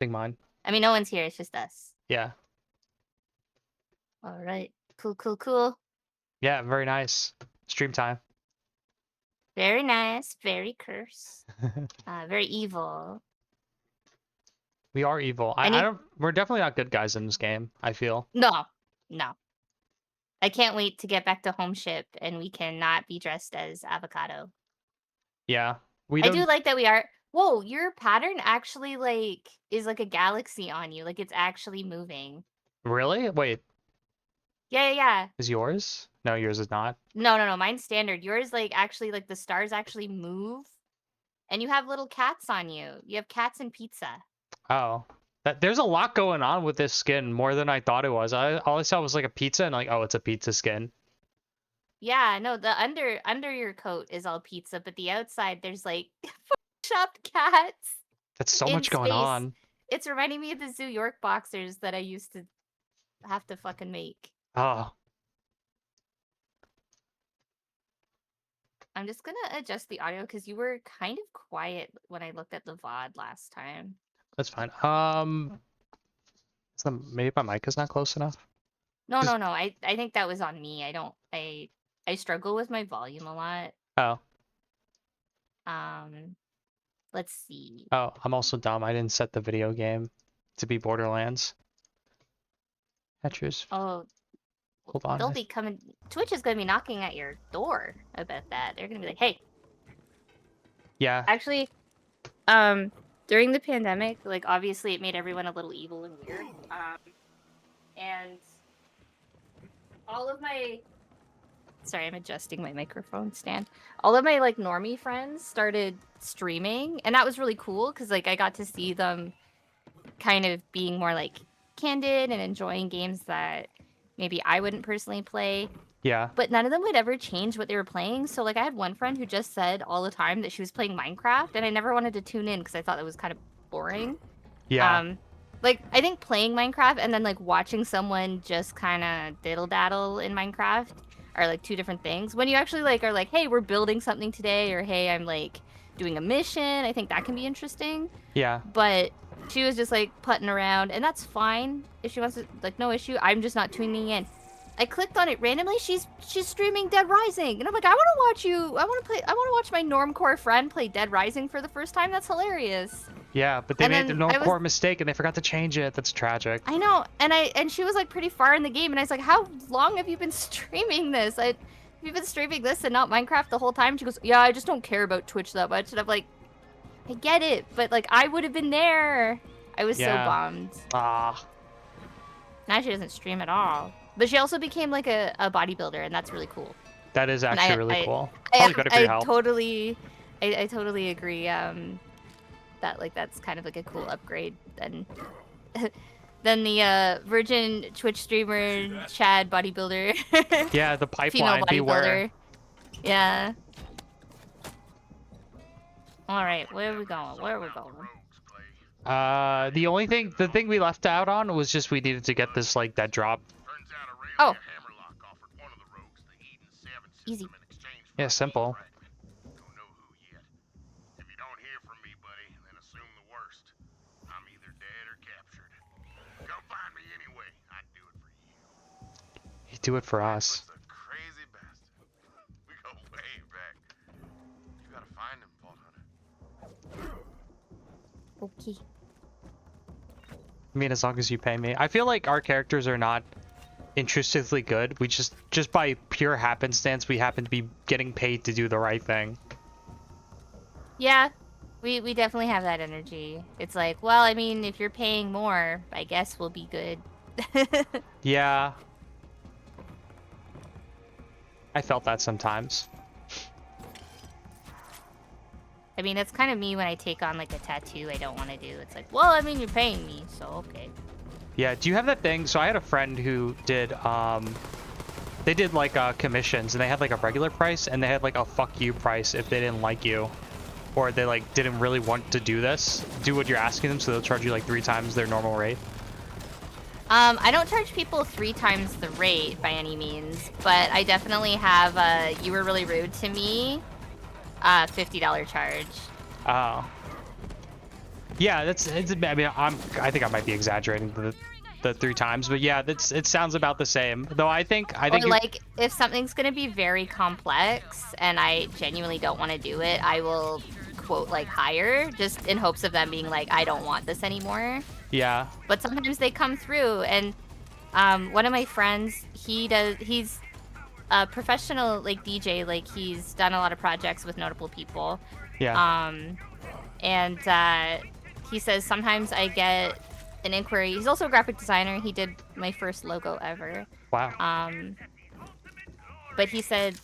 think mine. I mean, no one's here. It's just us. Yeah. All right. Cool, cool, cool. Yeah, very nice. Stream time. Very nice. Very curse. Very evil. We are evil. I don't. We're definitely not good guys in this game, I feel. No. No. I can't wait to get back to home ship and we cannot be dressed as avocado. Yeah. We I don't. do like that we are. Whoa, your pattern actually like is like a galaxy on you. Like it's actually moving. Really? Wait. Yeah, yeah, yeah. Is yours? No, yours is not. No, no, no. Mine's standard. Yours like actually like the stars actually move. And you have little cats on you. You have cats and pizza. Oh. There's a lot going on with this skin, more than I thought it was. All I saw was like a pizza and like, oh, it's a pizza skin. Yeah, no, the under your coat is all pizza, but the outside there's like photoshopped cats That's so in much going space. on. It's reminding me of the Zoo York boxers that I used to have to fucking make. Oh. I'm just gonna adjust the audio because you were kind of quiet when I looked at the VOD last time. That's fine. Maybe my mic is not close enough. No, no, no. I think that was on me. I struggle with my volume a lot. Oh. Let's see. Oh, I'm also dumb. I didn't set the video game to be Borderlands. Tetris. Oh, Hold on. they'll be coming. Twitch is gonna be knocking at your door about that. They're gonna be like, "Hey." Yeah. Actually, during the pandemic, like obviously it made everyone a little evil and weird. And all of my sorry, I'm adjusting my microphone stand. All of my like normie friends started streaming, and that was really cool because like I got to see them kind of being more like candid and enjoying games that maybe I wouldn't personally play. Yeah. But none of them would ever change what they were playing. So like I had one friend who just said all the time that she was playing Minecraft, and I never wanted to tune in because I thought that was kind of boring. Yeah. Like I think playing Minecraft and then like watching someone just kind of diddle daddle in Minecraft are like two different things. When you actually like are like, hey, we're building something today, or hey, I'm like doing a mission, I think that can be interesting. Yeah. But she was just like putting around, and that's fine if she wants to, like, no issue. I'm just not tuning in. I clicked on it randomly. She's streaming Dead Rising, and I'm like, I want to watch you. I want to watch my normcore friend play Dead Rising for the first time. That's hilarious. Yeah, but they made the normcore mistake and they forgot to change it. That's tragic. I know, and she was like pretty far in the game, and I was like, how long have you been streaming this? Have you been streaming this and not Minecraft the whole time? She goes, yeah, I just don't care about Twitch that much, and I'm like, I get it, but like I would have been there. I was so bummed. Ah. Now she doesn't stream at all. But she also became like a bodybuilder, and that's really cool. That is actually really cool. Probably better for your health. I totally agree. That like that's kind of like a cool upgrade than the virgin Twitch streamer Chad bodybuilder. Yeah, the pipeline. Beware. Yeah. All right, where are we going? Where are we going? The thing we left out on was just we needed to get this like that drop. Oh. Easy. Yeah, simple. You do it for us. Okay. I mean, as long as you pay me. I feel like our characters are not intrinsically good. We just by pure happenstance, we happen to be getting paid to do the right thing. Yeah, we definitely have that energy. It's like, well, I mean, if you're paying more, I guess we'll be good. Yeah. I felt that sometimes. I mean, it's kind of me when I take on like a tattoo I don't want to do. It's like, well, I mean, you're paying me, so okay. Yeah, do you have that thing? So I had a friend who did, they did like commissions, and they had like a regular price, and they had like a fuck you price if they didn't like you, or they like didn't really want to do what you're asking them, so they'll charge you like 3 times their normal rate. I don't charge people 3 times the rate by any means, but I definitely have you were really rude to me $50 charge. Oh. Yeah, I mean, I think I might be exaggerating the 3 times, but yeah, it sounds about the same. Though I think Or you're, like if something's gonna be very complex and I genuinely don't want to do it, I will quote like higher just in hopes of them being like, I don't want this anymore. yeah, But sometimes they come through, and one of my friends, he's a professional like DJ, like he's done a lot of projects with notable people. yeah. And he says sometimes I get an inquiry. He's also a graphic designer. He did my first logo ever. Wow. But he said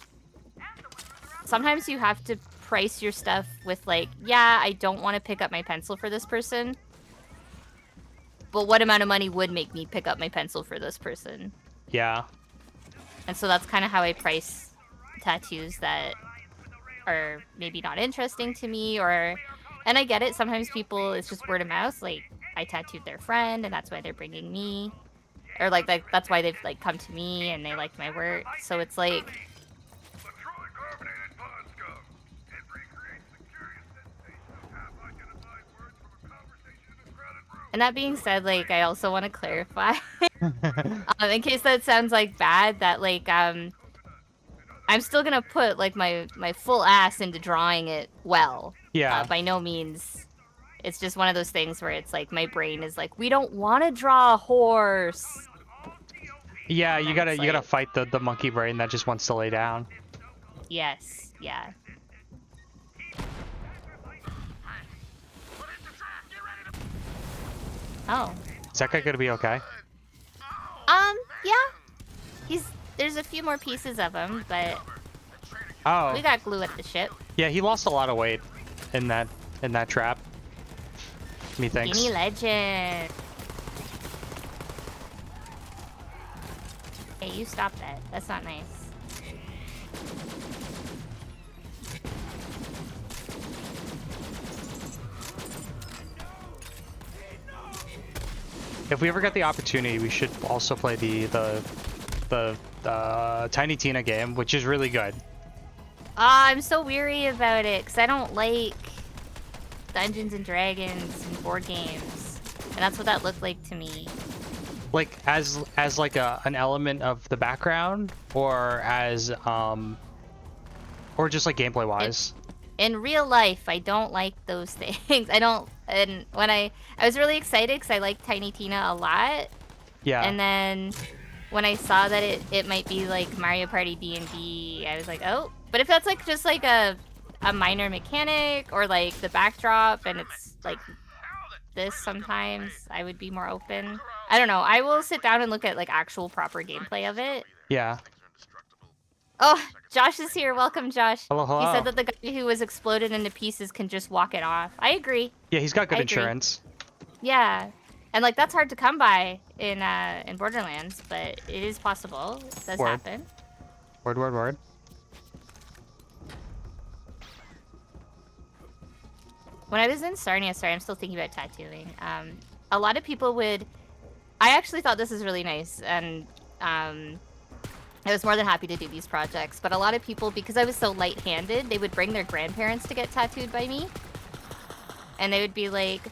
sometimes you have to price your stuff with like, yeah, I don't want to pick up my pencil for this person, but what amount of money would make me pick up my pencil for this person? Yeah. And so that's kind of how I price tattoos that are maybe not interesting to me, and I get it. Sometimes people, it's just word of mouth. Like I tattooed their friend and that's why they're bringing me, or like that's why they've like come to me and they liked my work. So it's like, and that being said, like I also want to clarify in case that sounds like bad, that like I'm still gonna put like my full ass into drawing it well. Yeah. By no means. It's just one of those things where it's like my brain is like, we don't want to draw a horse. Yeah, you gotta like, fight the monkey brain that just wants to lay down. Yes, yeah. Oh. Is that guy gonna be okay? Yeah. There's a few more pieces of him, but Oh. we got glue at the ship. Yeah, he lost a lot of weight in that trap. Methinks. Skinny legend. Hey, you stop that. That's not nice. If we ever get the opportunity, we should also play the Tiny Tina game, which is really good. I'm so weary about it because I don't like Dungeons and Dragons and board games, and that's what that looked like to me. Like as like an element of the background, or as or just like gameplay wise. In real life, I don't like those things. I don't. And when I was really excited because I like Tiny Tina a lot. Yeah. And then when I saw that it might be like Mario Party D&D, I was like, oh. But if that's like just like a minor mechanic or like the backdrop and it's like this sometimes, I would be more open. I don't know. I will sit down and look at like actual proper gameplay of it. Yeah. Oh, Josh is here. Welcome, Josh. Hello, hello. He said that the guy who was exploded into pieces can just walk it off. I agree. Yeah, he's got good insurance. Yeah. And like that's hard to come by in Borderlands, but it is possible. It does happen. Word. When I was in Sarnia, sorry, I'm still thinking about tattooing. A lot of people would. I actually thought this was really nice, and I was more than happy to do these projects. But a lot of people, because I was so light-handed, they would bring their grandparents to get tattooed by me, and they would be like,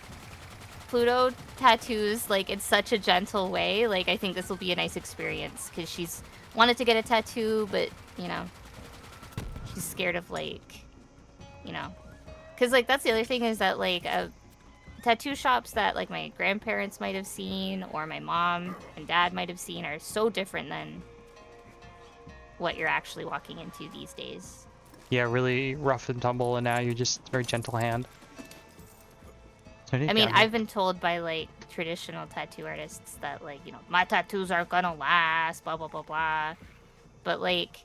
"Pluto tattoos like in such a gentle way. Like I think this will be a nice experience because she's wanted to get a tattoo, but you know, she's scared of like, you know." Because, like, that's the other thing is that, like, tattoo shops that, like, my grandparents might have seen or my mom and dad might have seen are so different than what you're actually walking into these days. Yeah, really rough and tumble, and now you're just very gentle hand. I mean, I've been told by, like, traditional tattoo artists that, like, you know, my tattoos are gonna last, blah, blah, blah, blah. But, like,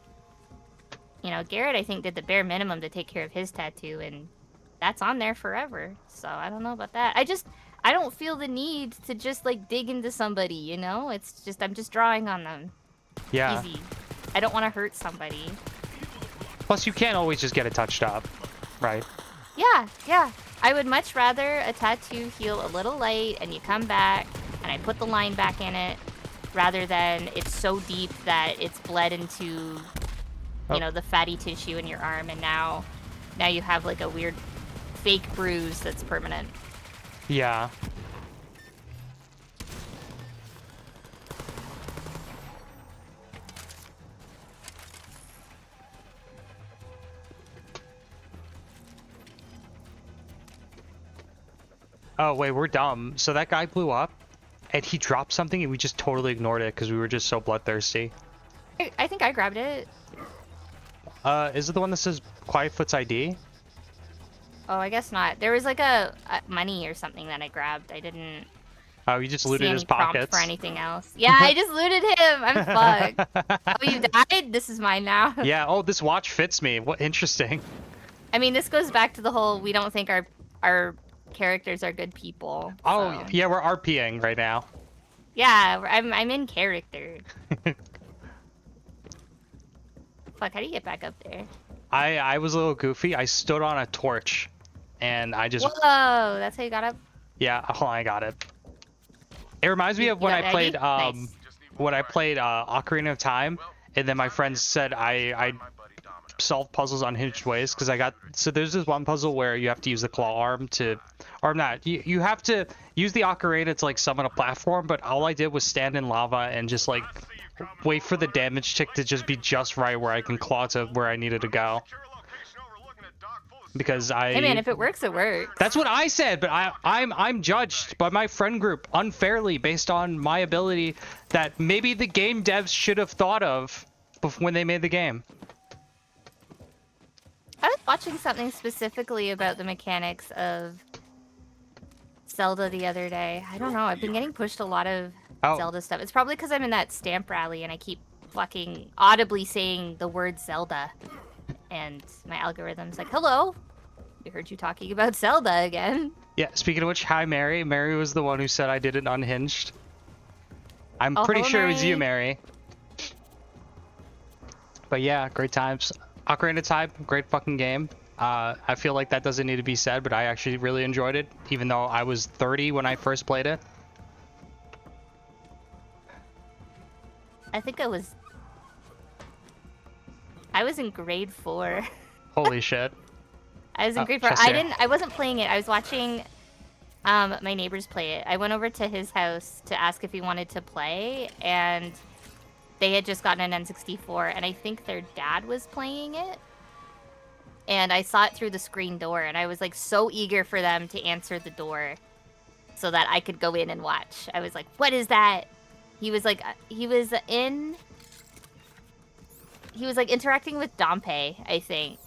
you know, Garrett, I think, did the bare minimum to take care of his tattoo, and that's on there forever. So I don't know about that. I don't feel the need to just like dig into somebody, you know? It's just, I'm just drawing on them. Yeah. Easy. I don't want to hurt somebody. Plus, you can't always just get it touched up, right? Yeah. I would much rather a tattoo heal a little light and you come back and I put the line back in it rather than it's so deep that it's bled into, you know, the fatty tissue in your arm, and now you have like a weird fake bruise that's permanent. Yeah. Oh, wait, we're dumb. So that guy blew up, and he dropped something, and we just totally ignored it because we were just so bloodthirsty. I think I grabbed it. Is it the one that says Quietfoot's ID? Oh, I guess not. There was like a money or something that I grabbed. I didn't Oh, you just see looted any his prompt pockets. for anything else. Yeah, I just looted him. I'm fucked. Oh, you died? This is mine now. Yeah. Oh, this watch fits me. What interesting. I mean, this goes back to the whole we don't think our characters are good people. Oh, so. yeah, we're RPing right now. Yeah, I'm in character. Fuck, how do you get back up there? I was a little goofy. I stood on a torch, and I just Whoa, that's how you got up? yeah. Hold on, I got it. It reminds me of when got I played nice. Ocarina of Time, and then my friends said I solved puzzles unhinged ways because I got so there's this one puzzle where you have to use the claw arm to, or not, you have to use the ocarina to like summon a platform, but all I did was stand in lava and just like wait for the damage tick to just be just right where I can claw to where I needed to go. Because Hey man, if it works, it works. that's what I said, but I'm judged by my friend group unfairly based on my ability that maybe the game devs should have thought of when they made the game. I was watching something specifically about the mechanics of Zelda the other day. I don't know. I've been getting pushed a lot of Zelda stuff. It's probably because I'm in that stamp rally and I keep fucking audibly saying the word Zelda. And my algorithm's like, hello, we heard you talking about Zelda again. Yeah, speaking of which, hi Mary. Mary was the one who said I did it unhinged. I'm pretty hello, sure it was you, Mary. Mary. But yeah, great times. Ocarina of Time, great fucking game. I feel like that doesn't need to be said, but I actually really enjoyed it, even though I was 30 when I first played it. I think I was in grade 4. Holy shit. I was in grade 4. I wasn't playing it. I was watching my neighbors play it. I went over to his house to ask if he wanted to play, and they had just gotten an N64, and I think their dad was playing it. And I saw it through the screen door, and I was like so eager for them to answer the door so that I could go in and watch. I was like, what is that? He was like interacting with Dompe, I think.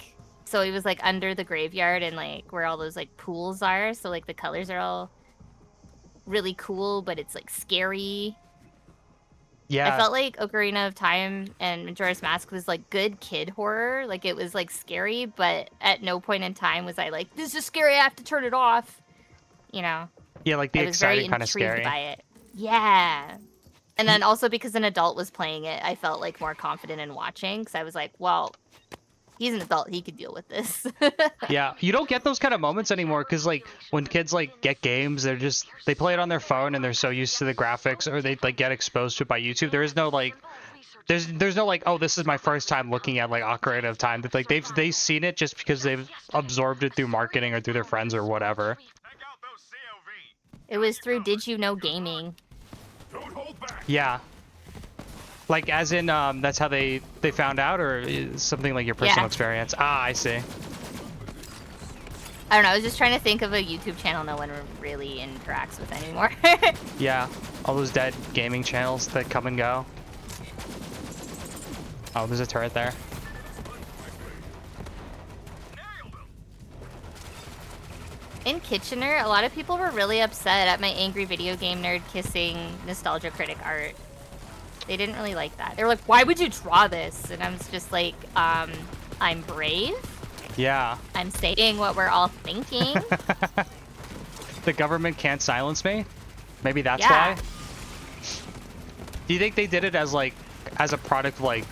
So he was like under the graveyard and like where all those like pools are. So like the colors are all really cool, but it's like scary. Yeah. I felt like Ocarina of Time and Majora's Mask was like good kid horror. Like it was like scary, but at no point in time was I like, this is scary, I have to turn it off. You know? Yeah, like the exciting kind of scary. I was very intrigued by it. Yeah. And then also because an adult was playing it, I felt like more confident in watching because I was like, well, he's an adult, he could deal with this. Yeah, you don't get those kind of moments anymore because like when kids like get games, they play it on their phone and they're so used to the graphics, or they like get exposed to it by YouTube. There is no like there's no like, oh, this is my first time looking at like Ocarina of Time. Like they've seen it just because they've absorbed it through marketing or through their friends or whatever. It was through Did You Know Gaming. Yeah. Like, as in, that's how they found out, or is something like your personal experience? Ah, I see. I don't know, I was just trying to think of a YouTube channel no one really interacts with anymore. Yeah, all those dead gaming channels that come and go. Oh, there's a turret there. In Kitchener, a lot of people were really upset at my angry video game nerd kissing nostalgia critic art. They didn't really like that. They were like, why would you draw this? And I was just like, I'm brave. Yeah. I'm saying what we're all thinking. The government can't silence me? Maybe that's why? Do you think they did it as like, as a product, like,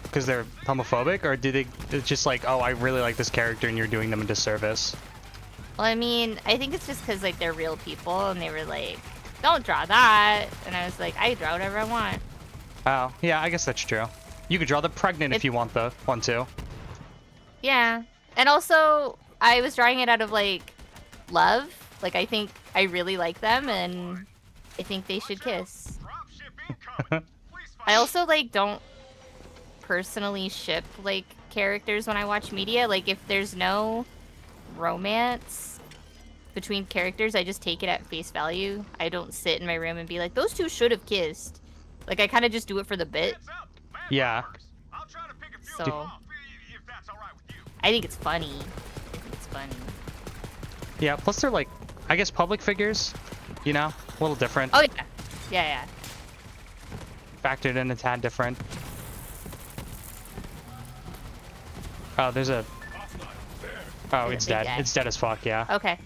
because they're homophobic? Or did it's just like, oh, I really like this character and you're doing them a disservice? Well, I mean, I think it's just because, like, they're real people, and they were like, don't draw that. And I was like, I draw whatever I want. Oh, yeah, I guess that's true. You could draw the pregnant if you want to. Yeah. And also, I was drawing it out of, like, love. Like, I think I really like them, and I think they should kiss. I also, like, don't personally ship, like, characters when I watch media. Like, if there's no romance between characters, I just take it at face value. I don't sit in my room and be like, those two should have kissed. Like, I kind of just do it for the bit. Yeah. So, I think it's funny. I think it's funny. Yeah, plus they're like, I guess public figures, you know? A little different. Oh, yeah. Yeah. Factored in a tad different. Oh, there's a... Oh, it's dead. It's dead as fuck, yeah. Okay.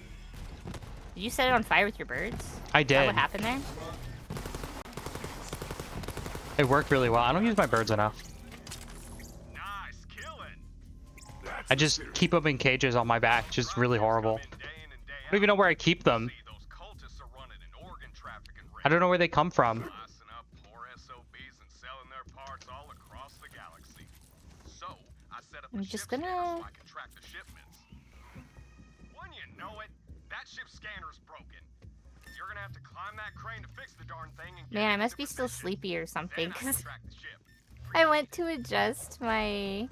Did you set it on fire with your birds? I did. Is that what happened there? It worked really well. I don't use my birds enough. I just keep them in cages on my back, just really horrible. I don't even know where I keep them. I don't know where they come from. I'm just gonna... Man, I must be still sleepy or something, because I went to adjust my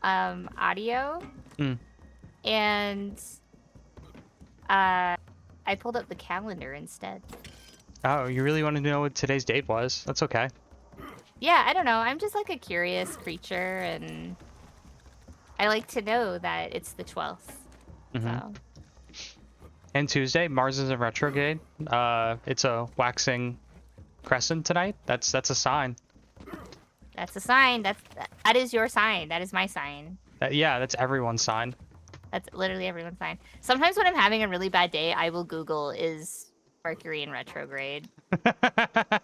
audio, and I pulled up the calendar instead. Oh, you really wanted to know what today's date was? That's okay. Yeah, I don't know. I'm just like a curious creature, and I like to know that it's the 12th. So. And Tuesday, Mars is in retrograde. It's a waxing crescent tonight. That's a sign. That's a sign. That is your sign. That is my sign. Yeah, that's everyone's sign. That's literally everyone's sign. Sometimes when I'm having a really bad day, I will Google, is Mercury in retrograde?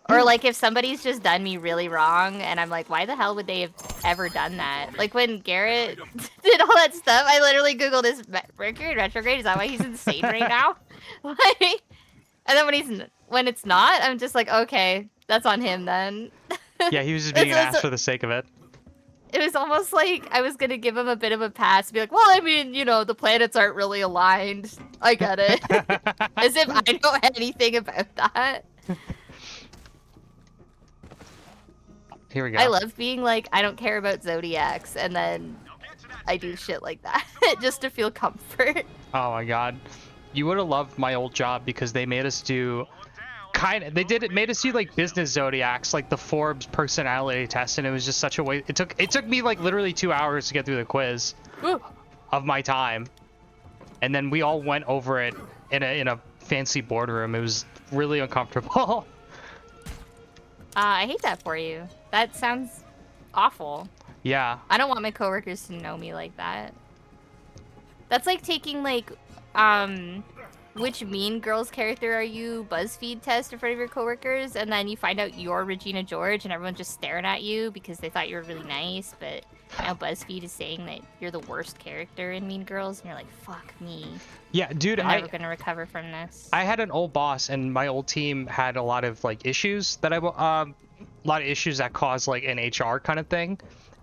Or like if somebody's just done me really wrong and I'm like, why the hell would they have ever done that? Like when Garrett did all that stuff, I literally Googled, is Mercury in retrograde? Is that why he's insane right now? Like, and then when it's not, I'm just like, okay, that's on him then. Yeah, he was just being an ass for the sake of it. It was almost like I was gonna give him a bit of a pass, be like, well, I mean, you know, the planets aren't really aligned. I get it. As if I know anything about that. Here we go. I love being like, I don't care about zodiacs, and then I do shit like that just to feel comfort. Oh my god. You would have loved my old job because they made us do made us do like business zodiacs, like the Forbes personality test, and it was just such a waste. It took me like literally 2 hours to get through the quiz of my time. And then we all went over it in a fancy boardroom. It was really uncomfortable. I hate that for you. That sounds awful. Yeah. I don't want my coworkers to know me like that. That's like taking like which Mean Girls character are you BuzzFeed test in front of your coworkers, and then you find out you're Regina George and everyone's just staring at you because they thought you were really nice, but now BuzzFeed is saying that you're the worst character in Mean Girls, and you're like, fuck me. Yeah, dude, I'm never gonna recover from this. I had an old boss, and my old team had a lot of like issues that that caused like an HR kind of thing.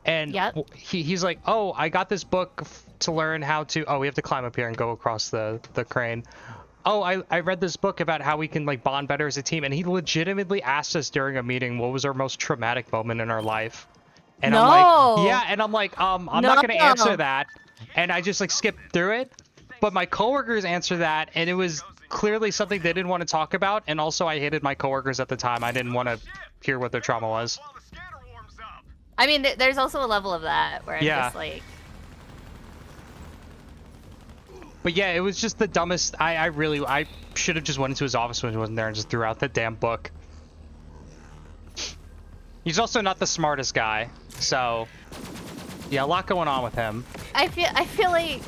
And he's like, oh, I got this book to learn how to... Oh, we have to climb up here and go across the crane. Oh, I read this book about how we can like bond better as a team. And he legitimately asked us during a meeting what was our most traumatic moment in our life. And I'm like, yeah. And I'm like, I'm not going to answer that. And I just like skipped through it. But my coworkers answered that. And it was clearly something they didn't want to talk about. And also I hated my coworkers at the time. I didn't want to hear what their trauma was. I mean, there's also a level of that where I'm just like... But yeah, it was just the dumbest... I should have just went into his office when he wasn't there and just threw out the damn book. He's also not the smartest guy, so... Yeah, a lot going on with him. I feel like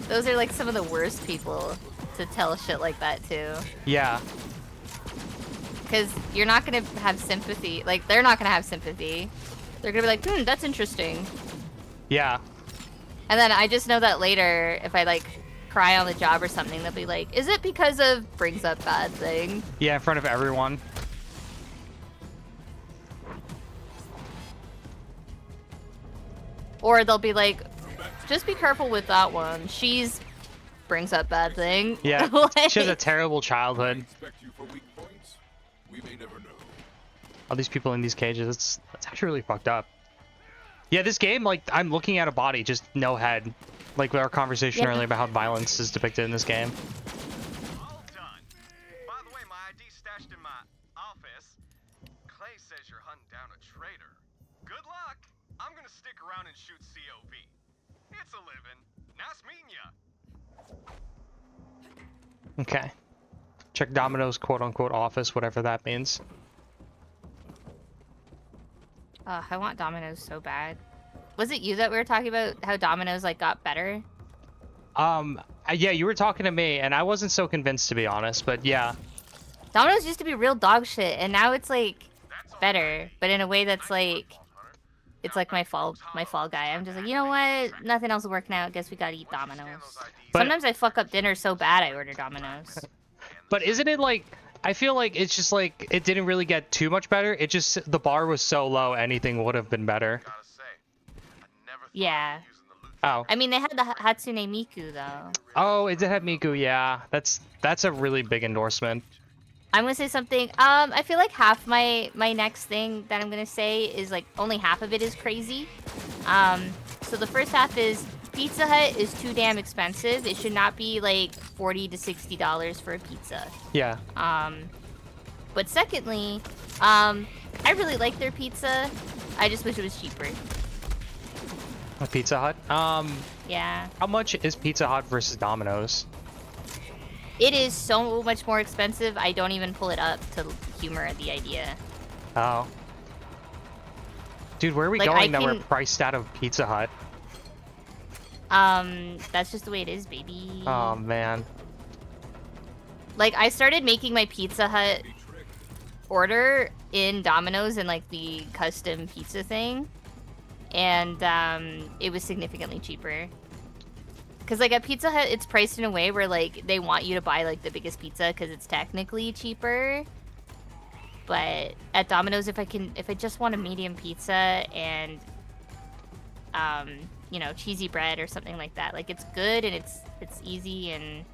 those are like some of the worst people to tell shit like that to. Yeah. Because you're not going to have sympathy. Like, they're not going to have sympathy. They're gonna be like, that's interesting. Yeah. And then I just know that later, if I like cry on the job or something, they'll be like, is it because of brings up bad thing? Yeah, in front of everyone. Or they'll be like, just be careful with that one. She's brings up bad thing. Yeah, Like- she has a terrible childhood. All these people in these cages, that's actually really fucked up. Yeah, this game, like, I'm looking at a body, just no head. Like our conversation Yeah. earlier about how violence is depicted in this game. All done. By the way, my ID's stashed in my office. Clay says you're hunting down a traitor. Good luck. I'm gonna stick around and shoot COV. It's a living. Nice meeting ya. Okay. Check Domino's quote-unquote office, whatever that means. I want Domino's so bad. Was it you that we were talking about how Domino's like got better? Yeah, you were talking to me, and I wasn't so convinced, to be honest, but yeah. Domino's used to be real dog shit, and now it's like better, but in a way that's like, it's like my fall guy. I'm just like, you know what? Nothing else is working out. Guess we gotta eat Domino's. But- Sometimes I fuck up dinner so bad I order Domino's. But isn't it like, I feel like it's just like, it didn't really get too much better. It just, the bar was so low, anything would have been better. Gotta say, I never thought Yeah. of using the loot. Oh. I mean, they had the Hatsune Miku though. Oh, it did have Miku, yeah. That's a really big endorsement. I'm gonna say something. I feel like half my next thing that I'm gonna say is like only half of it is crazy. So the first half is Pizza Hut is too damn expensive. It should not be like $40 to $60 for a pizza. Yeah. But secondly, I really like their pizza. I just wish it was cheaper. A Pizza Hut. Yeah. How much is Pizza Hut versus Domino's? It is so much more expensive. I don't even pull it up to humor the idea. Oh. Dude, where are we Like, going I that we're can- priced out of Pizza Hut? That's just the way it is, baby. Oh, man. Like, I started making my Pizza Hut order in Domino's and like the custom pizza thing, and it was significantly cheaper. Cause like at Pizza Hut, it's priced in a way where like they want you to buy like the biggest pizza because it's technically cheaper. But at Domino's, if I just want a medium pizza and you know, cheesy bread or something like that, like it's good and it's easy and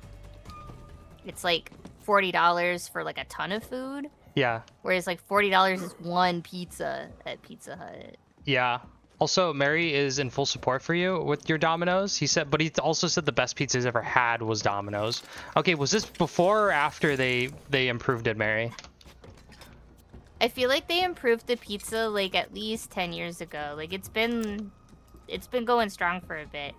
it's like $40 for like a ton of food. Yeah. Whereas like $40 is one pizza at Pizza Hut. Yeah. Also, Mary is in full support for you with your Domino's. He said, but he also said the best pizza he's ever had was Domino's. Okay, was this before or after they improved it, Mary? I feel like they improved the pizza like at least 10 years ago. Like it's been going strong for a bit.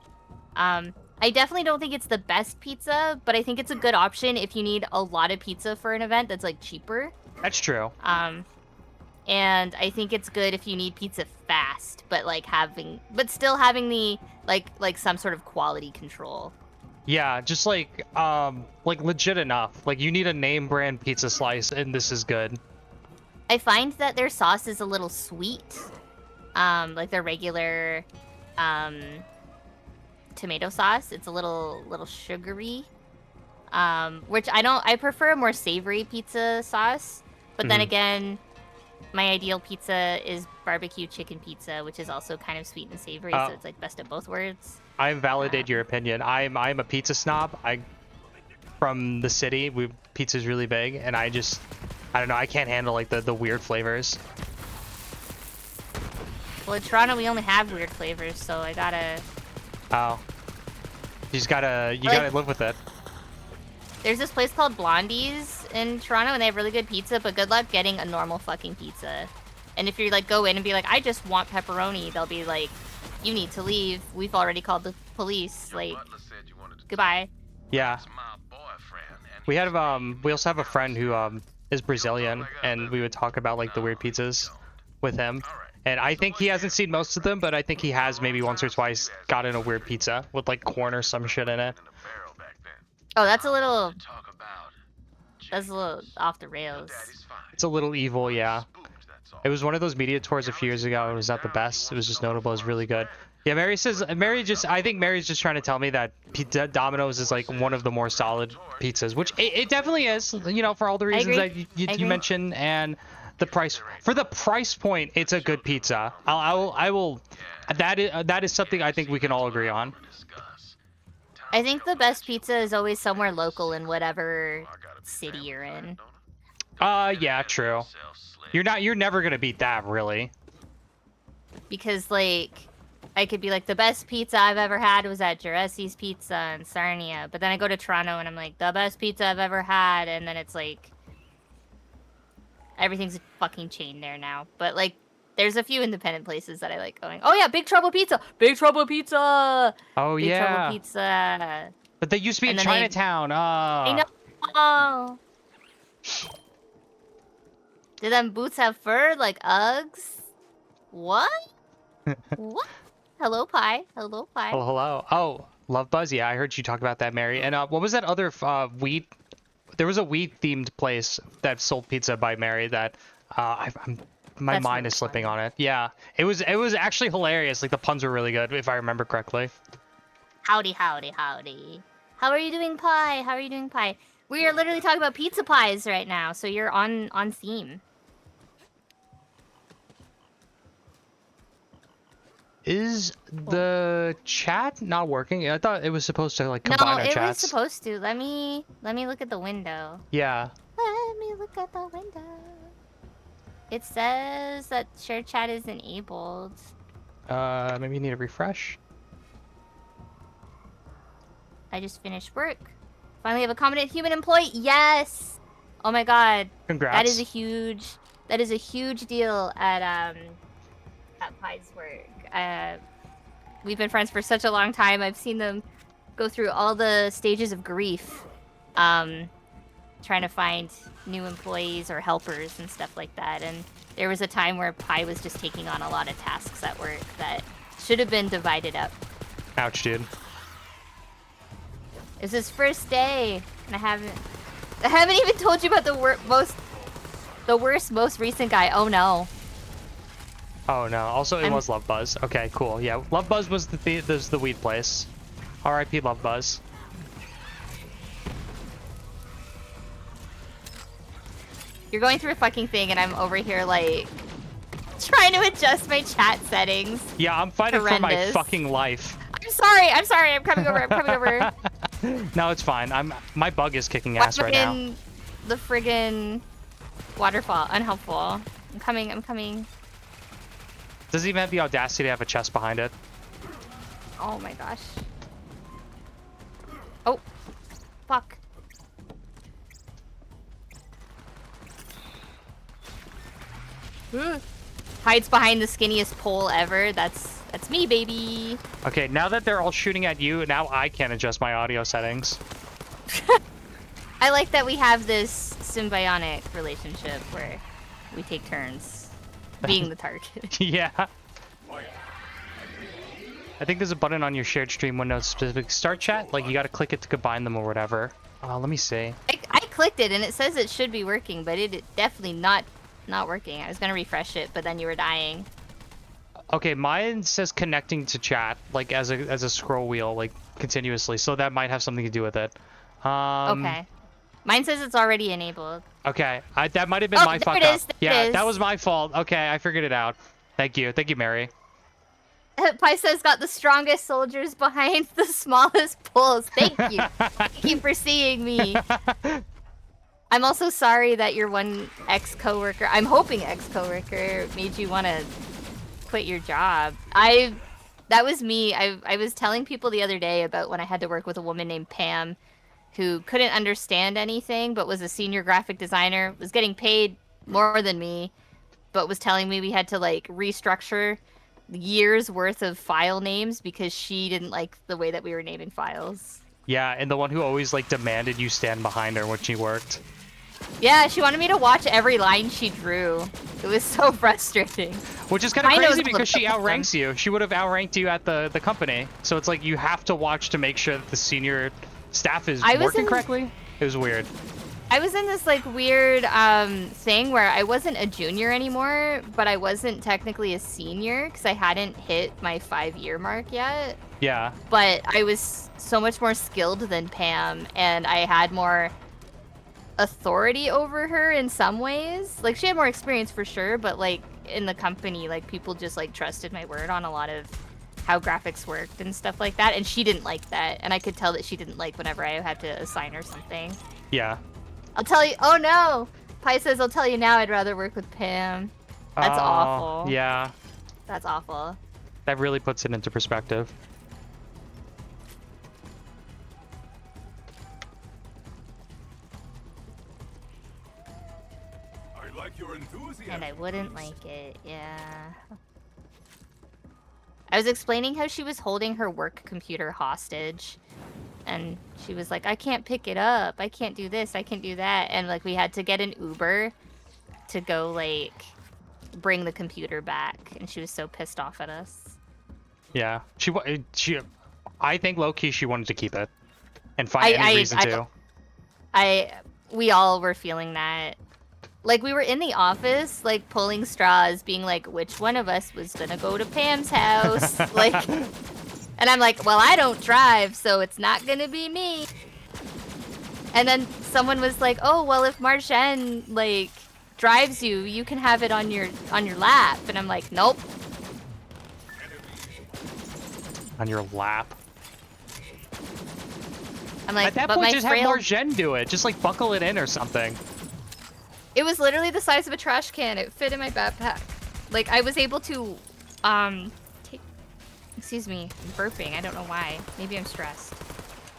I definitely don't think it's the best pizza, but I think it's a good option if you need a lot of pizza for an event that's like cheaper. That's true. And I think it's good if you need pizza fast, but like still having the like some sort of quality control. Yeah, just like legit enough. Like you need a name brand pizza slice and this is good. I find that their sauce is a little sweet. Like their regular tomato sauce, it's a little sugary. Which I prefer a more savory pizza sauce. But then again, my ideal pizza is barbecue chicken pizza, which is also kind of sweet and savory, so it's like best of both worlds. I validate your opinion. I'm a pizza snob. From the city, pizza's really big, and I don't know, I can't handle like the weird flavors. Well, in Toronto we only have weird flavors, so I gotta. Oh. You gotta live with it. There's this place called Blondie's in Toronto, and they have really good pizza, but good luck getting a normal fucking pizza. And if you like go in and be like, I just want pepperoni, they'll be like, you need to leave. We've already called the police. Like, goodbye. Yeah. We also have a friend who is Brazilian, and we would talk about like the weird pizzas with him. And I think he hasn't seen most of them, but I think he has maybe once or twice gotten a weird pizza with like corn or some shit in it. Oh, that's a little off the rails. It's a little evil, yeah. It was one of those media tours a few years ago. It was not the best. It was just notable. It was really good. Yeah, I think Mary's just trying to tell me that Domino's is like one of the more solid pizzas, which it definitely is, you know, for all the reasons that you mentioned, and the price. For the price point, it's a good pizza. I will. That is something I think we can all agree on. I think the best pizza is always somewhere local in whatever city you're in. Yeah, true. You're never gonna beat that, really. Because, like, I could be like, the best pizza I've ever had was at Juresi's Pizza in Sarnia. But then I go to Toronto and I'm like, the best pizza I've ever had. And then it's like, everything's a fucking chain there now. But, like, there's a few independent places that I like going. Oh, yeah, Big Trouble Pizza! Big Trouble Pizza! Oh, Big yeah. Trouble Pizza. But they used to be in And then Chinatown. I know. Oh. Do them boots have fur like Uggs? What? What? Hello, Pie. Hello, Pie. Oh, hello. Oh, Love Buzz. Yeah, I heard you talk about that, Mary. And what was that other weed? There was a weed-themed place that sold pizza by Mary that my That's mind really is slipping funny. on it. Yeah, it was actually hilarious. Like the puns were really good, if I remember correctly. Howdy, howdy, howdy. How are you doing, Pie? How are you doing, Pie? We are literally talking about pizza pies right now, so you're on theme. Is the chat not working? I thought it was supposed to like combine No, our it chats. was supposed to. Let me look at the window. Yeah. Let me look at the window. It says that share chat is enabled. Maybe you need a refresh. I just finished work. Finally have a competent human employee. Yes. Oh my god. Congrats. That is a huge deal at Pie's work. We've been friends for such a long time. I've seen them go through all the stages of grief, trying to find new employees or helpers and stuff like that. And there was a time where Pie was just taking on a lot of tasks at work that should have been divided up. Ouch, dude. It's his first day, and I haven't even told you about the worst, most recent guy. Oh no. Oh no. Also, it was Love Buzz. Okay, cool. Yeah, Love Buzz was the weed place. R.I.P. Love Buzz. You're going through a fucking thing, and I'm over here like trying to adjust my chat settings. Yeah, I'm fighting for my Horrendous. fucking life. I'm sorry. I'm coming over. No, it's fine. My bug is kicking ass right now. in the friggin' waterfall. Unhelpful. I'm coming. Does it even have the audacity to have a chest behind it? Oh my gosh. Oh. Fuck. Hides behind the skinniest pole ever. That's me, baby. Okay, now that they're all shooting at you, now I can adjust my audio settings. I like that we have this symbiotic relationship where we take turns being the target. Yeah. I think there's a button on your shared stream window specific start chat. Like you gotta click it to combine them or whatever. Let me see. I clicked it and it says it should be working, but it definitely not working. I was gonna refresh it, but then you were dying. Okay, mine says connecting to chat, like as a scroll wheel, like continuously. So that might have something to do with it. Okay. Mine says it's already enabled. Okay, that might have been my fuck up. There Yeah, it is. that was my fault. Okay, I figured it out. Thank you, Mary. Pai says got the strongest soldiers behind the smallest pulls. Thank you. Thank you for seeing me. I'm also sorry that your one ex-coworker, I'm hoping ex-coworker, made you want to quit your job. That was me. I was telling people the other day about when I had to work with a woman named Pam who couldn't understand anything but was a senior graphic designer, was getting paid more than me, but was telling me we had to like restructure years worth of file names because she didn't like the way that we were naming files. Yeah, and the one who always like demanded you stand behind her when she worked. Yeah, she wanted me to watch every line she drew. It was so frustrating. Which is kind of I know crazy it's because she a little outranks you. She would have outranked you at the company. So it's like you have to watch to make sure that the senior staff is working correctly. It was weird. I was in this like weird thing where I wasn't a junior anymore, but I wasn't technically a senior because I hadn't hit my 5-year mark yet. Yeah. But I was so much more skilled than Pam, and I had more authority over her in some ways. Like she had more experience for sure, but like in the company, like people just like trusted my word on a lot of how graphics worked and stuff like that, and she didn't like that, and I could tell that she didn't like whenever I had to assign her something. Yeah. I'll tell you. Oh no, Pi says I'll tell you now. I'd rather work with Pam. That's awful. Yeah. That's awful. That really puts it into perspective. I like your enthusiasm. And I wouldn't like it. Yeah. I was explaining how she was holding her work computer hostage. And she was like, I can't pick it up. I can't do this. I can't do that. And like we had to get an Uber to go like bring the computer back. And she was so pissed off at us. Yeah. I think low-key she wanted to keep it. And find any reason to. We all were feeling that. Like, we were in the office, like, pulling straws, being like, which one of us was gonna go to Pam's house? Like, and I'm like, well, I don't drive, so it's not gonna be me. And then someone was like, oh, well, if Marjan, like, drives you, you can have it on your lap. And I'm like, nope. On your lap. I'm like, at that but point, my just frail... have Marjan do it. Just, like, buckle it in or something. It was literally the size of a trash can. It fit in my backpack. Like, I was able to, take... Excuse me, I'm burping. I don't know why. Maybe I'm stressed.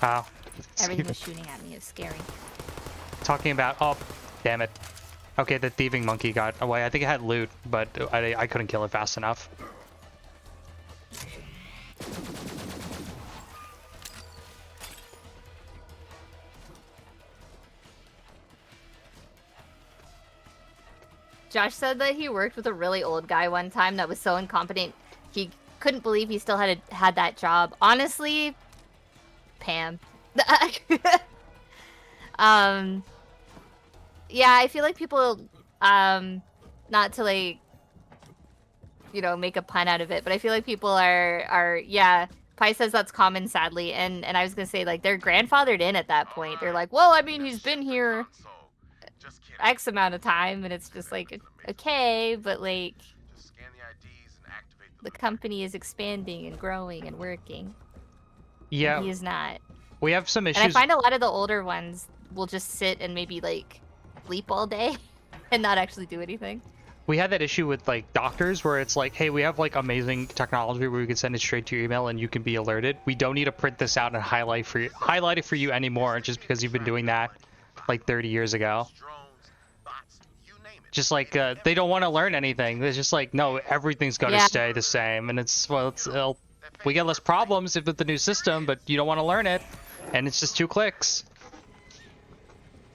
Oh. Everything was shooting at me. It was scary. Talking about... Oh, damn it. Okay, the thieving monkey got away. I think it had loot, but I couldn't kill it fast enough. Josh said that he worked with a really old guy one time that was so incompetent he couldn't believe he still had that job. Honestly, Pam. Yeah, I feel like people, not to like, you know, make a pun out of it, but I feel like people are yeah. Pi says that's common, sadly, and I was gonna say like they're grandfathered in at that point. They're like, well, I mean, he's been here X amount of time, and it's just like, okay, but like the company is expanding and growing and working. Yeah, he is not. We have some issues. And I find a lot of the older ones will just sit and maybe like sleep all day and not actually do anything. We had that issue with like doctors where it's like, hey, we have like amazing technology where we can send it straight to your email and you can be alerted. We don't need to print this out and highlight it for you anymore just because you've been doing that like 30 years ago. Just like they don't want to learn anything. It's just like, no, everything's going to stay the same, and it's we get less problems with the new system, but you don't want to learn it, and it's just 2 clicks.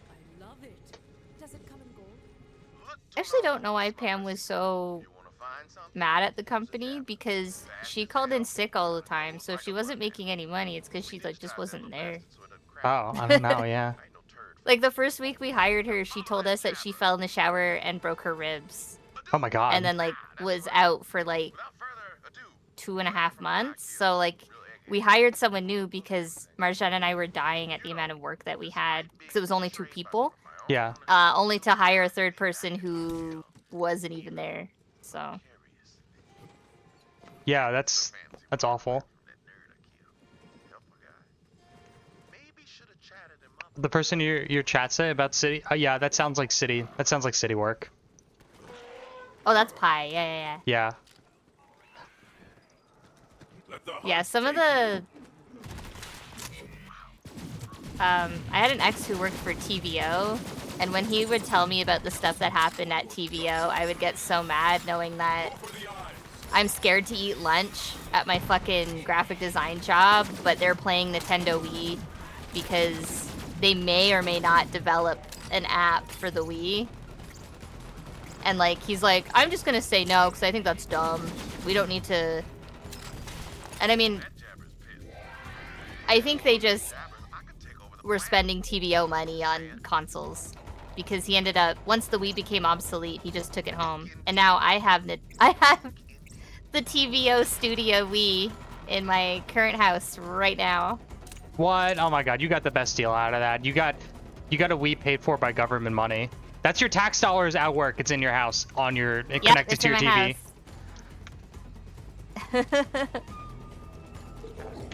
I love it. Does it come in gold? I actually don't know why Pam was so mad at the company, because she called in sick all the time, so if she wasn't making any money, it's because she like just wasn't there. Oh, I don't know, yeah. Like the first week we hired her, she told us that she fell in the shower and broke her ribs. Oh my god. And then like was out for like 2.5 months. So like we hired someone new because Marjan and I were dying at the amount of work that we had, because it was only 2 people. Yeah. Only to hire a third person who wasn't even there. So. Yeah, that's awful. The person your chat say about city? Yeah, that sounds like city. That sounds like city work. Oh, that's Pi. Yeah. Yeah. Yeah, some of the... I had an ex who worked for TVO, and when he would tell me about the stuff that happened at TVO, I would get so mad knowing that I'm scared to eat lunch at my fucking graphic design job, but they're playing Nintendo Wii because they may or may not develop an app for the Wii. And like, he's like, I'm just gonna say no because I think that's dumb. We don't need to... And I mean, I think they just were spending TVO money on consoles because he ended up, once the Wii became obsolete, he just took it home. And now I have the TVO Studio Wii in my current house right now. What? Oh my god, you got the best deal out of that. You got a Wii paid for by government money. That's your tax dollars at work. It's in your house, connected to your TV.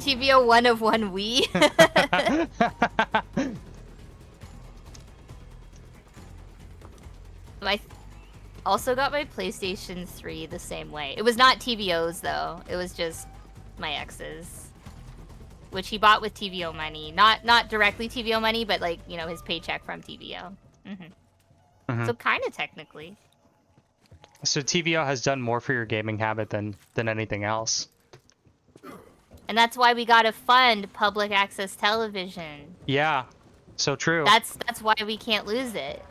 TVO 1 of 1 Wii. I also got my PlayStation 3 the same way. It was not TVO's though. It was just my ex's, which he bought with TVO money. Not directly TVO money, but like, you know, his paycheck from TVO. So kind of technically. So TVO has done more for your gaming habit than anything else. And that's why we gotta fund public access television. Yeah, so true. That's why we can't lose it.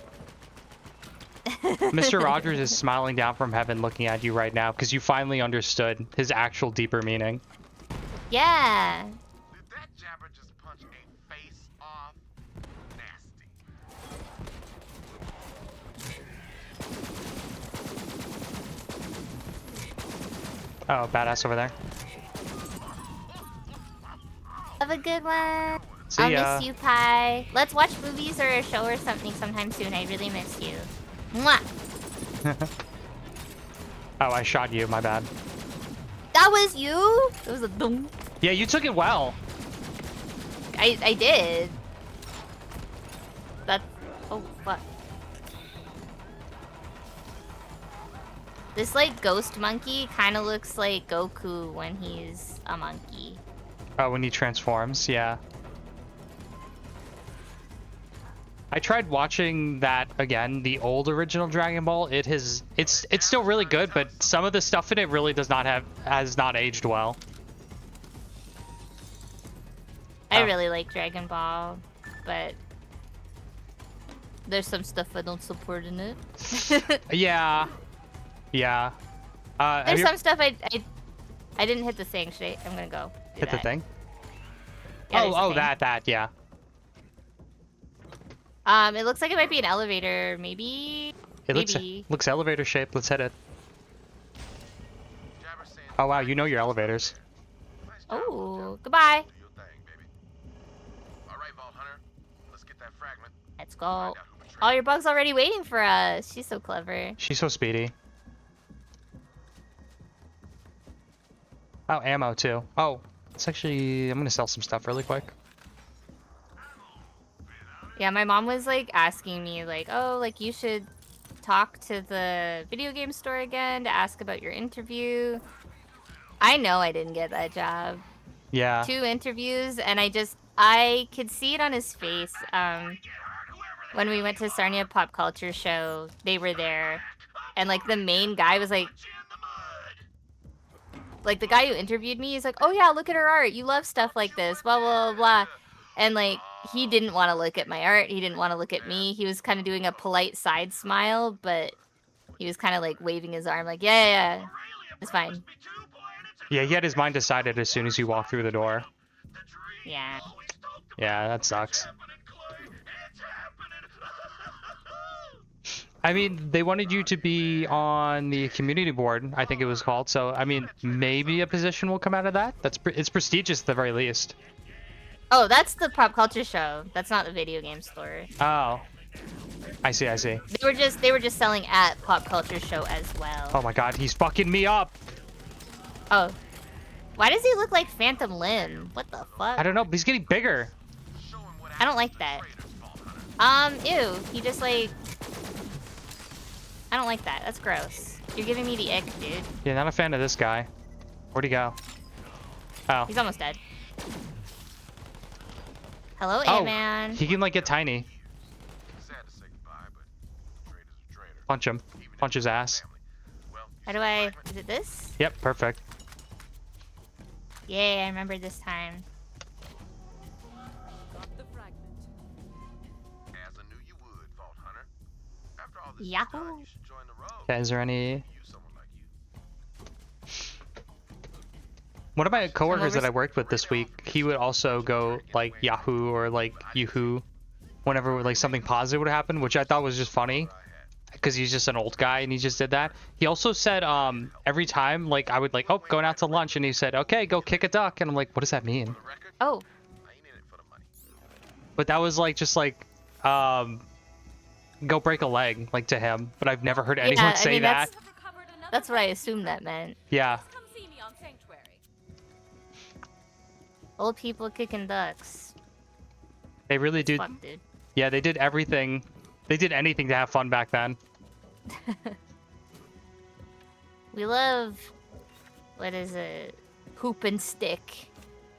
Mr. Rogers is smiling down from heaven looking at you right now because you finally understood his actual deeper meaning. Yeah. Did that jabber just punch a face off? Nasty. Oh, badass over there. Have a good one. See I'll ya. miss you, Pi. Let's watch movies or a show or something sometime soon. I really miss you. Mwah. Oh, I shot you. My bad. That was you? It was a boom. Yeah, you took it well. I did. That's... Oh, fuck. This, like, ghost monkey kind of looks like Goku when he's a monkey. Oh, when he transforms, yeah. I tried watching that again, the old original Dragon Ball. It's still really good, but some of the stuff in it really has not aged well. I Oh. really like Dragon Ball, but there's some stuff I don't support in it. Yeah. Yeah. Have There's you some stuff I didn't hit the thing. I'm gonna go do hit the that. thing? Yeah, there's a Oh, thing. that, yeah. It looks like it might be an elevator, maybe. It Maybe. looks elevator shaped. Let's hit it. Jabber saying Oh wow, you know your elevators. nice job, Oh, goodbye. do your thing, baby. All right, Vault Hunter. Let's get that fragment. Let's go. Find out who betrayed Oh, your bug's already waiting for us. She's so clever. She's so speedy. Oh, ammo too. Oh, it's actually, I'm gonna sell some stuff really quick. Yeah, my mom was like asking me like, oh, like you should talk to the video game store again to ask about your interview. I know I didn't get that job. Yeah. 2 interviews, and I could see it on his face. When we went to Sarnia Pop Culture Show, they were there, and like the main guy was like the guy who interviewed me, he's like, oh yeah, look at her art, you love stuff like this, blah blah blah, and like he didn't want to look at my art, he didn't want to look at me, he was kind of doing a polite side smile, but he was kind of like waving his arm like, yeah, it's fine. Yeah, he had his mind decided as soon as you walked through the door. Yeah. Yeah, that sucks. I mean, they wanted you to be on the community board, I think it was called. So, I mean, maybe a position will come out of that. It's prestigious at the very least. Oh, that's the Pop Culture Show. That's not the video game store. Oh, I see. They were just selling at Pop Culture Show as well. Oh my God, he's fucking me up. Oh. Why does he look like Phantom Limb? What the fuck? I don't know, but he's getting bigger. I don't like that. Ew. He just like... I don't like that. That's gross. You're giving me the ick, dude. Yeah, not a fan of this guy. Where'd he go? Oh. He's almost dead. Hello, Oh, Ant-Man. he can like get tiny. Sad to say goodbye, but a traitor's a traitor. Punch him. Even if Punch his it's ass. family. Well, you How see do I... the fragment? Is it this? Yep, perfect. Yay, I remember this time. Got the fragment. As I knew you would, Vault Hunter. After all this is Yahoo. done, you should join the road. Okay, is there any... Use someone like you. One of my coworkers that I overs- worked with this week, he would also go like Yahoo or like Yoo-hoo whenever like something positive would happen, which I thought was just funny because he's just an old guy and he just did that. He also said every time like I would like, oh, going out to lunch, and he said, okay, go kick a duck, and I'm like, what does that mean? For the record, Oh. I ain't in it for the money. But that was like just like go break a leg like to him, but I've never heard anyone I say mean, that. Have recovered another That's what I fragment. assumed that meant. Yeah. Come see me on Sanctuary. Old people kicking ducks. They really do. Fuck, dude. Yeah, they did everything. They did anything to have fun back then. We love... What is it? Hoop and stick.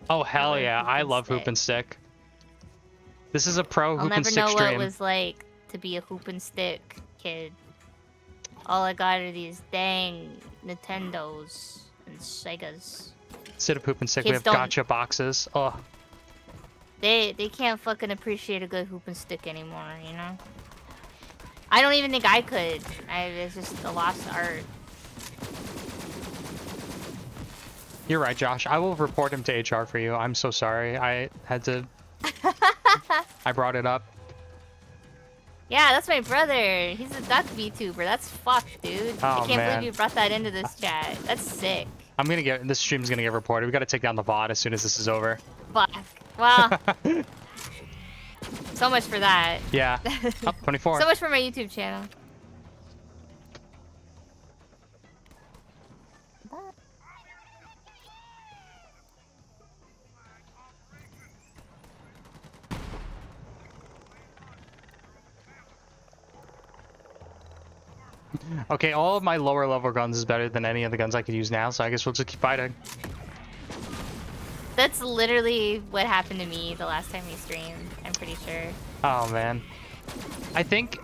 Oh, hell love yeah. hoop I and love hoop stick. and stick. This is a pro I'll hoop and never stick know what it stream. was like to be a hoop and stick kid. All I got are these dang Nintendos and Segas. Instead of hoop and stick, we Kids have don't- gotcha boxes. Oh, They can't fucking appreciate a good hoop and stick anymore, you know? I don't even think I could. It's just a lost art. you're right, Josh. I will report him to HR for you. I'm so sorry. I had to... I brought it up. Yeah, that's my brother. He's a duck VTuber. That's fucked, dude. I Oh, can't man. believe you brought that into this chat. That's sick. I'm gonna get... This stream's gonna get reported. We gotta take down the VOD as soon as this is over. Fuck. Well, so much for that. Yeah. Oh, 24. So much for my YouTube channel. Okay, all of my lower level guns is better than any of the guns I could use now, so I guess we'll just keep fighting. That's literally what happened to me the last time we streamed. I'm pretty sure. Oh man. I think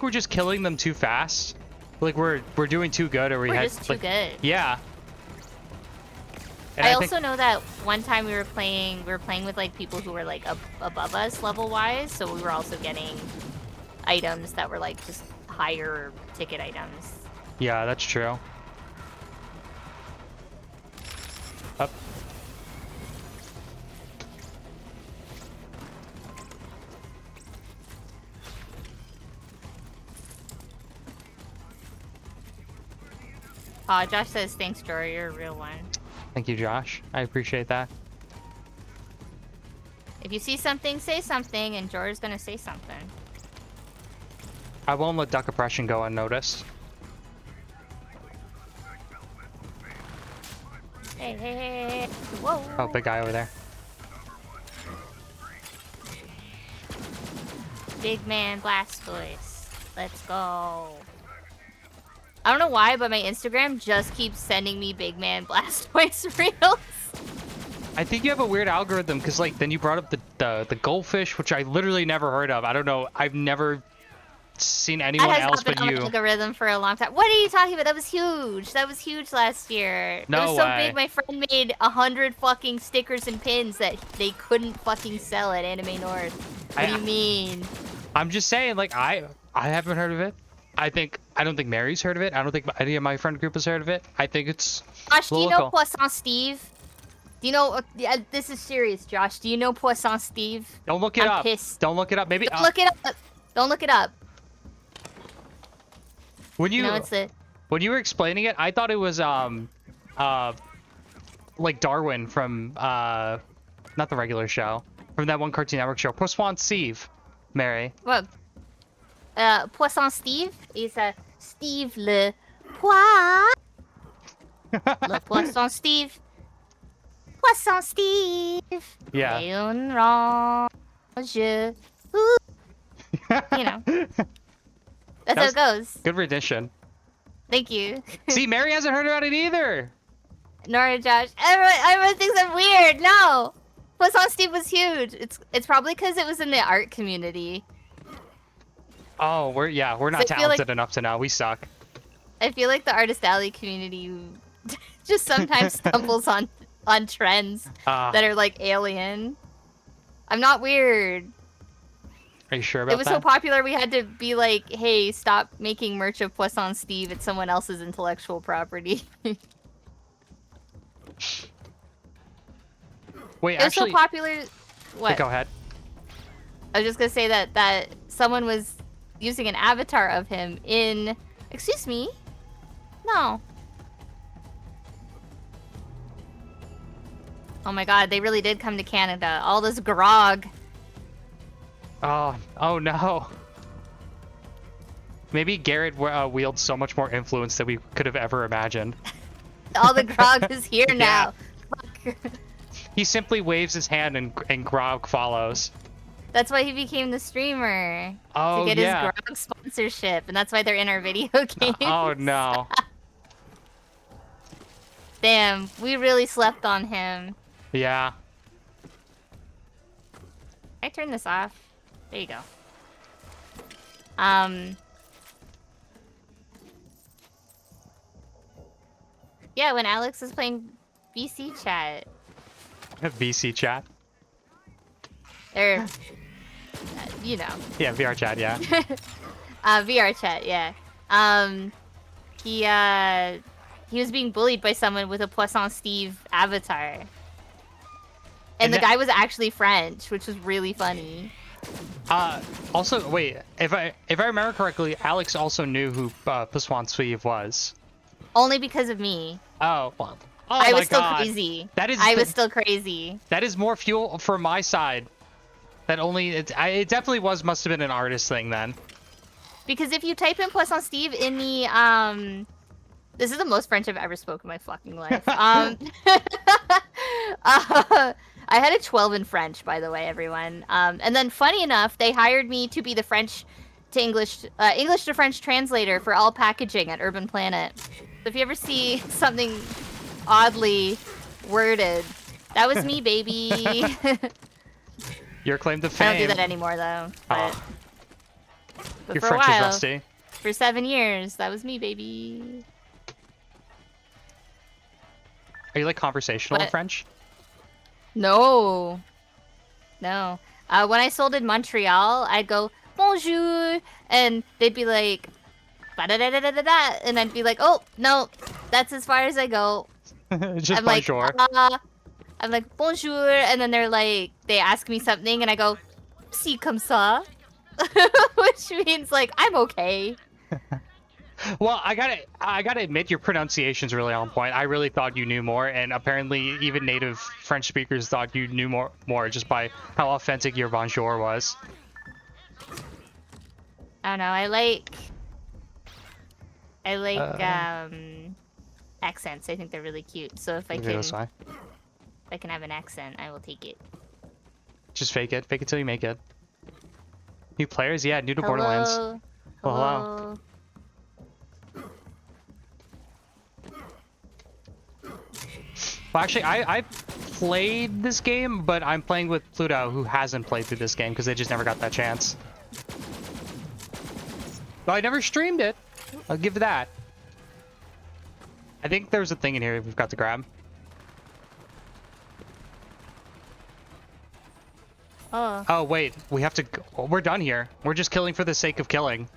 we're just killing them too fast. Like we're doing too good, or we We're had just too like, good. Yeah. And I think- also know that one time we were playing with like people who were like above us level wise, so we were also getting items that were like just higher ticket items. Yeah, that's true. Up. Josh says, thanks, Jory, you're a real one. Thank you, Josh. I appreciate that. If you see something, say something, and Jory's gonna say something. I won't let duck oppression go unnoticed. Hey, hey, hey, hey. Whoa. Oh, big guy over there. Big man Blastoise. Let's go. I don't know why, but my Instagram just keeps sending me Big Man Blastoise reels. I think you have a weird algorithm because, like, then you brought up the goldfish, which I literally never heard of. I don't know. I've never seen anyone That has else not been but on you. my algorithm for a long time. What are you talking about? That was huge. That was huge last year. No it was so way. big, my friend made 100 fucking stickers and pins that they couldn't fucking sell at Anime North. What do you mean? I'm just saying, like, I haven't heard of it. I don't think Mary's heard of it. I don't think any of my friend group has heard of it. I think it's Josh, do you know local. Poisson Steve? Do you know? Yeah, this is serious, Josh. Do you know Poisson Steve? Don't look it I'm up. pissed. Don't look it up. Maybe Don't look it up. Don't look it up. when you No, it's the. when you were explaining it, I thought it was like Darwin from not the regular show, from that one Cartoon Network show, Poisson Steve. Mary. Well, Poisson Steve is Steve le Poisson. Le Poisson Steve. Poisson Steve. Yeah. Léon Range. Ooh. You know. That's how it goes. Good rendition. Thank you. See, Mary hasn't heard about it either. Nora, Josh. Everyone thinks I'm weird. No. Poisson Steve was huge. It's probably because it was in the art community. Oh, we're not So I feel talented like- enough to know. We suck. I feel like the Artist Alley community just sometimes stumbles on trends that are like alien. I'm not weird. Are you sure about It was that? so popular we had to be like, hey, stop making merch of Poisson Steve. It's someone else's intellectual property. Wait, It was actually, so popular. What? go ahead. I was just gonna say that someone was using an avatar of him in. Excuse me. No. Oh my god, they really did come to Canada. All this grog. Oh no. Maybe Garrett wields so much more influence than we could have ever imagined. All the grog is here now. Fuck. He simply waves his hand and Grog follows. That's why he became the streamer. Oh, to get yeah. his Grog sponsorship, and that's why they're in our video games. Oh, no. Damn, we really slept on him. Yeah. Can I turn this off? There you go. Yeah, when Alex is playing VC chat. VC chat. Or, you know. Yeah, VR chat, yeah. VR chat, yeah. He was being bullied by someone with a Poisson Steve avatar. And the guy was actually French, which was really funny. Also, wait, if I remember correctly, Alex also knew who Poisson Steve was. Only because of me. Oh, well. Oh I my was still God. crazy. That is I was still crazy. That is more fuel for my side. That only it definitely must have been an artist thing then. Because if you type in Poisson Steve in the this is the most French I've ever spoken in my fucking life. I had a 12 in French, by the way, everyone. And then, funny enough, they hired me to be the French to English to French translator for all packaging at Urban Planet. So if you ever see something oddly worded, that was me, baby. Your claim to fame. I don't do that anymore, though. But, but Your for French a while, is rusty. for 7 years, that was me, baby. Are you like conversational in What? French? No. No. When I sold in Montreal, I'd go, bonjour, and they'd be like, ba-da-da-da-da-da, and I'd be like, oh, no, that's as far as I go. Just I'm like, bonjour. I'm like, bonjour, and then they're like, they ask me something, and I go, si comme ça, which means like, I'm okay. Well, I gotta admit, your pronunciation's really on point. I really thought you knew more, and apparently even native French speakers thought you knew more just by how authentic your bonjour was. I don't know, I like accents. I think they're really cute. So if I Maybe that's why. if I can have an accent, I will take it. Just fake it. Fake it till you make it. New players? Yeah, new to Borderlands. Hello. Well, hello. Well, actually, I played this game, but I'm playing with Pluto, who hasn't played through this game because they just never got that chance. But I never streamed it. I'll give that. I think there's a thing in here we've got to grab. Oh. Oh, wait. We have to go. We're done here. We're just killing for the sake of killing.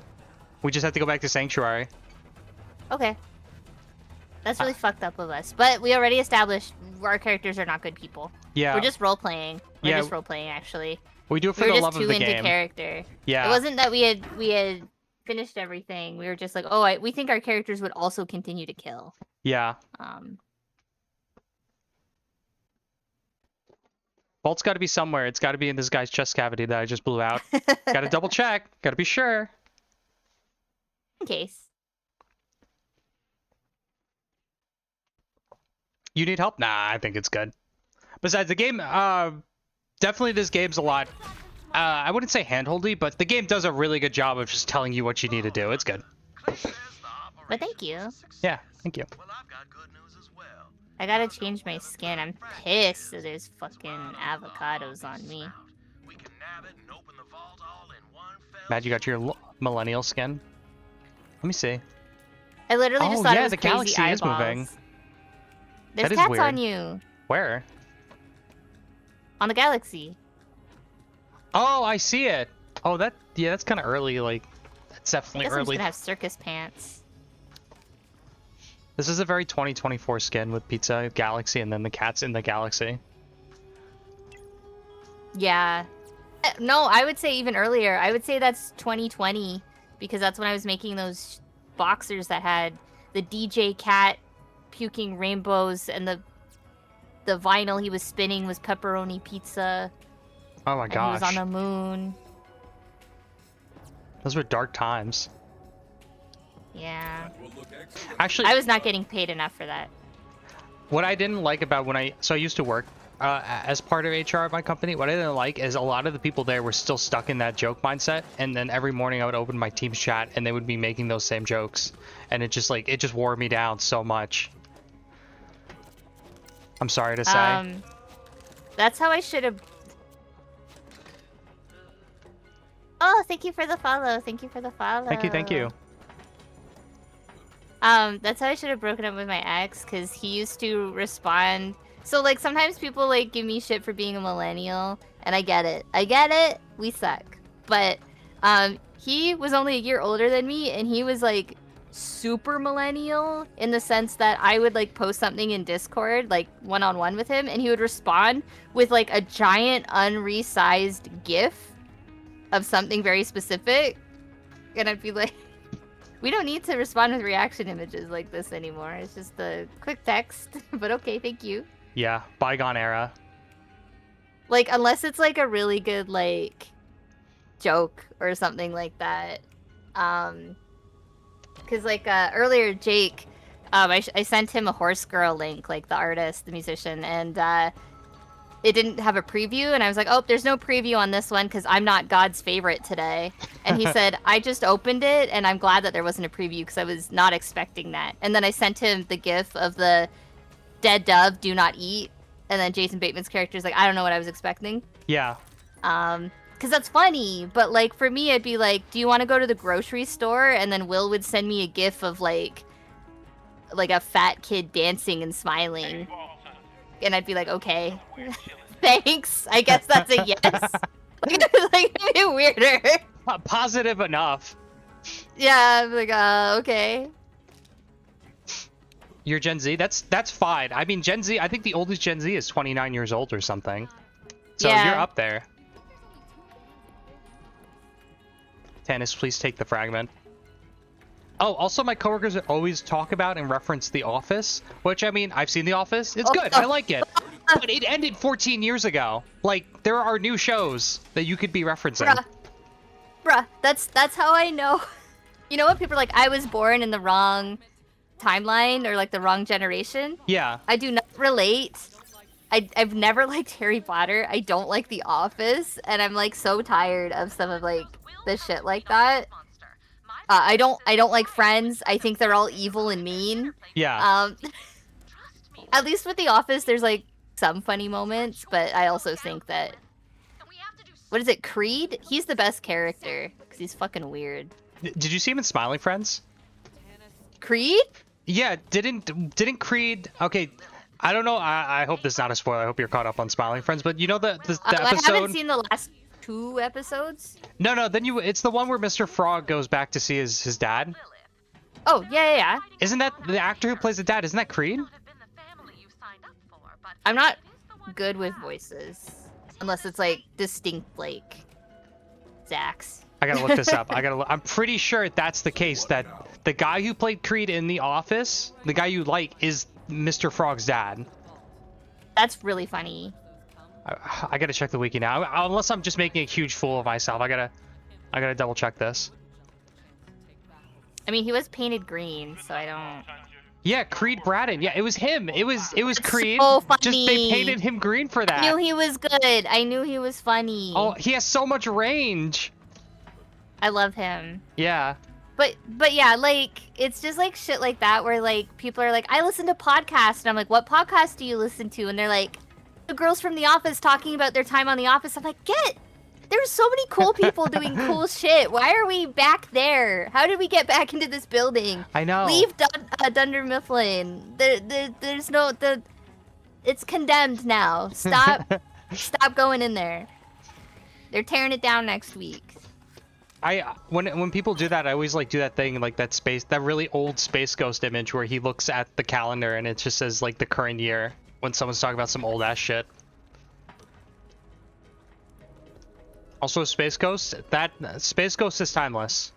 We just have to go back to Sanctuary. Okay. That's really fucked up of us. But we already established our characters are not good people. Yeah. We're just role-playing. We're Yeah. just role-playing, actually. We do it for We were the just love of too the into game. character. Yeah. It wasn't that we had finished everything. We were just like, oh, we think our characters would also continue to kill. Yeah. Um. Bolt's got to be somewhere. It's got to be in this guy's chest cavity that I just blew out. Got to double check. Got to be sure. In case. You need help? Nah, I think it's good. Besides, the game, definitely this game's a lot, I wouldn't say handholdy, but the game does a really good job of just telling you what you need to do. It's good. But thank you. Yeah, thank you. Well, I've got good news as well. I gotta change my skin. I'm pissed that there's fucking avocados on me. We can nab it and open the vault all in one fell Matt, you got your millennial skin? Let me see. I literally just Oh, thought yeah, it was the crazy galaxy is eyeballs. moving. There's That is cats weird. on you. Where? On the galaxy. Oh, I see it. Oh, that's kind of early. Like, that's I definitely guess I'm just early. gonna have circus pants. This is a very 2024 skin with Pizza Galaxy and then the cats in the galaxy. Yeah. No, I would say even earlier. I would say that's 2020 because that's when I was making those boxers that had the DJ cat puking rainbows and the vinyl he was spinning was pepperoni pizza. Oh my And gosh. he was on the moon. Those were dark times. Yeah. Actually, I was not getting paid enough for that. what I didn't like about so I used to work as part of HR at my company, what I didn't like is a lot of the people there were still stuck in that joke mindset, and then every morning I would open my team's chat and they would be making those same jokes, and it just wore me down so much. I'm sorry to say. That's how I should have. Oh, thank you for the follow. Thank you for the follow. Thank you, thank you. That's how I should have broken up with my ex, because he used to respond. So, like, sometimes people, like, give me shit for being a millennial, and I get it. I get it. We suck. But, he was only a year older than me, and he was, like, super millennial in the sense that I would, like, post something in Discord, like, one-on-one with him, and he would respond with, like, a giant unresized GIF of something very specific, and I'd be like, we don't need to respond with reaction images like this anymore. It's just a quick text, but okay, thank you. Yeah, bygone era. Like, unless it's, like, a really good, like, joke or something like that. Because, like, earlier, Jake, I sent him a Horse Girl link, like, the artist, the musician, and, it didn't have a preview, and I was like, oh, there's no preview on this one because I'm not God's favorite today. And he said, I just opened it, and I'm glad that there wasn't a preview because I was not expecting that. And then I sent him the gif of the dead dove, do not eat, and then Jason Bateman's character is like, I don't know what I was expecting. Yeah. Because that's funny, but, like, for me, I'd be like, do you want to go to the grocery store? And then Will would send me a gif of, like a fat kid dancing and smiling. And I'd be like, okay, thanks. I guess that's a yes. Like, a bit weirder. Positive enough. Yeah, I'm like, okay. You're Gen Z? That's fine. I mean, Gen Z, I think the oldest Gen Z is 29 years old or something. So Yeah. you're up there. Tannis, please take the fragment. Oh, also my coworkers always talk about and reference The Office, which, I mean, I've seen The Office. It's good. I like it. But it ended 14 years ago. Like, there are new shows that you could be referencing. Bruh, that's how I know. You know what? People are like, I was born in the wrong timeline or, like, the wrong generation. Yeah. I do not relate. I've never liked Harry Potter. I don't like The Office. And I'm, like, so tired of some of, like, the shit like that. I don't like Friends. I think they're all evil and mean. Yeah. At least with The Office, there's, like, some funny moments, but I also think that... What is it, Creed? He's the best character, because he's fucking weird. Did you see him in Smiling Friends? Creed? Yeah, didn't Creed... Okay, I don't know. I hope this is not a spoiler. I hope you're caught up on Smiling Friends, but you know the episode... I haven't seen the last 2 episodes. No, then it's the one where Mr. Frog goes back to see his dad. Oh, yeah. Isn't that the actor who plays the dad? Isn't that Creed? I'm not good with voices. Unless it's, like, distinct, like, Zax. I gotta look this up. I'm pretty sure that's the case, that the guy who played Creed in The Office, the guy you like, is Mr. Frog's dad. That's really funny. I gotta check the wiki now. Unless I'm just making a huge fool of myself. I gotta double check this. I mean, he was painted green, so I don't... Yeah, Creed Braden. Yeah, it was him. It was Creed. So funny. Just they painted him green for that. I knew he was good. I knew he was funny. Oh, he has so much range. I love him. Yeah. But yeah, like, it's just, like, shit like that where, like, people are like, I listen to podcasts. And I'm like, what podcast do you listen to? And they're like, the girls from The Office talking about their time on The Office. I'm like, there's so many cool people doing cool shit. Why are we back there? How did we get back into this building? I know. Leave Dunder Mifflin. There's no... It's condemned now. Stop going in there. They're tearing it down next week. When people do that, I always like do that thing, like that really old Space Ghost image where he looks at the calendar and it just says like the current year when someone's talking about some old ass shit. Also, Space Ghost is timeless.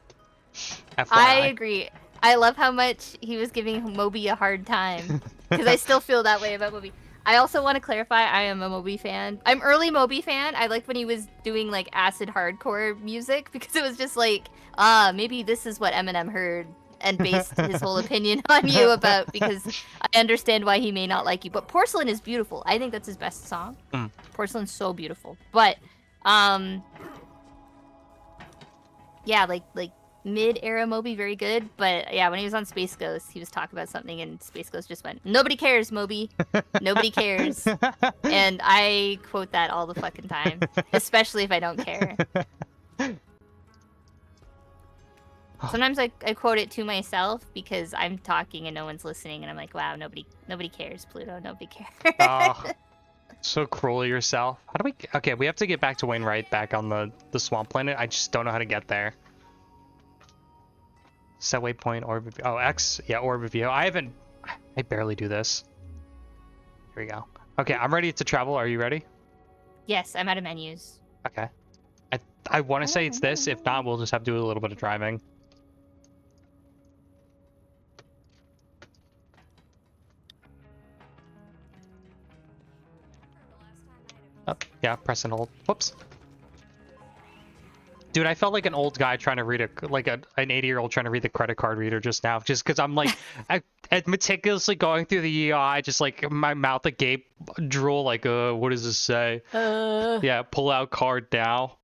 FYI. I agree. I love how much he was giving Moby a hard time. Because I still feel that way about Moby. I also want to clarify, I am a Moby fan. I'm early Moby fan. I liked when he was doing, like, acid hardcore music. Because it was just like, maybe this is what Eminem heard and based his whole opinion on you about, because I understand why he may not like you. But Porcelain is beautiful. I think that's his best song. Porcelain's so beautiful. But yeah, like mid-era Moby, very good. But yeah, when he was on Space Ghost, he was talking about something, and Space Ghost just went, "Nobody cares, Moby. Nobody cares." And I quote that all the fucking time, especially if I don't care. Sometimes I quote it to myself because I'm talking and no one's listening, and I'm like, "Wow, nobody cares, Pluto. Nobody cares." Oh, so cruel of yourself. How do we? Okay, we have to get back to Wainwright, back on the swamp planet. I just don't know how to get there. Set waypoint, orb of, oh, X, yeah, orb of view. I barely do this. Here we go. Okay, I'm ready to travel. Are you ready? Yes, I'm out of menus. Okay. I want to say it's this. If not, we'll just have to do a little bit of driving. Oh, yeah, press and hold. Whoops. Dude, I felt like an old guy trying to read an 80-year-old trying to read the credit card reader just now, just because I'm like, I meticulously going through the UI, just like my mouth agape, drool, like, what does this say? Yeah, pull out card now.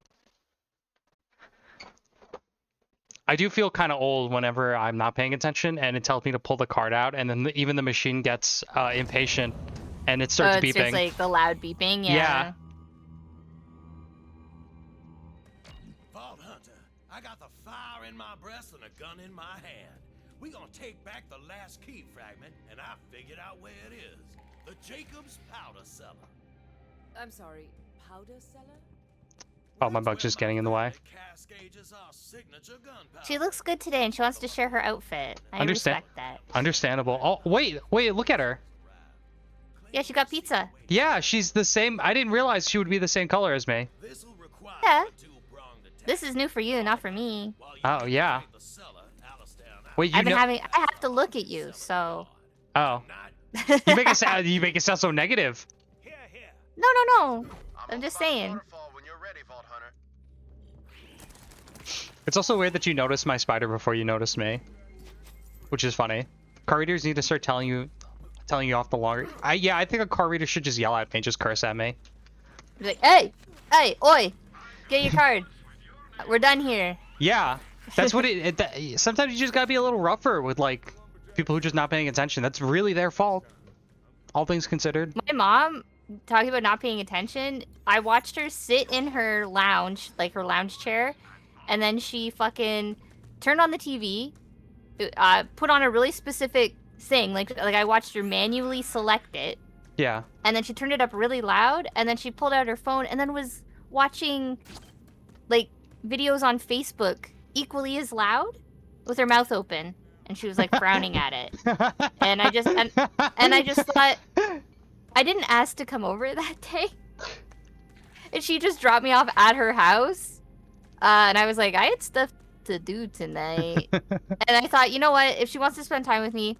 I do feel kind of old whenever I'm not paying attention and it tells me to pull the card out, and then even the machine gets impatient and it starts beeping. It's like the loud beeping, yeah. Vault Hunter, I got the fire in my breast and a gun in my hand. We gonna take back the last key fragment, and I figured out where it is. The Jacob's powder cellar. I'm sorry, powder cellar? Oh, my bug's just getting in the way. She looks good today, and she wants to share her outfit. I respect that. Understandable. Oh, wait, look at her. Yeah, she got pizza. Yeah, she's the same. I didn't realize she would be the same color as me. Yeah. This is new for you, not for me. Oh, yeah. Wait, I have to look at you, so. Oh. You make it sound so negative. No. I'm just saying. It's also weird that you noticed my spider before you noticed me, which is funny. Car readers need to start telling you off the longer. I think a car reader should just yell at me, just curse at me. Be like, hey, oi, get your card. We're done here. Yeah, that's what sometimes you just gotta be a little rougher with like people who are just not paying attention. That's really their fault, all things considered. My mom, talking about not paying attention, I watched her sit in her lounge, like her lounge chair, and then she fucking turned on the TV, put on a really specific thing, like I watched her manually select it. Yeah. And then she turned it up really loud, and then she pulled out her phone and then was watching like videos on Facebook equally as loud with her mouth open, and she was like frowning at it. And I just thought, I didn't ask to come over that day. And she just dropped me off at her house. And I was like, I had stuff to do tonight. And I thought, you know what? If she wants to spend time with me,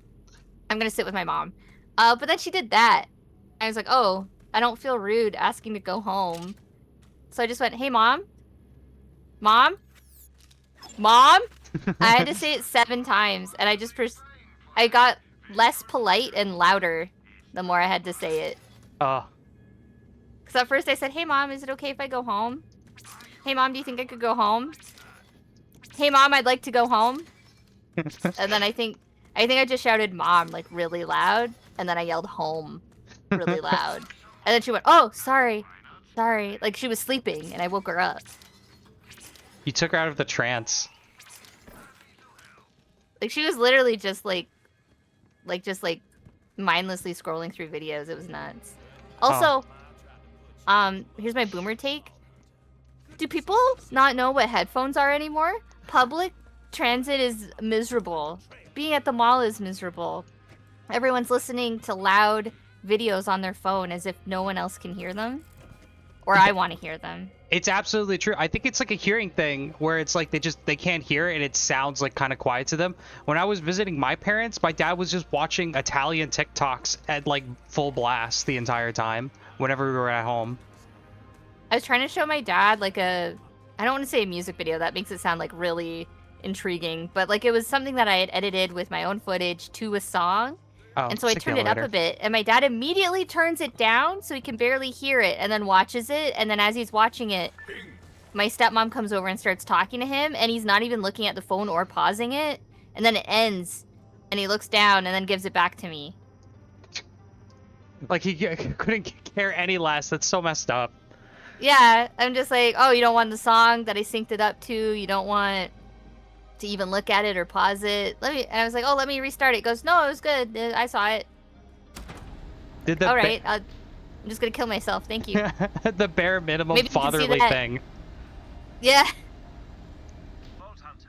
I'm going to sit with my mom. But then she did that. I was like, oh, I don't feel rude asking to go home. So I just went, hey, Mom? Mom? Mom? I had to say it 7 times. And I got less polite and louder the more I had to say it. Because at first I said, hey, Mom, is it okay if I go home? Hey, Mom, do you think I could go home? Hey, Mom, I'd like to go home. And then I think I just shouted Mom, like, really loud. And then I yelled home really loud. And then she went, oh, sorry. Like, she was sleeping, and I woke her up. You took her out of the trance. Like, she was literally just, like, mindlessly scrolling through videos. It was nuts. Also, here's my boomer take. Do people not know what headphones are anymore? Public transit is miserable. Being at the mall is miserable. Everyone's listening to loud videos on their phone as if no one else can hear them. Or I want to hear them. It's absolutely true. I think it's like a hearing thing where it's like they can't hear it and it sounds like kind of quiet to them. When I was visiting my parents, my dad was just watching Italian TikToks at like full blast the entire time whenever we were at home. I was trying to show my dad like I don't want to say a music video. That makes it sound like really intriguing, but like it was something that I had edited with my own footage to a song. Oh, And so I it's like the turned it up elevator. a bit, and my dad immediately turns it down so he can barely hear it, and then watches it, and then as he's watching it, my stepmom comes over and starts talking to him, and he's not even looking at the phone or pausing it, and then it ends, and he looks down and then gives it back to me. Like he couldn't care any less. That's so messed up. Yeah, I'm just like, oh, you don't want the song that I synced it up to, you don't want to even look at it or pause it. And I was like, oh, let me restart it. It goes, no, it was good. I saw it. Did the All right, I'm just gonna kill myself. Thank you. the bare minimum Maybe you can see fatherly that. thing. Yeah. Vault Hunter,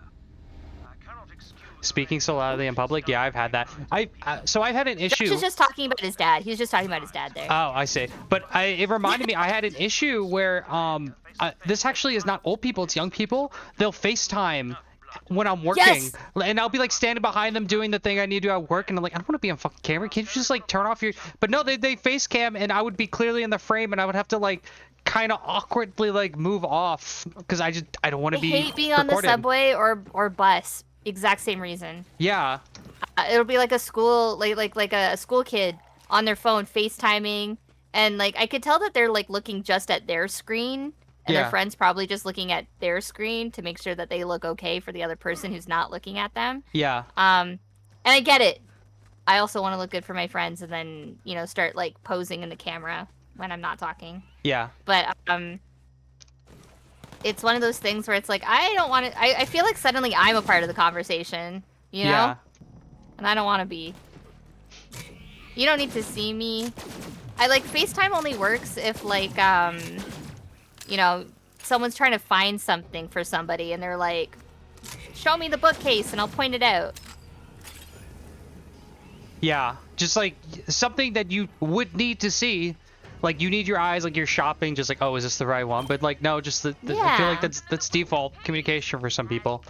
I cannot excuse Speaking so loudly in public, yeah, I've had that. So I've had an Josh issue. is just talking about his dad. He was just talking about his dad there. Oh, I see. But it reminded me, I had an issue where this actually is not old people, it's young people. They'll FaceTime when I'm working, Yes! and I'll be like standing behind them doing the thing I need to do at work, and I'm like, I don't want to be on fucking camera. Can't you just like turn off your? But no, they face cam, and I would be clearly in the frame, and I would have to like kind of awkwardly like move off because I don't want I to be hate being on the recorded. subway or bus. Exact same reason. Yeah. It'll be like a school, like a school kid on their phone FaceTiming, and like I could tell that they're like looking just at their screen, and Yeah. their friend's probably just looking at their screen to make sure that they look okay for the other person who's not looking at them. Yeah. And I get it. I also want to look good for my friends, and then start like posing in the camera when I'm not talking. Yeah. But it's one of those things where it's like I don't want to. I feel like suddenly I'm a part of the conversation, you know, Yeah. and I don't want to be. You don't need to see me. I like FaceTime only works if like someone's trying to find something for somebody and they're like, show me the bookcase and I'll point it out. Yeah. Just like something that you would need to see. Like you need your eyes, like you're shopping, just like, oh, is this the right one? But like, no, just I feel like Yeah. that's default communication for some people.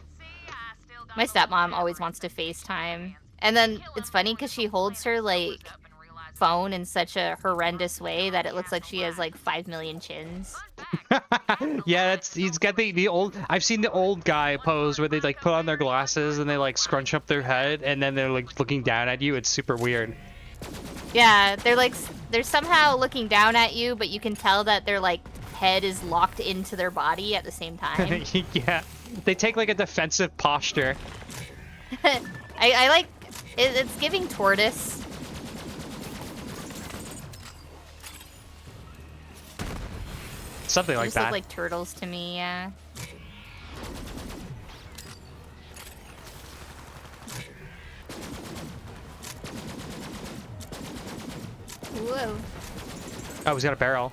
My stepmom always wants to FaceTime. And then it's funny because she holds her like phone in such a horrendous way that it looks like she has like 5 million chins. Yeah, he's got the old. I've seen the old guy pose where they like put on their glasses and they like scrunch up their head and then they're like looking down at you. It's super weird. Yeah, they're somehow looking down at you, but you can tell that their like head is locked into their body at the same time. Yeah, they take like a defensive posture. I like it's giving tortoise. Something They like just that. look like turtles to me, yeah. Whoa. Oh, he's got a barrel.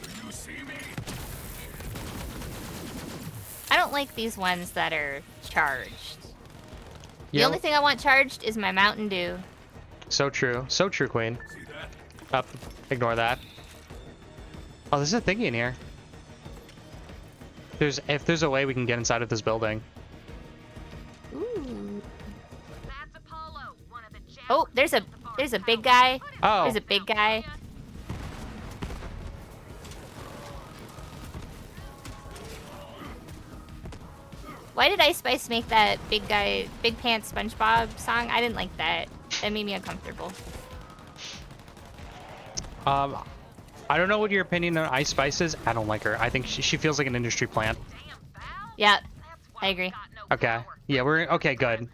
I don't like these ones that are charged. The Yeah. only thing I want charged is my Mountain Dew. So true. So true, Queen. Up. Ignore that. Oh, there's a thingy in here. If there's a way we can get inside of this building. Ooh. Oh, there's a big guy. Oh. There's a big guy. Why did Ice Spice make that big pants SpongeBob song? I didn't like that. That made me uncomfortable. I don't know what your opinion on Ice Spice is. I don't like her. I think she feels like an industry plant. Yeah, I agree. Okay. Yeah, okay, good.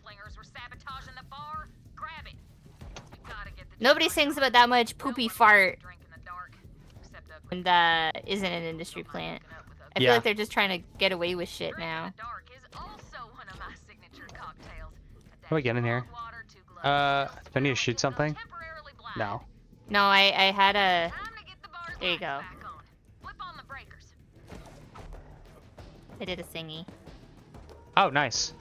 Nobody sings about that much poopy fart and isn't an industry plant. I feel Yeah. like they're just trying to get away with shit now. How do I get in here? Do I need to shoot something? No. No, I had a... There you go. I did a thingy. Oh, nice.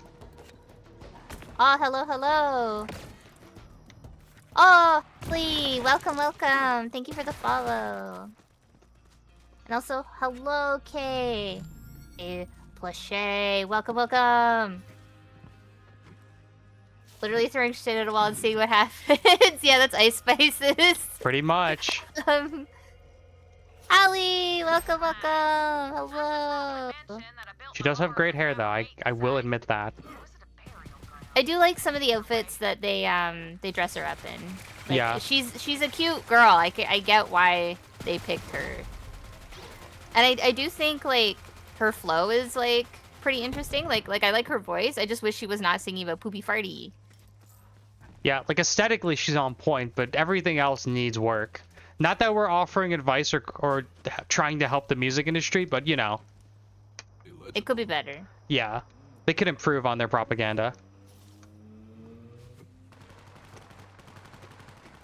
Oh, hello, hello. Oh, Lee, welcome, welcome. Thank you for the follow. And also, hello, Kay. Hey, Plushay, welcome, welcome. Literally throwing shit at a wall and seeing what happens. Yeah, that's Ice Spices. Pretty much. Ali, welcome, welcome. Hello. She does have great hair, though. I will admit that. I do like some of the outfits that they dress her up in. Like, Yeah. She's a cute girl. I get why they picked her. And I do think like her flow is like pretty interesting. Like I like her voice. I just wish she was not singing about poopy farty. Yeah, like aesthetically she's on point, but everything else needs work. Not that we're offering advice or trying to help the music industry, but you know. It could be better. Yeah. They could improve on their propaganda.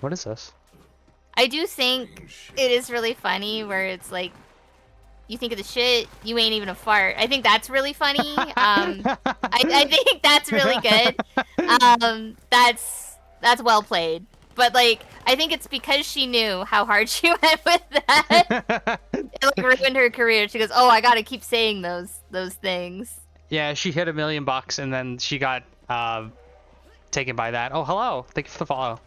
What is this? I do think it is really funny where it's like, you think of the shit, you ain't even a fart. I think that's really funny. I think that's really good. That's well played. But like, I think it's because she knew how hard she went with that. It like ruined her career. She goes, "Oh, I gotta keep saying those things." Yeah, she hit $1 million and then she got taken by that. Oh, hello. Thank you for the follow.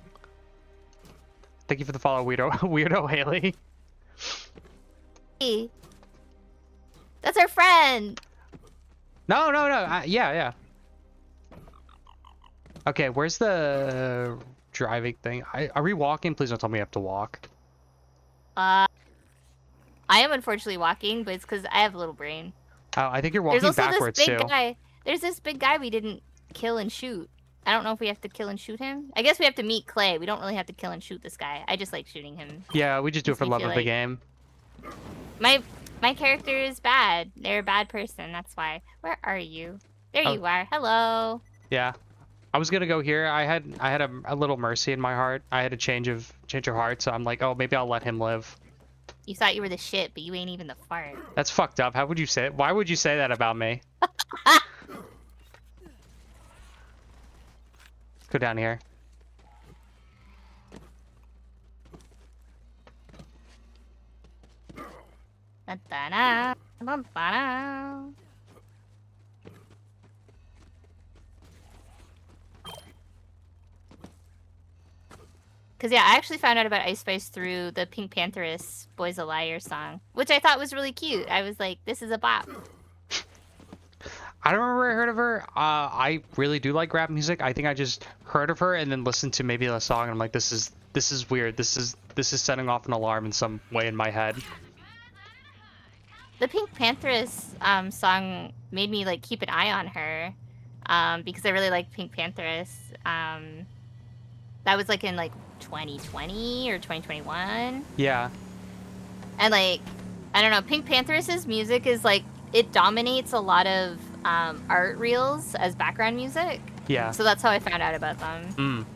Thank you for the follow, weirdo Haley. Hey, that's our friend. No. Yeah. Okay, where's the driving thing? Are we walking? Please don't tell me I have to walk. I am unfortunately walking, but it's because I have a little brain. Oh, I think you're There's walking also backwards this big too. guy. There's this big guy we didn't kill and shoot. I don't know if we have to kill and shoot him. I guess we have to meet Clay. We don't really have to kill and shoot this guy. I just like shooting him. Yeah, we just do it Makes for me love feel of the like- game. My character is bad. They're a bad person. That's why. Where are you? There Oh. you are. Hello. Yeah. I was gonna go here. I had a little mercy in my heart. I had a change of heart, so I'm like, oh, maybe I'll let him live. You thought you were the shit, but you ain't even the fart. That's fucked up. How would you say it? Why would you say that about me? Let's go down here. Da-da-da, da-da-da. Cause yeah, I actually found out about Ice Spice through the Pink Pantheress "Boy's a Liar" song, which I thought was really cute. I was like, "This is a bop." I don't remember where I heard of her. I really do like rap music. I think I just heard of her and then listened to maybe a song and I'm like, this is weird. This is setting off an alarm in some way in my head. The Pink Pantheress song made me like keep an eye on her, because I really like Pink Pantheress. That was like in like 2020 or 2021. Yeah. And like, I don't know, Pink Pantheress's music is like, it dominates a lot of art reels as background music. Yeah. So that's how I found out about them.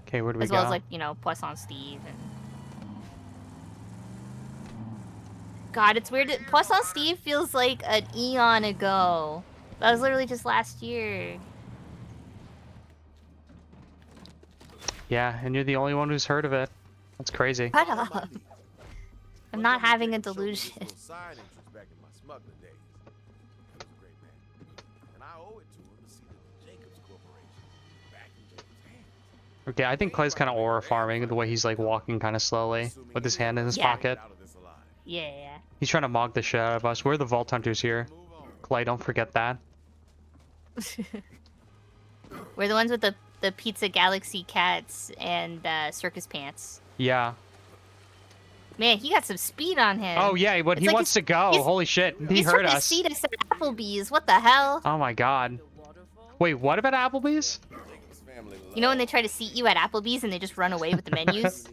Okay, where do we As go? well as like, you know, Poisson Steve and... God, it's weird. Poisson Steve feels like an eon ago. That was literally just last year. Yeah, and you're the only one who's heard of it. That's crazy. Shut up. I'm not having a delusion. Side interest back in my smuggling days. He was a great man. And I owe it to him to see the Jacobs Corporation back in Jacobs' hands. Okay, I think Clay's kind of aura farming the way he's like walking kind of slowly with his hand in his Yeah. pocket. Out of this alive. Yeah. He's trying to mog the shit out of us. We're the Vault Hunters here. Move on. Clay, don't forget that. We're the ones with the Pizza Galaxy cats and circus pants. Yeah. Man, he got some speed on him. Oh yeah, but It's he like wants to go. he's- Holy shit, he He's heard trying to us. seat us at Applebee's. What the hell? Oh my god. Wait, what about Applebee's? Jacobs family You know when they try to seat you at Applebee's and they just run away with the menus?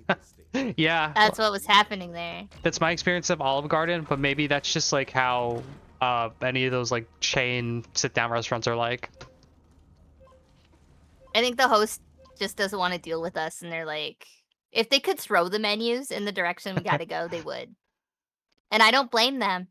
Yeah, That's what was happening there. that's my experience of Olive Garden, but maybe that's just like how any of those like chain sit-down restaurants are like. I think the host just doesn't want to deal with us, and they're like, if they could throw the menus in the direction we gotta go, they would. And I don't blame them.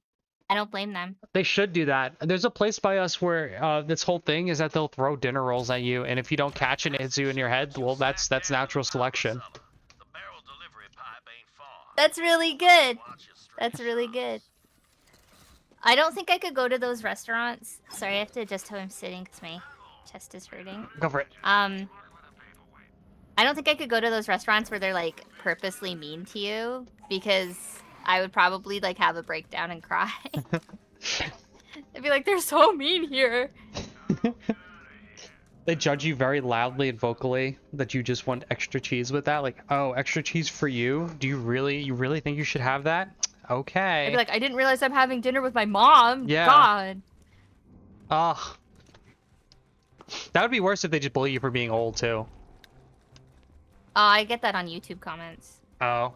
I don't blame them. They should do that. There's a place by us where this whole thing is that they'll throw dinner rolls at you, and if you don't catch it and it hits you in your head, well, that's natural selection. The barrel delivery pipe ain't far. That's really good. Watch it straight That's really good. I don't think I could go to those restaurants. Sorry, I have to adjust how I'm sitting because my chest is hurting. Go for it. I don't think I could go to those restaurants where they're like purposely mean to you, because I would probably like have a breakdown and cry. I'd be like, they're so mean here. They judge you very loudly and vocally that you just want extra cheese with that. Like, oh, extra cheese for you? Do you really think you should have that? Okay. I'd be like, I didn't realize I'm having dinner with my mom. Yeah. God. Ugh. That would be worse if they just bully you for being old too. I get that on YouTube comments. Oh.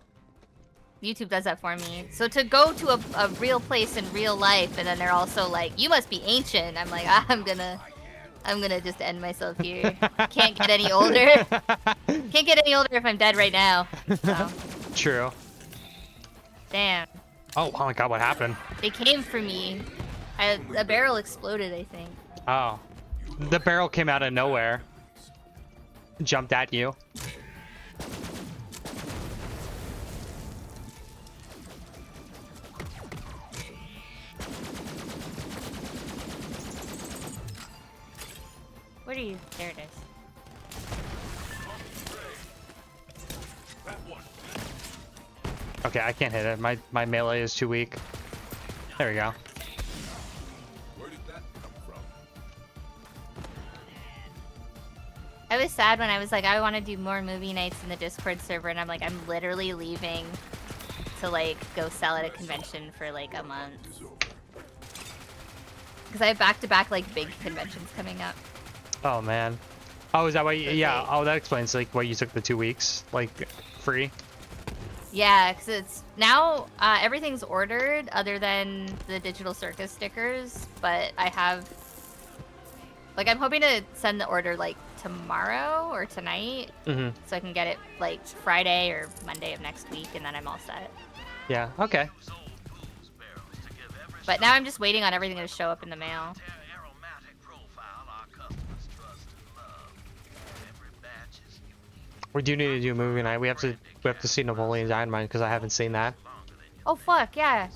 YouTube does that for me. So to go to a real place in real life, and then they're also like, you must be ancient. I'm like, I'm gonna just end myself here. Can't get any older. Can't get any older if I'm dead right now. So, True. damn. Oh my god, what happened? They came for me. A barrel exploded, I think. Oh. The barrel came out of nowhere. Jumped at you. Where are you? There it is. Okay, I can't hit it. My melee is too weak. There we go. Where did that come from? I was sad when I was like, I want to do more movie nights in the Discord server, and I'm like, I'm literally leaving to like go sell at a convention for like a month. Because I have back-to-back like big conventions coming up. Oh man. Oh, is that why? Yeah. Okay. Oh, that explains like why you took the 2 weeks like free. Yeah, because it's now everything's ordered other than the Digital Circus stickers, but I have like I'm hoping to send the order like tomorrow or tonight, Mm-hmm. so I can get it like Friday or Monday of next week, and then I'm all set. Yeah. Okay. But now I'm just waiting on everything to show up in the mail. We do need to do a movie night. We have to see Napoleon Dynamite because I haven't seen that. Oh fuck yeah!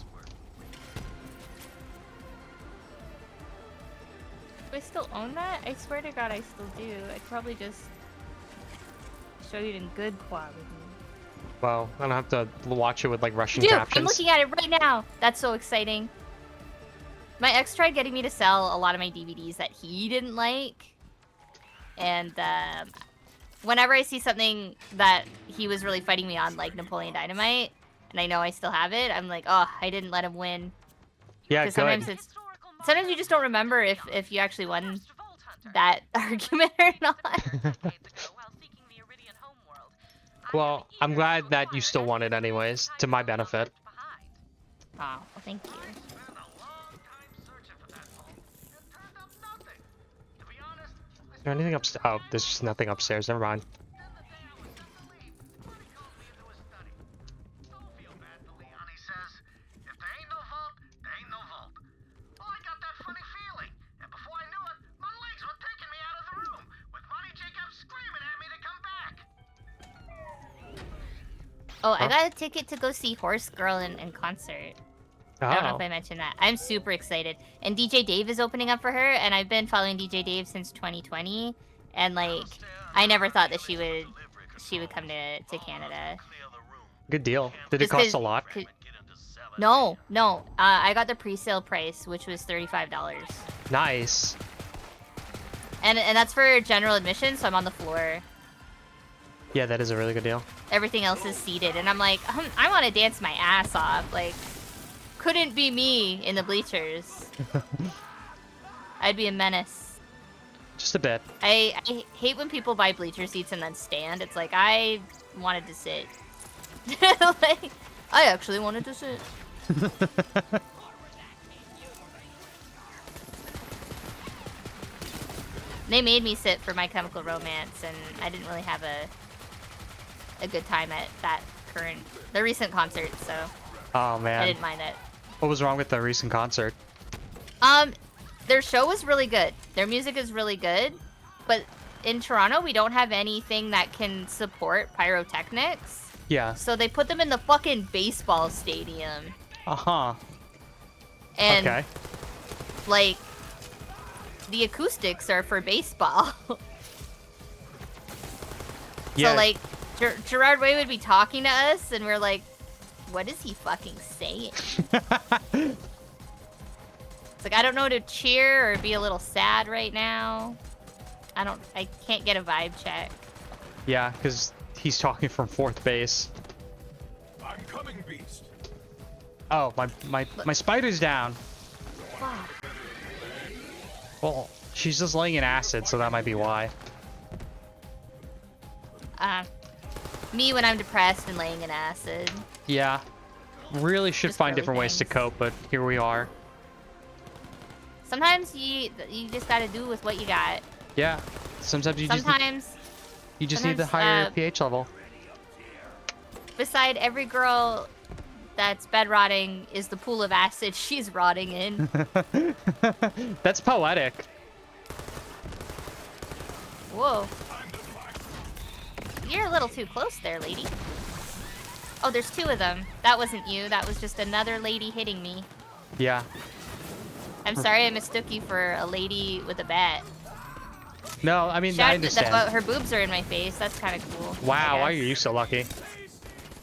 Do I still own that? I swear to God, I still do. I'd probably just show you it in good quality. Well, I don't have to watch it with like Russian Dude, captions. I'm looking at it right now. That's so exciting. My ex tried getting me to sell a lot of my DVDs that he didn't like, and whenever I see something that he was really fighting me on, like Napoleon Dynamite, and I know I still have it, I'm like, oh, I didn't let him win. Yeah, Because good. sometimes you just don't remember if you actually won that argument or not. Well, I'm glad that you still won it anyways, to my benefit. Oh, well, thank you. Is there anything upstairs? Oh, there's just nothing upstairs. Never mind. Oh, I Huh? got a ticket to go see Horse Girl in concert. I don't know if I mentioned that. I'm super excited. And DJ Dave is opening up for her, and I've been following DJ Dave since 2020. And like, I never thought that she would come to Canada. Good deal. Did it Just cost 'cause- a lot? No. I got the pre-sale price, which was $35. Nice. And that's for general admission, so I'm on the floor. Yeah, that is a really good deal. Everything else is seated, and I'm like, I want to dance my ass off. Like, couldn't be me in the bleachers. I'd be a menace. Just a bit. I hate when people buy bleacher seats and then stand. It's like, I wanted to sit. Like, I actually wanted to sit. They made me sit for My Chemical Romance, and I didn't really have a good time at the recent concert, so Oh I man. didn't mind it. What was wrong with the recent concert? Their show was really good. Their music is really good, but in Toronto we don't have anything that can support pyrotechnics. Yeah. So they put them in the fucking baseball stadium. Uh-huh. And Okay. like the acoustics are for baseball. Yeah. So like Gerard Way would be talking to us and we're like, what is he fucking saying? It's like, I don't know to cheer or be a little sad right now. I can't get a vibe check. Yeah, because he's talking from 4th base. I'm coming, beast. Oh, my spider's down. Fuck. Well, she's just laying in acid, so that might be why. Me when I'm depressed and laying in acid. Yeah. Really should Just find early different ways to things. cope, but here we are. Sometimes you just gotta do with what you got. Yeah. Sometimes you Sometimes, just need the higher pH level. beside every girl that's bed rotting is the pool of acid she's rotting in. That's poetic. Whoa. You're a little too close there, lady. Oh, there's 2 of them. That wasn't you. That was just another lady hitting me. Yeah. I'm sorry I mistook you for a lady with a bat. No, I mean, I understand. Her boobs are in my face. That's kind of cool. Wow, why are you so lucky?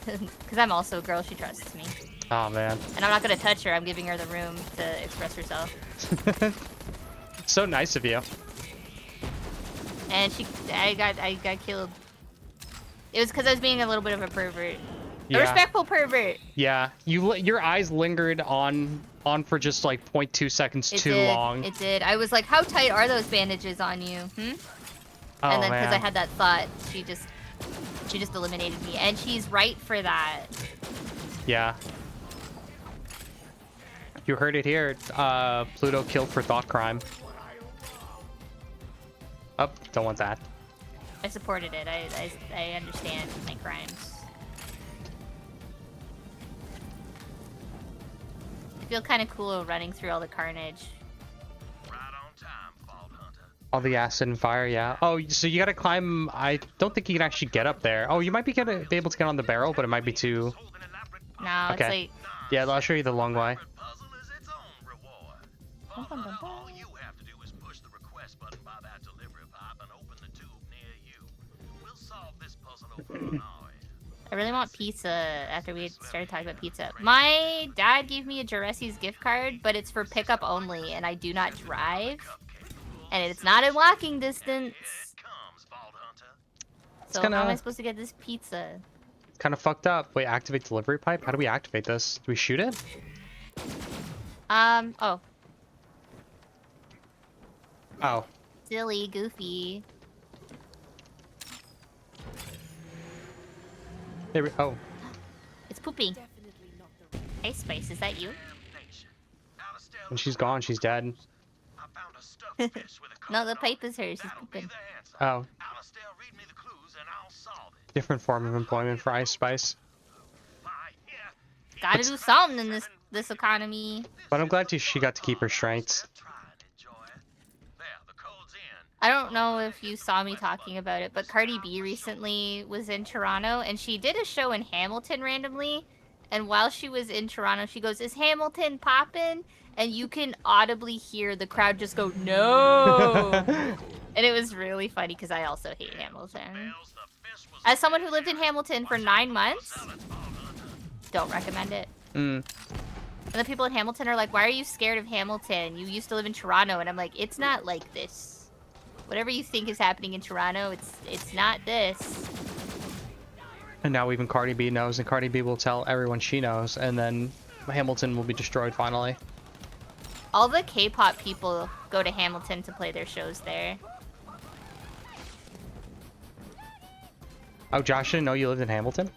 Because I'm also a girl. She trusts me. Oh, man. And I'm not going to touch her. I'm giving her the room to express herself. So nice of you. And I got killed. It was because I was being a little bit of a pervert. Yeah. A respectful pervert. Yeah. Your eyes lingered on for just like 0.2 seconds too long. It did. I was like, how tight are those bandages on you? Oh, And then because man. I had that thought, she just eliminated me. And she's right for that. Yeah. You heard it here. Pluto killed for thought crime. Oh, don't want that. I supported it. I understand my crimes. I feel kind of cool running through all the carnage. Right on time, Vault Hunter. All the acid and fire, yeah. Oh, so you gotta climb. I don't think you can actually get up there. Oh, you might be able to get on the barrel, but it might be too. No, Okay. it's like... Yeah, I'll show you the long way. Puzzle is its own reward. Bum, bum, bum, bum. All you have to do is push the request button by that delivery pipe and open the tube near you. We'll solve this puzzle over an hour. I really want pizza after we started talking about pizza. My dad gave me a Jurassi's gift card, but it's for pickup only, and I do not drive. And it's not in walking distance. Comes, Vault Hunter. So kinda- how am I supposed to get this pizza? Kind of fucked up. Wait, activate delivery pipe? How do we activate this? Do we shoot it? Oh. Oh. Silly, goofy. There we. Oh. It's pooping. Definitely not the right. Hey, Spice, is that you? Damnation. Alistair, When she's gone, she's dead. I found a stuffed fish with a No, the code pipe on it. is hers. She's That'll be pooping. the answer. Oh. Alistair, read me the clues and I'll solve it. Different form of employment for Ice Spice. Bye. Here. Gotta do something in this economy. But I'm glad she got to keep her strengths. Try and enjoy it. There, the code's in. I don't know if you saw me talking about it, but Cardi B recently was in Toronto, and she did a show in Hamilton randomly. And while she was in Toronto, she goes, "Is Hamilton poppin'?" And you can audibly hear the crowd just go, "No!" And it was really funny because I also hate Hamilton. Bells, the fish was As someone who lived in Hamilton for 9 months, don't recommend it. Mm. And the people in Hamilton are like, "Why are you scared of Hamilton? You used to live in Toronto." And I'm like, it's not like this. Whatever you think is happening in Toronto, it's not this. And now even Cardi B knows, and Cardi B will tell everyone she knows, and then Hamilton will be destroyed finally. All the K-pop people go to Hamilton to play their shows there. Oh, Josh didn't know you lived in Hamilton?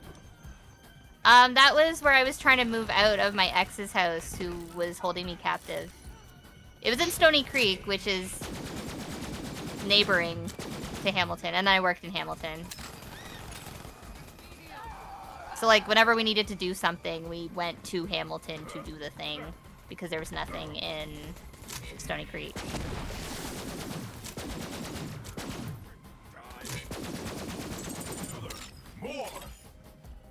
That was where I was trying to move out of my ex's house, who was holding me captive. It was in Stony Creek, which is neighboring to Hamilton, and then I worked in Hamilton. So, like, whenever we needed to do something, we went to Hamilton to do the thing, because there was nothing in Stony Creek.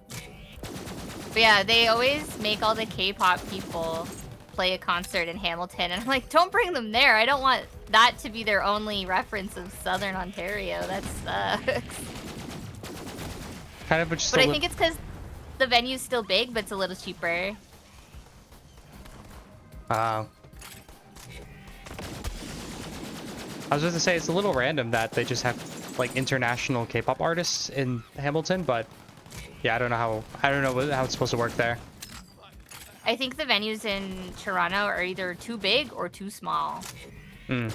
But yeah, they always make all the K-pop people play a concert in Hamilton, and I'm like, don't bring them there. I don't want that to be their only reference of Southern Ontario. That sucks. Kind of, but just But a I li- think it's because the venue's still big, but it's a little cheaper. I was just to say it's a little random that they just have like international K-pop artists in Hamilton, but yeah, I don't know how it's supposed to work there. I think the venues in Toronto are either too big or too small. Hmm.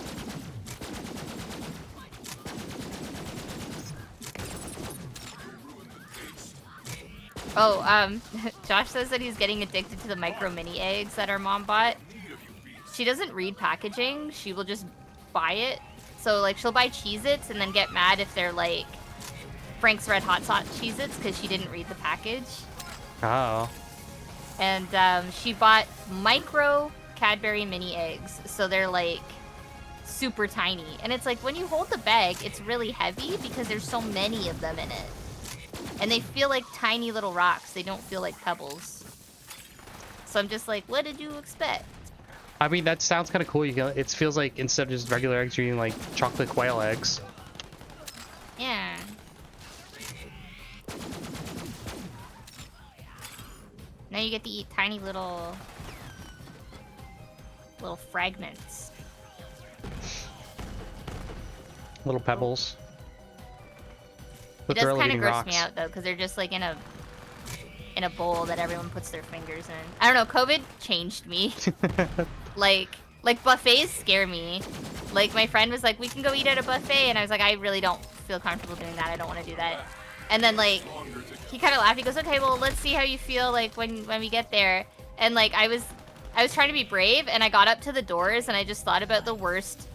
Oh, Josh says that he's getting addicted to the micro mini eggs that our mom bought. She doesn't read packaging. She will just buy it. So, like, she'll buy Cheez-Its and then get mad if they're, like, Frank's Red Hot Cheez-Its because she didn't read the package. Oh. And she bought micro Cadbury mini eggs. So they're, like, super tiny. And it's like, when you hold the bag, it's really heavy because there's so many of them in it. And they feel like tiny little rocks. They don't feel like pebbles. So I'm just like, what did you expect? I mean, that sounds kind of cool. It feels like instead of just regular eggs, you're eating like chocolate quail eggs. Yeah. Now you get to eat tiny little fragments. Little pebbles. It But does they're all kind of eating gross rocks. me out though, because they're just like in a bowl that everyone puts their fingers in. I don't know. COVID changed me. like buffets scare me. Like my friend was like, "We can go eat at a buffet," and I was like, "I really don't feel comfortable doing that. I don't want to do that." And then like he kind of laughed. He goes, "Okay, well let's see how you feel like when we get there." And like I was trying to be brave, and I got up to the doors, and I just thought about the worst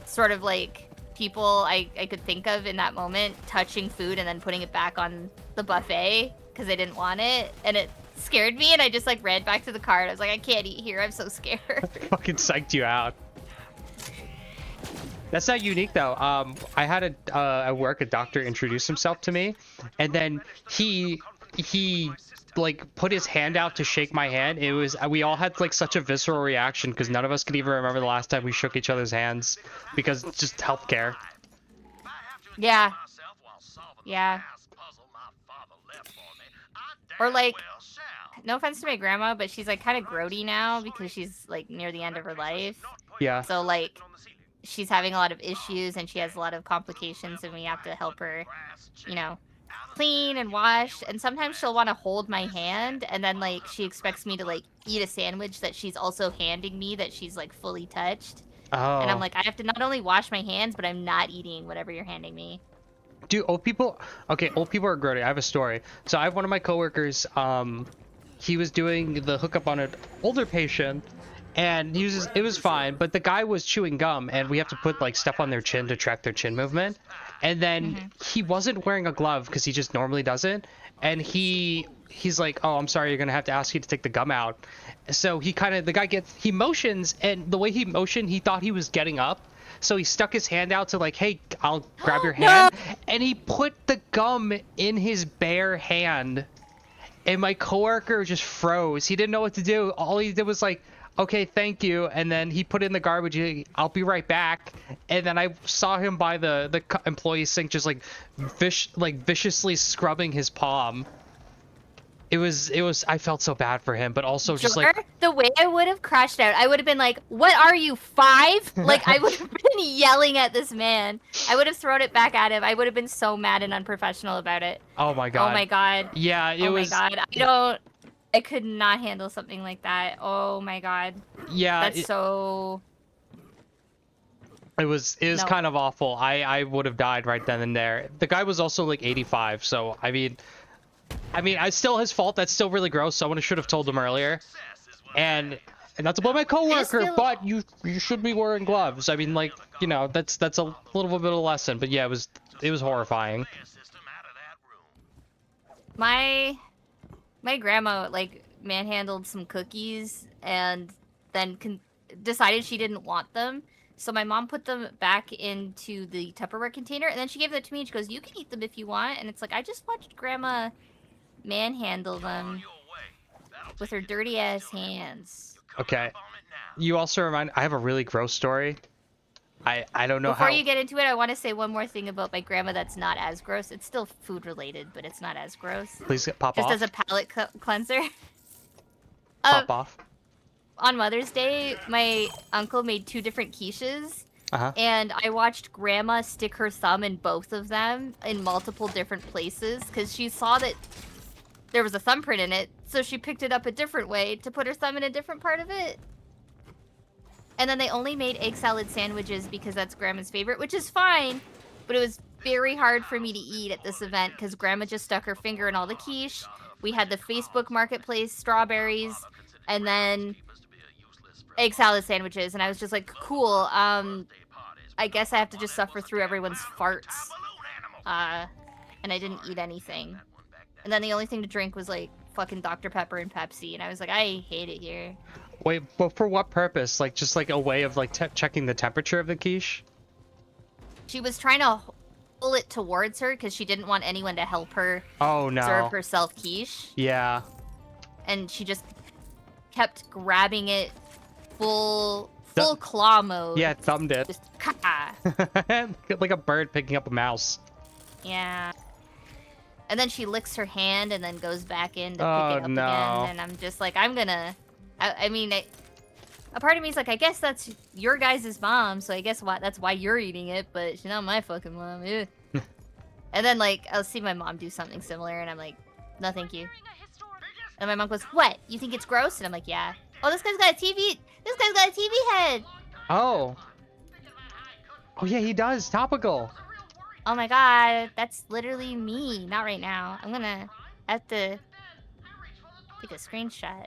sort of like people I could think of in that moment, touching food and then putting it back on the buffet because they didn't want it, and it scared me, and I just like ran back to the car, and I was like, I can't eat here, I'm so scared. Fucking psyched you out. That's not unique though. I had at work a doctor introduce himself to me, and then he like put his hand out to shake my hand. It was, we all had like such a visceral reaction because none of us could even remember the last time we shook each other's hands because it's just healthcare. Yeah. Yeah. Or like, no offense to my grandma, but she's like kind of grody now because she's like near the end of her life. Yeah. So like she's having a lot of issues and she has a lot of complications, and we have to help her, you know, clean and wash. And sometimes she'll want to hold my hand, and then like she expects me to like eat a sandwich that she's also handing me that she's like fully touched. Oh. And I'm like, I have to not only wash my hands, but I'm not eating whatever you're handing me. Do old people? Okay, old people are grody. I have a story. So I have one of my coworkers. He was doing the hookup on an older patient, and it was fine. But the guy was chewing gum, and we have to put like stuff on their chin to track their chin movement. And then he wasn't wearing a glove because he just normally doesn't. And he's like, "Oh, I'm sorry, you're gonna have to ask you to take the gum out." So the guy he motions, and the way he motioned, he thought he was getting up. So he stuck his hand out to like, "Hey, I'll grab your hand." No! And he put the gum in his bare hand. And my coworker just froze. He didn't know what to do. All he did was like, "Okay, thank you." And then he put it in the garbage. "I'll be right back." And then I saw him by the employee sink just like viciously scrubbing his palm. It was I felt so bad for him, but also just like the way I would have crashed out, I would have been like, "What are you, 5?" Like I would have been yelling at this man. I would have thrown it back at him. I would have been so mad and unprofessional about it. Oh my god. Oh my god. Yeah, it was. Oh my god. I could not handle something like that. Oh my god. Yeah. That's so. It was kind of awful. I would have died right then and there. The guy was also like 85, so I mean, it's still his fault. That's still really gross. Someone should have told him earlier. And not to blame my coworker, but you should be wearing gloves. I mean, like, you know, that's a little bit of a lesson. But yeah, it was horrifying. My grandma like manhandled some cookies and then decided she didn't want them. So my mom put them back into the Tupperware container, and then she gave them to me, and she goes, "You can eat them if you want." And it's like, I just watched Grandma manhandle them with her dirty ass hands. Okay. You also I have a really gross story. I don't know Before you get into it, I want to say one more thing about my grandma that's not as gross. It's still food related, but it's not as gross. Please pop off. Just as a palate cleanser. Pop off. On Mother's Day, my uncle made 2 different quiches, Uh-huh. And I watched Grandma stick her thumb in both of them in multiple different places because she saw that there was a thumbprint in it, so she picked it up a different way to put her thumb in a different part of it. And then they only made egg salad sandwiches because that's Grandma's favorite, which is fine, but it was very hard for me to eat at this event because Grandma just stuck her finger in all the quiche. We had the Facebook Marketplace strawberries, and then egg salad sandwiches, and I was just like, cool, I guess I have to just suffer through everyone's farts. And I didn't eat anything. And then the only thing to drink was like fucking Dr. Pepper and Pepsi, and I was like, I hate it here. Wait, but for what purpose? Like, just like a way of like checking the temperature of the quiche? She was trying to pull it towards her because she didn't want anyone to help her Oh no. serve herself quiche. Yeah. And she just kept grabbing it full Th- claw mode. Yeah, it thumbed it. Just ka. Like a bird picking up a mouse. Yeah. And then she licks her hand and then goes back in to pick Oh, it up no. again. And I'm just like, I'm gonna... I mean, a part of me is like, I guess that's your guys' mom, so I guess that's why you're eating it, but she's not my fucking mom. Ew. And then, like, I'll see my mom do something similar, and I'm like, no, thank you. And my mom goes, what? You think it's gross? And I'm like, yeah. Oh, this guy's got a TV... This guy's got a TV head! Oh. Oh yeah, he does. Topical. Oh my god, that's literally me. Not right now. I'm gonna have to take a screenshot.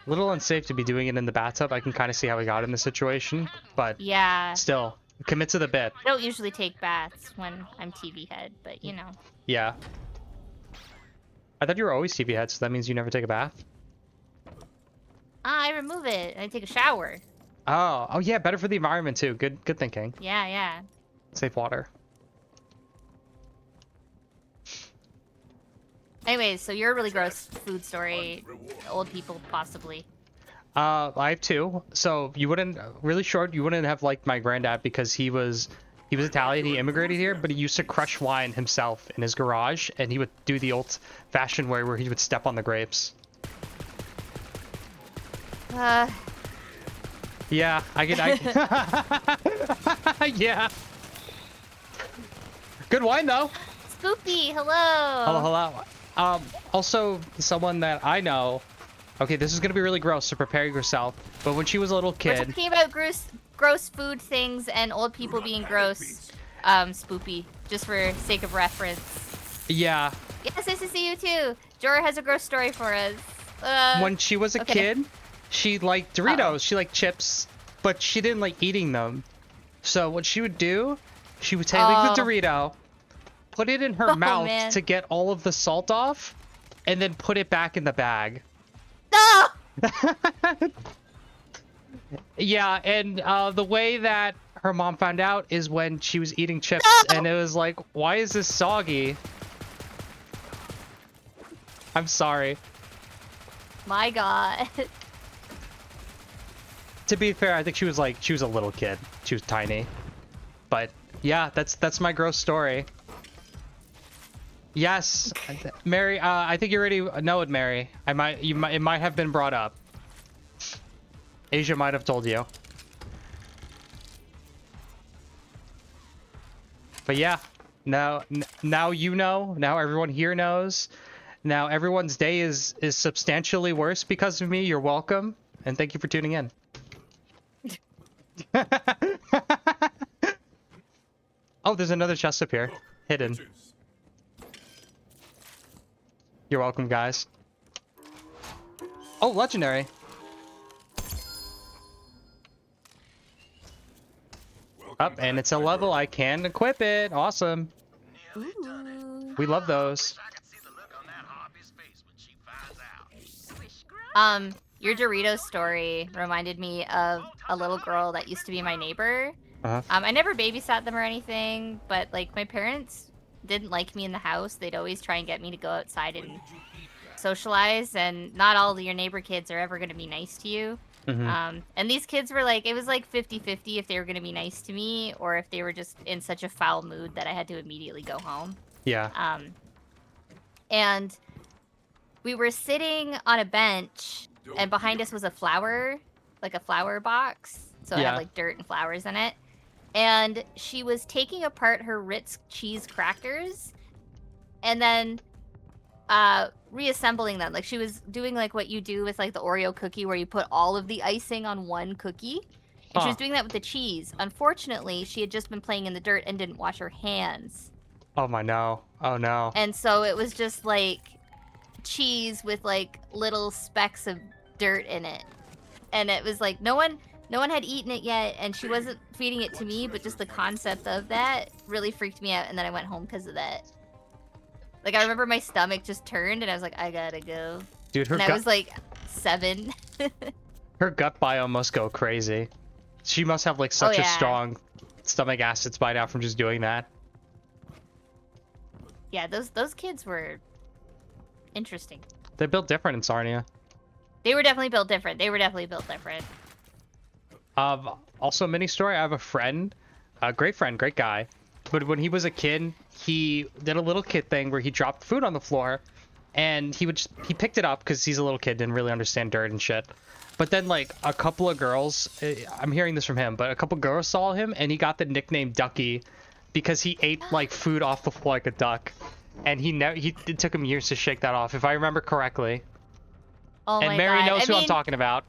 A little unsafe to be doing it in the bathtub. I can kind of see how he got in the situation, but Yeah. still, commit to the bit. I don't usually take baths when I'm TV head, but you know. Yeah. I thought you were always TV head, so that means you never take a bath? I remove it and I take a shower. Oh yeah, better for the environment too. Good thinking. Yeah, yeah. Save water. Anyways, so you're a really gross food story. Old people, possibly. I have two. So you wouldn't, really short, you wouldn't have liked my granddad because he was Italian. He immigrated here, but he used to crush wine himself in his garage, and he would do the old-fashioned way where he would step on the grapes. Yeah, yeah. Good wine though. Spoopy, hello. Hello. Also, someone that I know. Okay, this is gonna be really gross, so prepare yourself. But when she was a little We're kid, talking about gross food things and old people being gross. Spoopy, just for sake of reference. yeah, Yes, nice to see you too. Jorah has a gross story for us. when she was a kid, she liked Doritos. She liked chips, but she didn't like eating them. So what she would do, she would take like the Dorito, put it in her mouth to get all of the salt off, and then put it back in the bag. No! Yeah, and the way that her mom found out is when she was eating chips, and it was like, why is this soggy? I'm sorry. My god. To be fair, I think she was a little kid. She was tiny. But yeah, that's my gross story. Yes, Mary. I think you already know it, Mary. It might have been brought up. Asia might have told you. But yeah, now you know. Now everyone here knows. Now everyone's day is substantially worse because of me. You're welcome, and thank you for tuning in. Oh, there's another chest up here, hidden. You're welcome, guys. Oh, legendary. Up, and it's a level. I can equip it. Awesome. Ooh. We love those. Your Doritos story reminded me of a little girl that used to be my neighbor. Uh-huh. I never babysat them or anything, but like my parents didn't like me in the house. They'd always try and get me to go outside and socialize, and not all of your neighbor kids are ever going to be nice to you. Mm-hmm. And these kids were like, it was like 50-50 if they were going to be nice to me or if they were just in such a foul mood that I had to immediately go home. Yeah. And we were sitting on a bench, and behind us was a flower, like a flower box. So it Yeah. had like dirt and flowers in it. and she was taking apart her Ritz cheese crackers and then reassembling them. Like she was doing like what you do with like the Oreo cookie where you put all of the icing on one cookie. And she was doing that with the cheese. Unfortunately, she had just been playing in the dirt and didn't wash her hands. Oh my no. Oh no. And so it was just like cheese with like little specks of dirt in it. And it was like no one had eaten it yet, and she wasn't feeding it to me, but just the concept of that really freaked me out, and then I went home because of that. Like I remember my stomach just turned and I was like, I gotta go. Dude, her and I was like 7. her gut biome must go crazy. She must have like such a strong stomach acids by now from just doing that. Yeah, those kids were interesting. They're built different in Sarnia. They were definitely built different. Also, mini story. I have a friend, a great friend, great guy. But when he was a kid, he did a little kid thing where he dropped food on the floor, and he picked it up because he's a little kid, didn't really understand dirt and shit. But then like a couple of girls, I'm hearing this from him, but a couple girls saw him and he got the nickname Ducky because he ate like food off the floor like a duck, and it took him years to shake that off, if I remember correctly. Oh my and Mary God. knows who I'm talking about.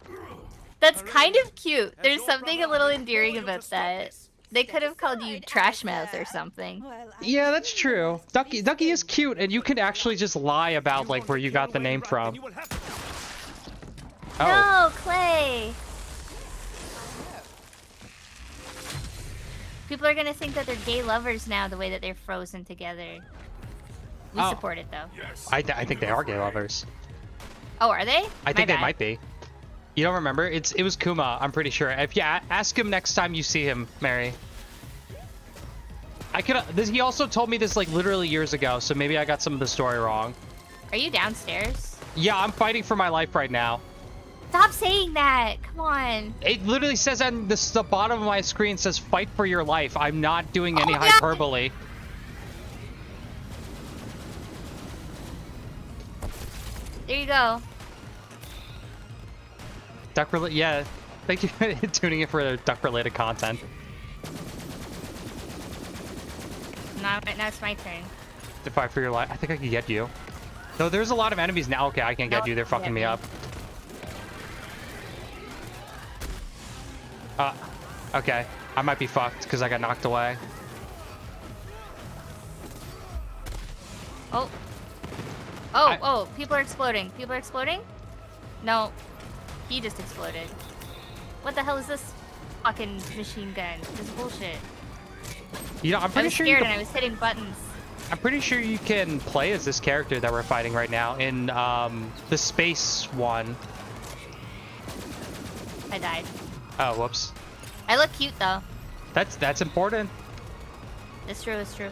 That's kind of cute. There's something a little endearing about that. They could have called you Trash Mouth or something. Yeah, that's true. Ducky is cute, and you can actually just lie about like where you got the name from. Oh. No, Clay! People are gonna think that they're gay lovers now, the way that they're frozen together. We support it, though. I think they are gay lovers. Oh, are they? I think they might be. You don't remember? It was Kuma, I'm pretty sure. If ask him next time you see him, Mary. He also told me this like literally years ago, so maybe I got some of the story wrong. Are you downstairs? Yeah, I'm fighting for my life right now. Stop saying that! Come on. It literally says on the bottom of my screen says fight for your life. I'm not doing any hyperbole. There you go. Yeah, thank you for tuning in for duck-related content. Now it's my turn. To fight for your life. I think I can get you. No, there's a lot of enemies now. Okay, I can't get you. They're fucking me up. Okay. I might be fucked because I got knocked away. Oh. Oh, people are exploding. People are exploding? No. He just exploded. What the hell is this fucking machine gun? This is bullshit. You know, I'm pretty sure scared and I was hitting buttons. I'm pretty sure you can play as this character that we're fighting right now in the space one. I died. Oh, whoops. I look cute though. That's important. It's true, it's true.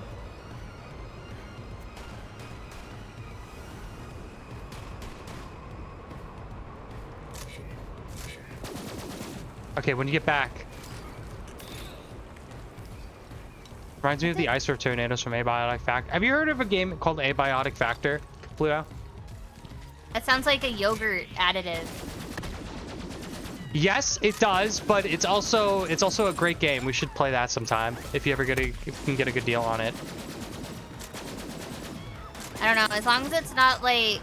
Okay, when you get back. Reminds me of the Ice Earth Tornadoes from Abiotic Factor. Have you heard of a game called Abiotic Factor, Pluto? That sounds like a yogurt additive. Yes, it does, but it's also a great game. We should play that sometime if you can get a good deal on it. I don't know, as long as it's not like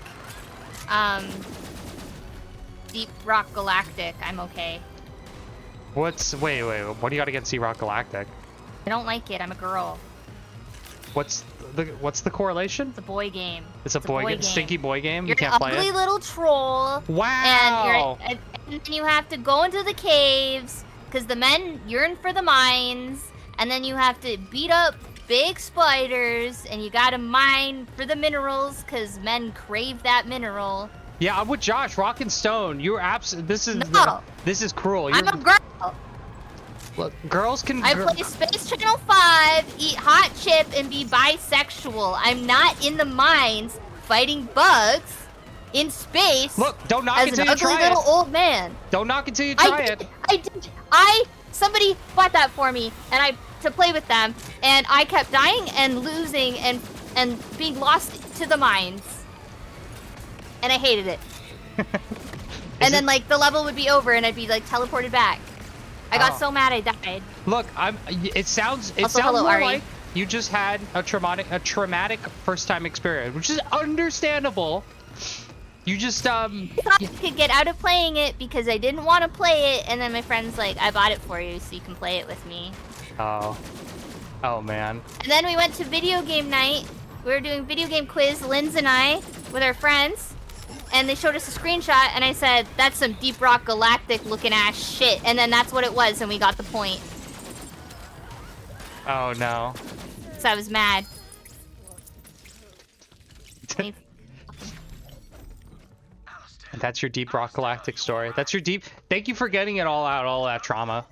Deep Rock Galactic, I'm okay. Wait, what do you got against Sea Rock Galactic? I don't like it, I'm a girl. What's the correlation? It's a boy game. It's a boy game. Stinky boy game. You're you can't play it. You're an ugly little troll. Wow. And then you have to go into the caves because the men yearn for the mines, and then you have to beat up big spiders, and you gotta mine for the minerals because men crave that mineral. Yeah, I'm with Josh. Rock and Stone. You're this is cruel. I'm a girl. Look, girls can. I play Space Channel 5, eat hot chip, and be bisexual. I'm not in the mines fighting bugs in space. Look, don't knock until you try it. As an ugly little old man. Don't knock until you try it. Somebody bought that for me, and to play with them, and I kept dying and losing and being lost to the mines, and I hated it. And then like the level would be over, and I'd be like teleported back. I got so mad I died. Look, it sounds Also, hello, more Ari. like you just had a traumatic first time experience, which is understandable. You just I thought I could get out of playing it because I didn't want to play it, and then my friend's like, I bought it for you so you can play it with me. Oh man. And then we went to video game night. We were doing video game quiz, Linz and I, with our friends. And they showed us a screenshot, and I said, that's some Deep Rock Galactic looking ass shit. And then that's what it was, and we got the point. Oh no. So I was mad. And that's your Deep Rock Galactic story. That's your deep. Thank you for getting it all out, all that trauma.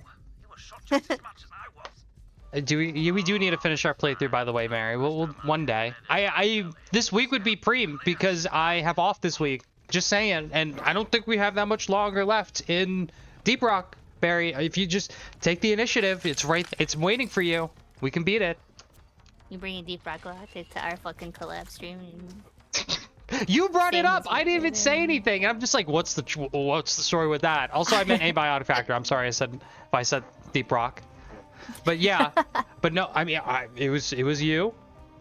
We do need to finish our playthrough, by the way, Mary. We'll one day. This week would be preem because I have off this week. Just saying, and I don't think we have that much longer left in Deep Rock, Barry. If you just take the initiative, it's right. It's waiting for you. We can beat it. You bringing Deep Rock Galactic to our fucking collab stream. You brought it Same up. as I you didn't even did. say anything. And I'm just like, what's the story with that? Also, I meant abiotic factor. I'm sorry. If I said Deep Rock. But yeah, but no. I mean, it was you.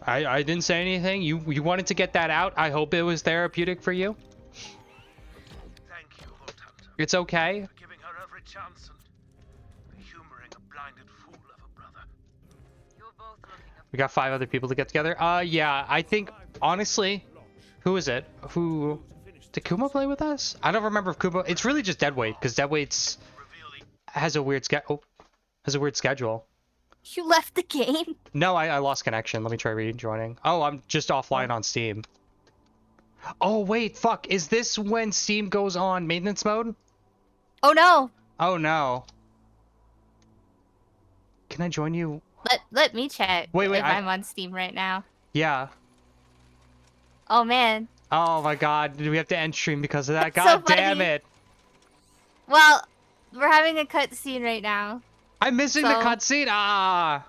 I didn't say anything. You wanted to get that out. I hope it was therapeutic for you. Thank you, Vault Hunter, It's okay. for giving her every chance and humoring a blinded fool of a brother. You're both looking up. We got 5 other people to get together. Yeah. I think honestly, who is it? Who did Kuma play with us? I don't remember if Kuma. It's really just Deadweight because Deadweight's has a weird schedule. You left the game? No, I lost connection. Let me try rejoining. Oh, I'm just offline on Steam. Oh, wait, fuck. Is this when Steam goes on maintenance mode? Oh no. Oh, no. Can I join you? Let me check Wait, if I'm on Steam right now. Yeah. Oh man. Oh, my God. Did we have to end stream because of that? That's God so damn funny. it. Well, we're having a cutscene right now. I'm missing the So- cutscene. Ah.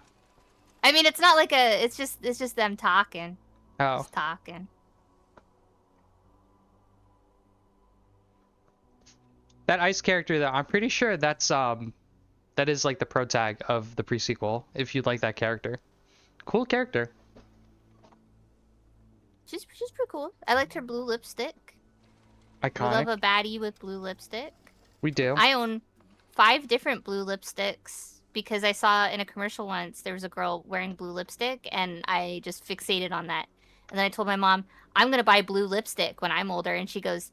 I mean, it's not like it's just them talking. Oh. Just talking. That ice character, though, I'm pretty sure that is like the pro tag of the pre-sequel, if you'd like that character. Cool character. She's pretty cool. I liked her blue lipstick. I Iconic. love a baddie with blue lipstick. We do. I own 5 different blue lipsticks because I saw in a commercial once there was a girl wearing blue lipstick and I just fixated on that. And then I told my mom, I'm going to buy blue lipstick when I'm older. And she goes,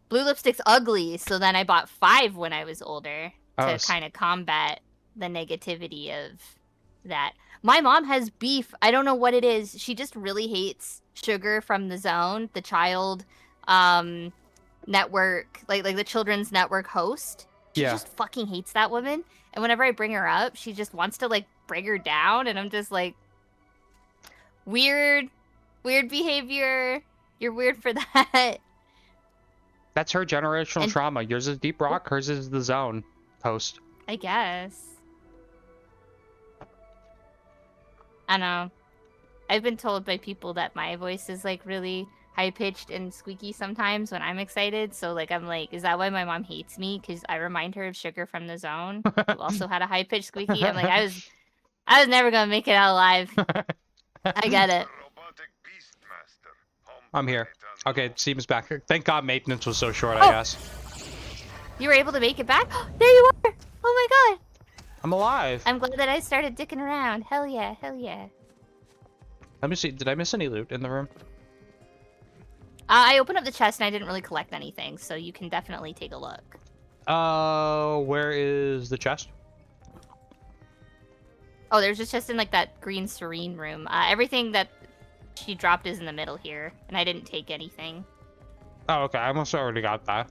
blue lipstick's ugly. So then I bought 5 when I was older to kind of combat the negativity of that. My mom has beef. I don't know what it is. She just really hates Sugar from the Zone, the child network, like the children's network host. She just fucking hates that woman. And whenever I bring her up, she just wants to like bring her down. And I'm just like, weird behavior. You're weird for that. That's her generational And- trauma. Yours is Deep Rock, hers is the Zone host. I guess. I know. I've been told by people that my voice is like really high pitched and squeaky sometimes when I'm excited. So like I'm like, is that why my mom hates me? Because I remind her of Sugar from the Zone, who also had a high pitched squeaky. I'm like, I was never gonna make it out alive. I get it. Robotic Beastmaster. I'm here. Okay, Steam's back. Thank God maintenance was so short, Oh. I guess. You were able to make it back? There you are! Oh my god! I'm alive. I'm glad that I started dicking around. Hell yeah, hell yeah. Let me see. Did I miss any loot in the room? I opened up the chest and I didn't really collect anything, so you can definitely take a look. Where is the chest? Oh, there's just in like that green serene room. Everything that she dropped is in the middle here, and I didn't take anything. Oh, okay. I must have already got that.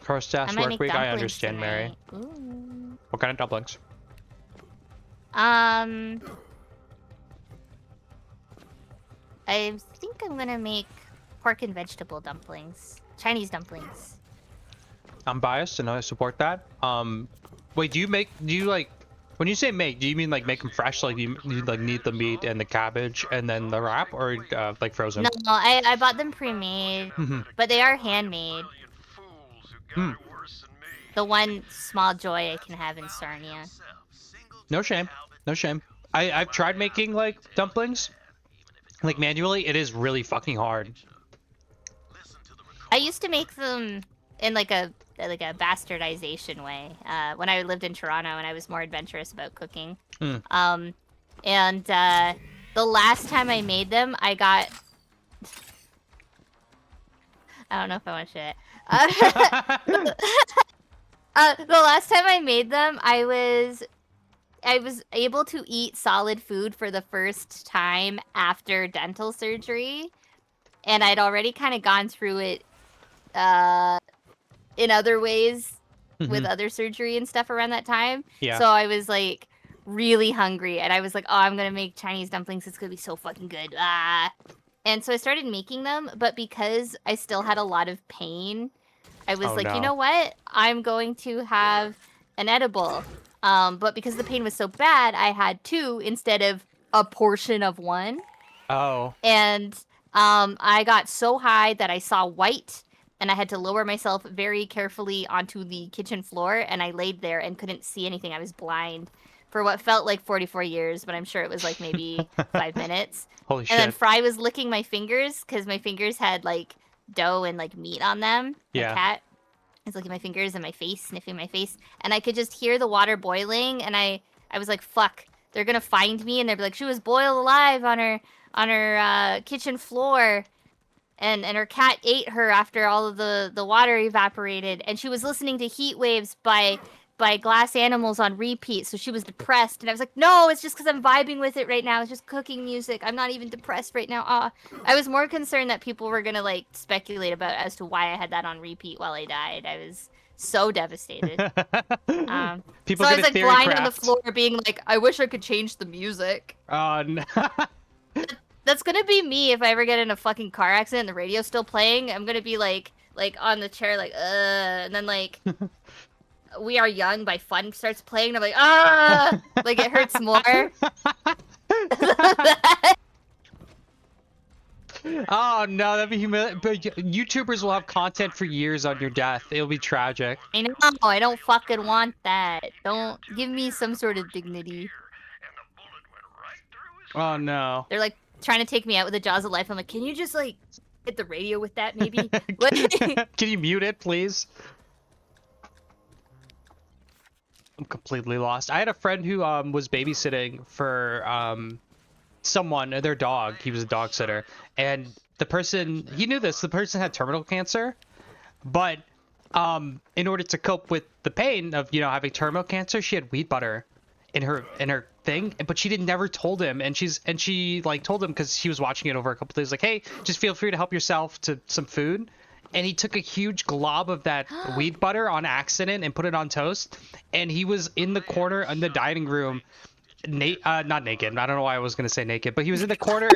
First I task might work make week. I dumplings understand, Mary. tonight. Ooh. What kind of dumplings? I think I'm gonna make pork and vegetable dumplings. Chinese dumplings. I'm biased and I support that. Wait, do you like When you say make, do you mean like make them fresh, like you like need the meat and the cabbage and then the wrap, or like frozen? No, I bought them pre-made, Mhm. but they are handmade. Hmm. The one small joy I can have in Sarnia. No shame. No shame. I've tried making like dumplings, like manually. It is really fucking hard. I used to make them in like a bastardization way when I lived in Toronto and I was more adventurous about cooking. Mm. And the last time I made them, I got. I don't know if I want to share it. The last time I made them, I was able to eat solid food for the first time after dental surgery, and I'd already kind of gone through it in other ways with other surgery and stuff around that time. Yeah. So I was like really hungry, and I was like, oh, I'm gonna make Chinese dumplings. It's gonna be so fucking good. And so I started making them, but because I still had a lot of pain, I was like, you know what? I'm going to have an edible. But because the pain was so bad, I had 2 instead of a portion of 1. Oh. And I got so high that I saw white, and I had to lower myself very carefully onto the kitchen floor, and I laid there and couldn't see anything. I was blind for what felt like 44 years, but I'm sure it was like maybe 5 minutes. Holy and shit. then Fry was licking my fingers because my fingers had like dough and like meat on them. Yeah. My cat was licking my fingers and my face, sniffing my face, and I could just hear the water boiling, and I was like, fuck, they're gonna find me, and they'll be like, she was boiled alive on her kitchen floor. And her cat ate her after all of the water evaporated, and she was listening to Heat Waves by Glass Animals on repeat, so she was depressed. And I was like, no, it's just because I'm vibing with it right now. It's just cooking music. I'm not even depressed right now. I was more concerned that people were gonna like speculate about as to why I had that on repeat while I died. I was so devastated. People so I was like blind craft. on the floor, being like, I wish I could change the music. Oh no. That's gonna be me if I ever get in a fucking car accident and the radio's still playing. I'm gonna be like on the chair, like, and then like We Are Young by Fun starts playing, and I'm like, like it hurts more. Oh no, that'd be humiliating. But YouTubers will have content for years on your death. It'll be tragic. I know, I don't fucking want that. Don't give me some sort of dignity. Oh no. They're like trying to take me out with the jaws of life. I'm like, can you just like hit the radio with that, maybe? Can you mute it, please? I'm completely lost. I had a friend who was babysitting for someone, their dog. He was a dog sitter, and the person, he knew this. The person had terminal cancer, but in order to cope with the pain of having terminal cancer, she had wheat butter in her thing, but she never told him, and she like told him because she was watching it over a couple days, like, hey, just feel free to help yourself to some food. And he took a huge glob of that wheat butter on accident and put it on toast, and he was in the corner in the dining room, not naked. I don't know why I was gonna say naked, but he was in the corner.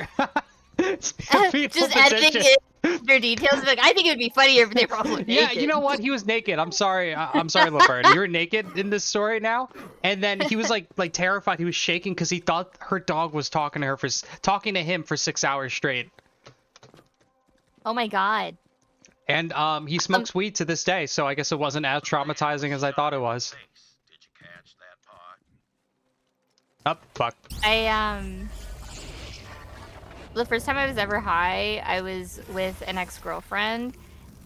Just editing it. Their details. Like, I think it would be funnier if they were all naked. Yeah, you know what? He was naked. I'm sorry. I'm sorry, Laverne. You're naked in this story now. And then he was like terrified. He was shaking because he thought her dog was talking to him for 6 hours straight. Oh my god. And he smokes weed to this day, so I guess it wasn't as traumatizing as I thought it was. Did you catch that part? Oh, fuck. The first time I was ever high, I was with an ex-girlfriend,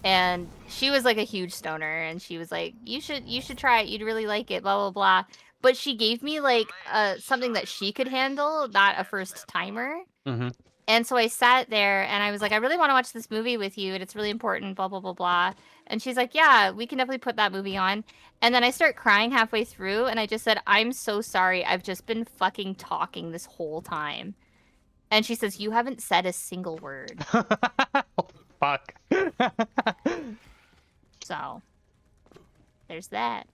and she was like a huge stoner, and she was like, you should try it, you'd really like it, blah blah blah. But she gave me like something that she could handle, not a first timer. Mm-hmm. And so I sat there and I was like, I really want to watch this movie with you, and it's really important, blah blah blah blah. And she's like, yeah, we can definitely put that movie on. And then I start crying halfway through, and I just said, I'm so sorry, I've just been fucking talking this whole time. And she says, you haven't said a single word. Oh, fuck. So, there's that.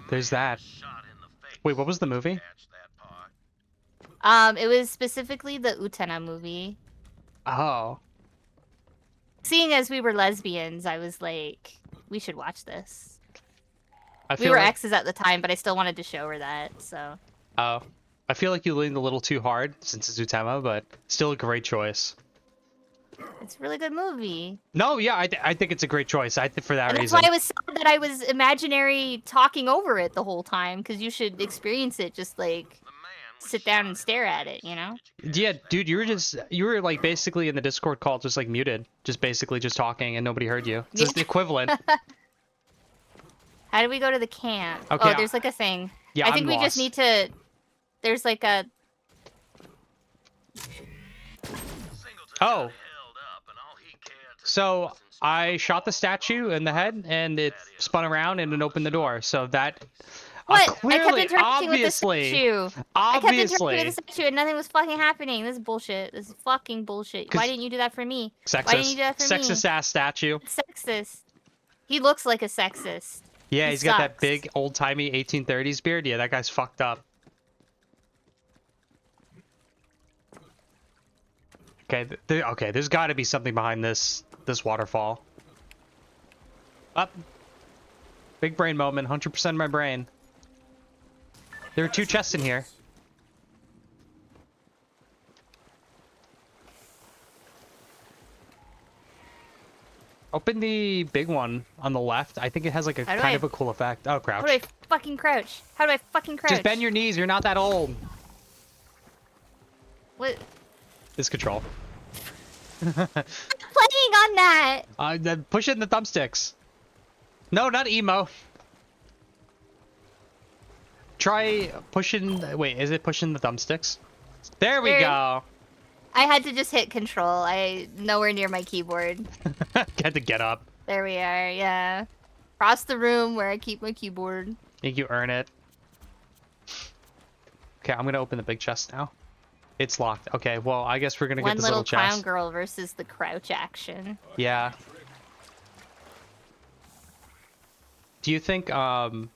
There's that. Wait, what was the movie? It was specifically the Utena movie. Oh. Seeing as we were lesbians, I was like, we should watch this. I We feel were like, exes at the time, but I still wanted to show her that. So oh, I feel like you leaned a little too hard since it's Utema, but still a great choice. it's a really good movie. No, yeah, I think it's a great choice. I think for that And that's reason. why I was sad that I was imaginary talking over it the whole time, because you should experience it just like The man was sit down shot and in stare the at it, face. you know? Did you Yeah, catch that? dude, you were like basically in the Discord call, just like muted, just basically just talking, and nobody heard you. It's just the equivalent. How do we go to the camp? Okay, Oh, there's like a thing. Yeah, I think I'm we lost. just need to. There's like a. Singleton Oh. got held up, and all he cared to do So was inspect I the shot the walls. statue in the head, and it spun around and it opened the door. So that What? I kept clearly, interacting with the obviously, statue. I kept interacting with obviously, the statue and nothing was fucking happening. This is bullshit. This is fucking bullshit. Why 'Cause didn't you do that for me? Why didn't you sexist, do that for me? sexist ass statue. Sexist. He looks like a sexist. Yeah, He he's got that sucks. big old timey 1830s beard. Yeah, that guy's fucked up. Okay, okay, there's got to be something behind this waterfall. Up. Big brain moment, 100% of my brain. There are 2 chests in here. Open the big one on the left. I think it has like a How do kind I- of a cool effect. Oh, How crouch. do I fucking crouch? How do I fucking crouch? Just bend your knees. You're not that old. What? This control. Playing on that. Then push it in the thumbsticks. No, not emo. Try pushing. Wait, is it pushing the thumbsticks? There we There. go. I had to just hit control. I nowhere near my keyboard. Had to get up. There we are. Yeah. Across the room where I keep my keyboard. Think you earn it. Okay, I'm gonna open the big chest now. It's locked. Okay, well, I guess we're gonna get One this little little clown chest. girl versus the crouch action. Yeah. Do you think do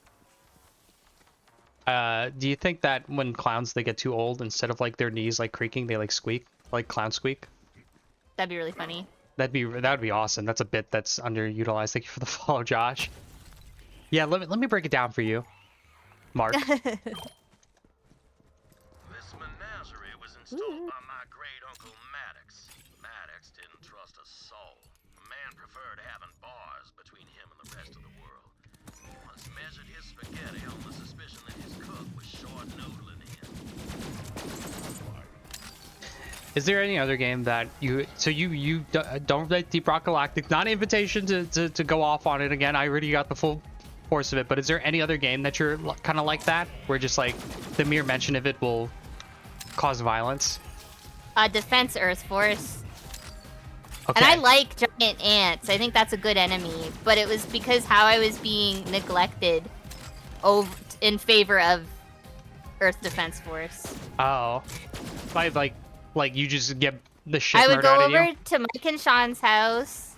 you think that when clowns they get too old, instead of like their knees like creaking, they like squeak, like clown squeak? That'd be really funny. That would be awesome. That's a bit that's underutilized. Thank you for the follow, Josh. Yeah, let me break it down for you, Mark. This menagerie was installed by my great uncle Maddox. Maddox didn't trust a soul. The man preferred having bars between him and the rest of the world. He once measured his spaghetti on the suspicion that his cook was short noodling him. Is there any other game that you don't like Deep Rock Galactic? Not an invitation to go off on it again. I already got the full force of it. But is there any other game that you're kind of like that, where just like the mere mention of it will cause violence? Defense Earth Force. Okay. And I like giant ants. I think that's a good enemy. But it was because how I was being neglected in favor of Earth Defense Force. Oh, like you just get the shit I would murdered go out of over you. to Mike and Sean's house,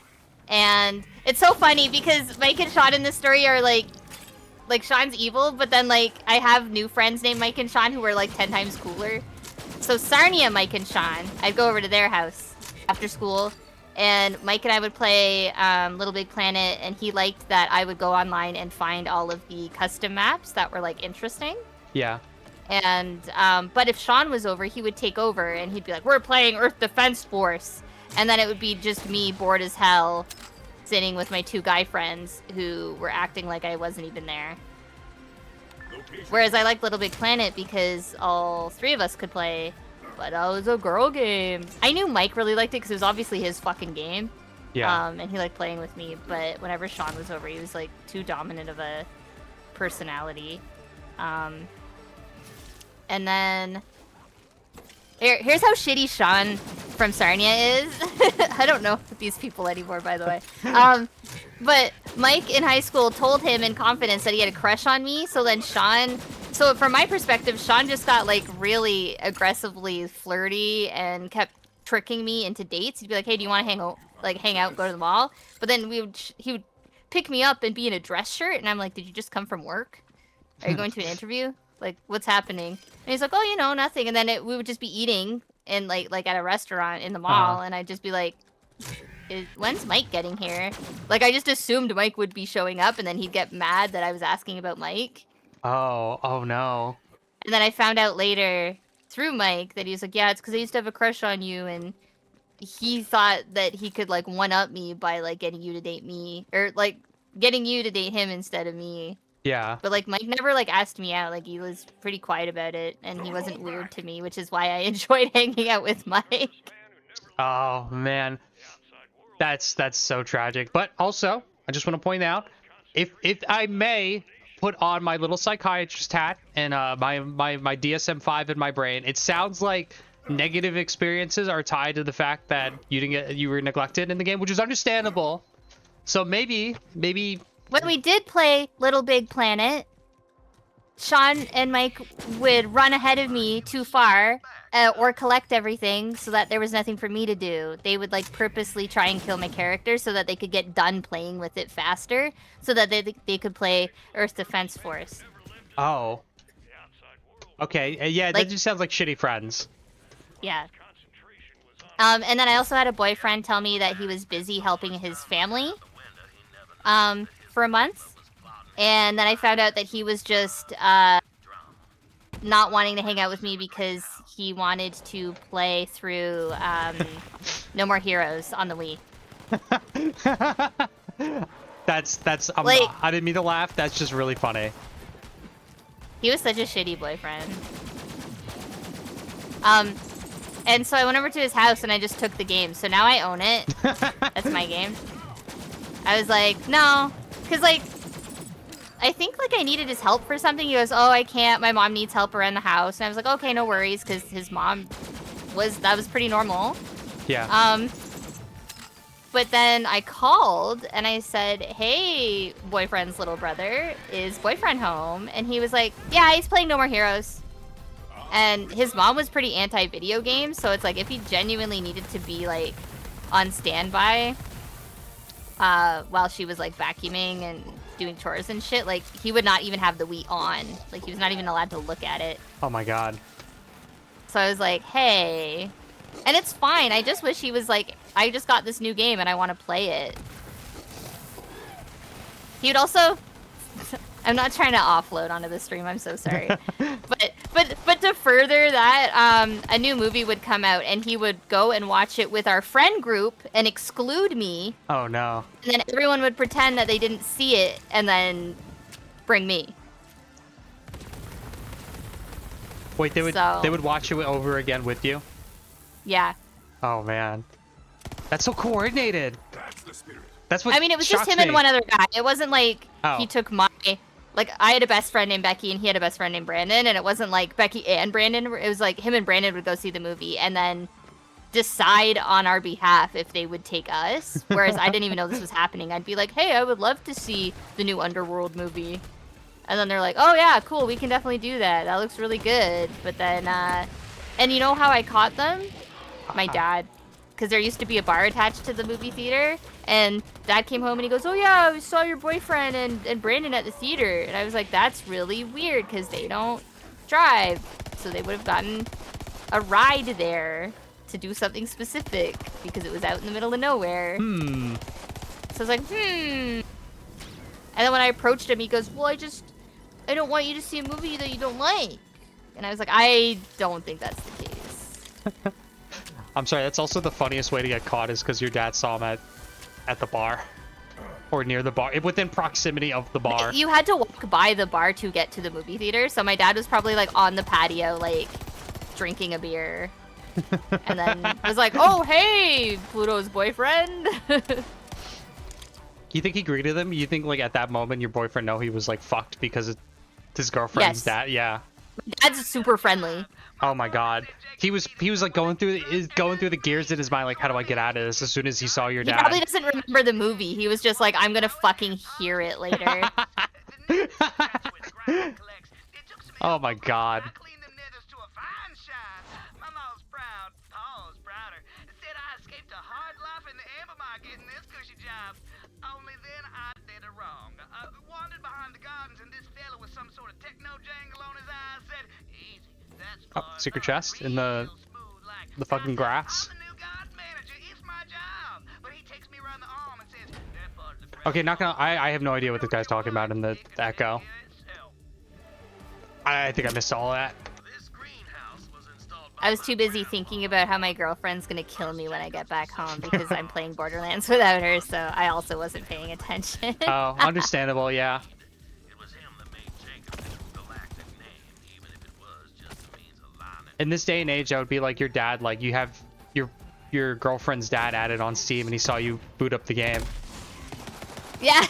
and it's so funny because Mike and Sean in this story are like Sean's evil, but then like I have new friends named Mike and Sean who are like 10 times cooler. So Sarnia, Mike and Sean, I'd go over to their house after school, and Mike and I would play Little Big Planet, and he liked that I would go online and find all of the custom maps that were like interesting. Yeah. And but if Sean was over, he would take over and he'd be like, "We're playing Earth Defense Force," and then it would be just me, bored as hell, sitting with my 2 guy friends who were acting like I wasn't even there. Whereas I liked Little Big Planet because all 3 of us could play, but it was a girl game. I knew Mike really liked it because it was obviously his fucking game. Yeah. And he liked playing with me, but whenever Sean was over, he was like too dominant of a personality. And then here's how shitty Sean from Sarnia is. I don't know these people anymore, by the way. But Mike in high school told him in confidence that he had a crush on me. So then so from my perspective, Sean just got like really aggressively flirty and kept tricking me into dates. He'd be like, "Hey, do you want to hang out, go to the mall?" But then he would pick me up and be in a dress shirt, and I'm like, "Did you just come from work? Are you going to an interview? Like, what's happening?" And he's like, "Oh, nothing." And then we would just be eating in like at a restaurant in the mall, and I'd just be like, when's Mike getting here? Like, I just assumed Mike would be showing up, and then he'd get mad that I was asking about Mike. Oh no. And then I found out later through Mike that he was like, yeah, it's because I used to have a crush on you, and he thought that he could, like, one-up me by, like, getting you to date me. Or, like, getting you to date him instead of me. Yeah. But, like, Mike never, like, asked me out. Like, he was pretty quiet about it, and he wasn't weird to me, which is why I enjoyed hanging out with Mike. Oh man. That's so tragic. But also, I just want to point out, if I may put on my little psychiatrist hat and my DSM-5 in my brain, it sounds like negative experiences are tied to the fact that you were neglected in the game, which is understandable. So maybe When we did play Little Big Planet, Sean and Mike would run ahead of me too far, or collect everything so that there was nothing for me to do. They would, like, purposely try and kill my character so that they could get done playing with it faster, so that they could play Earth Defense Force. Oh. Okay, yeah, Like- that just sounds like shitty friends. Yeah. And then I also had a boyfriend tell me that he was busy helping his family, for a month. And then I found out that he was just, not wanting to hang out with me because he wanted to play through, No More Heroes on the Wii. That's Like- I didn't mean to laugh. That's just really funny. He was such a shitty boyfriend. And so I went over to his house and I just took the game. So now I own it. That's my game. I was like, no. Because, like, I think, like, I needed his help for something. He goes, oh, I can't. My mom needs help around the house. And I was like, okay, no worries. Because his mom that was pretty normal. Yeah. But then I called and I said, hey, boyfriend's little brother, is boyfriend home? And he was like, yeah, he's playing No More Heroes. And his mom was pretty anti-video games, so it's like if he genuinely needed to be, like, on standby while she was, like, vacuuming and doing chores and shit, like, he would not even have the Wii on. Like, he was not even allowed to look at it. Oh my god. So I was like, hey. And it's fine. I just wish he was like, I just got this new game and I want to play it. He would also... I'm not trying to offload onto the stream. I'm so sorry. but to further that, a new movie would come out and he would go and watch it with our friend group and exclude me. Oh no. And then everyone would pretend that they didn't see it and then bring me. Wait, they would So- watch it over again with you? Yeah. Oh man. That's so coordinated. That's what I mean, it was just shocks him and me. one other guy. It wasn't like Oh. he took my... Like, I had a best friend named Becky, and he had a best friend named Brandon, and it wasn't like Becky and Brandon. It was like him and Brandon would go see the movie, and then decide on our behalf if they would take us. Whereas I didn't even know this was happening. I'd be like, hey, I would love to see the new Underworld movie. And then they're like, oh, yeah, cool, we can definitely do that. That looks really good. But then, and you know how I caught them? My dad. Because there used to be a bar attached to the movie theater, and Dad came home and he goes, oh yeah, I saw your boyfriend and Brandon at the theater. And I was like, that's really weird because they don't drive. So they would have gotten a ride there to do something specific because it was out in the middle of nowhere. Hmm. So I was like, And then when I approached him, he goes, well, I don't want you to see a movie that you don't like. And I was like, I don't think that's the case. I'm sorry, that's also the funniest way to get caught is because your dad saw him at the bar. Or near the bar. Within proximity of the bar. You had to walk by the bar to get to the movie theater, so my dad was probably, like, on the patio, like, drinking a beer. And then was like, oh, hey, Pluto's boyfriend. You think he greeted him? You think, like, at that moment your boyfriend know he was, like, fucked because of his girlfriend's Yes. dad? Yeah. Dad's super friendly. Oh my god. He was like going through the gears in his mind, like, how do I get out of this as soon as he saw your He dad? probably doesn't remember the movie. He was just like, I'm gonna fucking hear it later. Oh my god. Only then I did it wrong. Wandered behind the gardens and this fella with some sort of techno jangle on his eyes said, easy, that's Oh, secret chest in the fucking grass. I'm the new garden manager. It's my job. Okay, not gonna. I have no idea what this guy's talking about in the echo. I think I missed all of that. This greenhouse was installed I was too busy thinking about how my girlfriend's gonna kill me when I get back home because I'm playing Borderlands without her, so I also wasn't paying attention. Oh, understandable. Yeah. It was him that made Jacob his galactic name, even if it was just a means of lying. In this day and age, that would be like your dad. Like you have your girlfriend's dad added on Steam, and he saw you boot up the game. Yeah.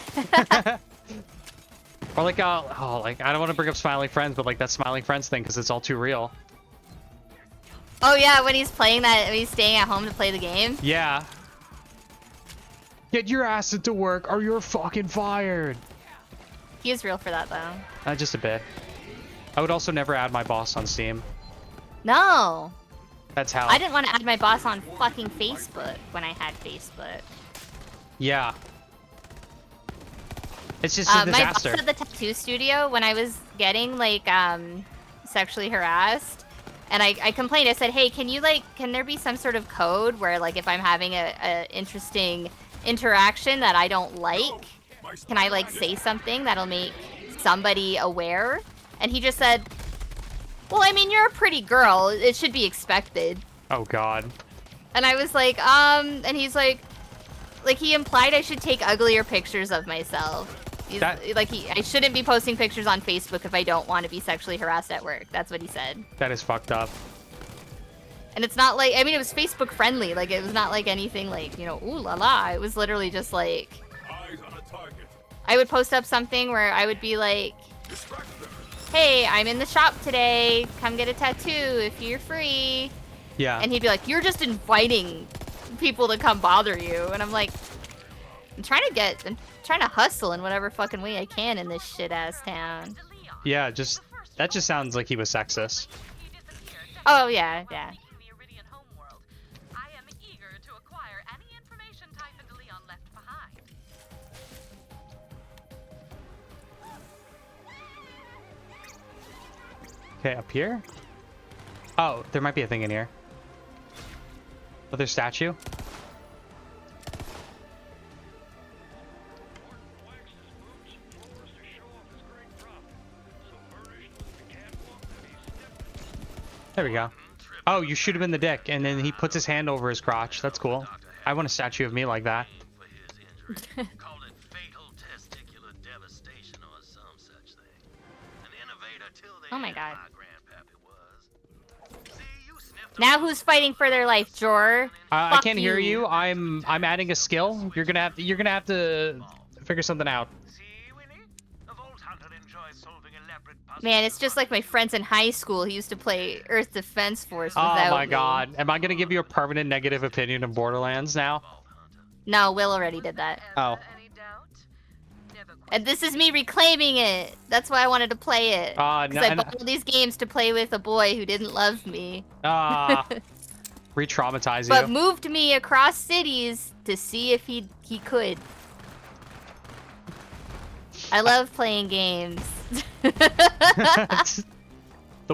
Or like like I don't want to bring up Smiling Friends, but like that Smiling Friends thing because it's all too real. Oh yeah, when he's playing that, when he's staying at home to play the game. Yeah. Get your ass into work or you're fucking fired. He is real for that though. Just a bit. I would also never add my boss on Steam. No. That's how. I didn't want to add my boss on fucking Facebook when I had Facebook. Yeah. It's just a My disaster. boss at the tattoo studio, when I was getting like sexually harassed, and I complained. I said, hey, can there be some sort of code where like if I'm having a interesting interaction that I don't like, can I like say something that'll make somebody aware? And he just said, well, I mean, you're a pretty girl. It should be expected. Oh God. And I was like, and he's like he implied I should take uglier pictures of myself. I shouldn't be posting pictures on Facebook if I don't want to be sexually harassed at work. That's what he said. That is fucked up. And it's not like, I mean, it was Facebook friendly. Like, it was not like anything like, you know, ooh la la. It was literally just like, I would post up something where I would be like, hey, I'm in the shop today. Come get a tattoo if you're free. Yeah. And he'd be like, you're just inviting people to come bother you. And I'm like, I'm trying to hustle in whatever fucking way I can in this shit ass town. Yeah, that just sounds like he was sexist. Oh yeah, yeah. I am eager to acquire any information Typhon de Leon left behind. Okay, up here? Oh, there might be a thing in here. Other statue? There we go. Oh, you shoot him in the dick, and then he puts his hand over his crotch. That's cool. I want a statue of me like that. For his injury. Called it fatal testicular devastation or some such thing. An innovator till the Oh my end, God. my grandpappy was. See, you sniffed Now who's fighting for their life, Jor? I Fuck can't hear you. I'm adding a skill. You're gonna have to figure something out. See, Winnie? A Vault Hunter enjoys solving elaborate puzzles. Man, it's just like my friends in high school who used to play Earth Defense Force without Oh my me. God. Am I gonna give you a permanent negative opinion of Borderlands now? No, Will already did that. Oh. Any doubt? Never And this is me reclaiming it. That's why I wanted to play it. No, Because I bought all these games to play with a boy who didn't love me. Re-traumatize But you. moved me across cities to see if he could. I love playing games. The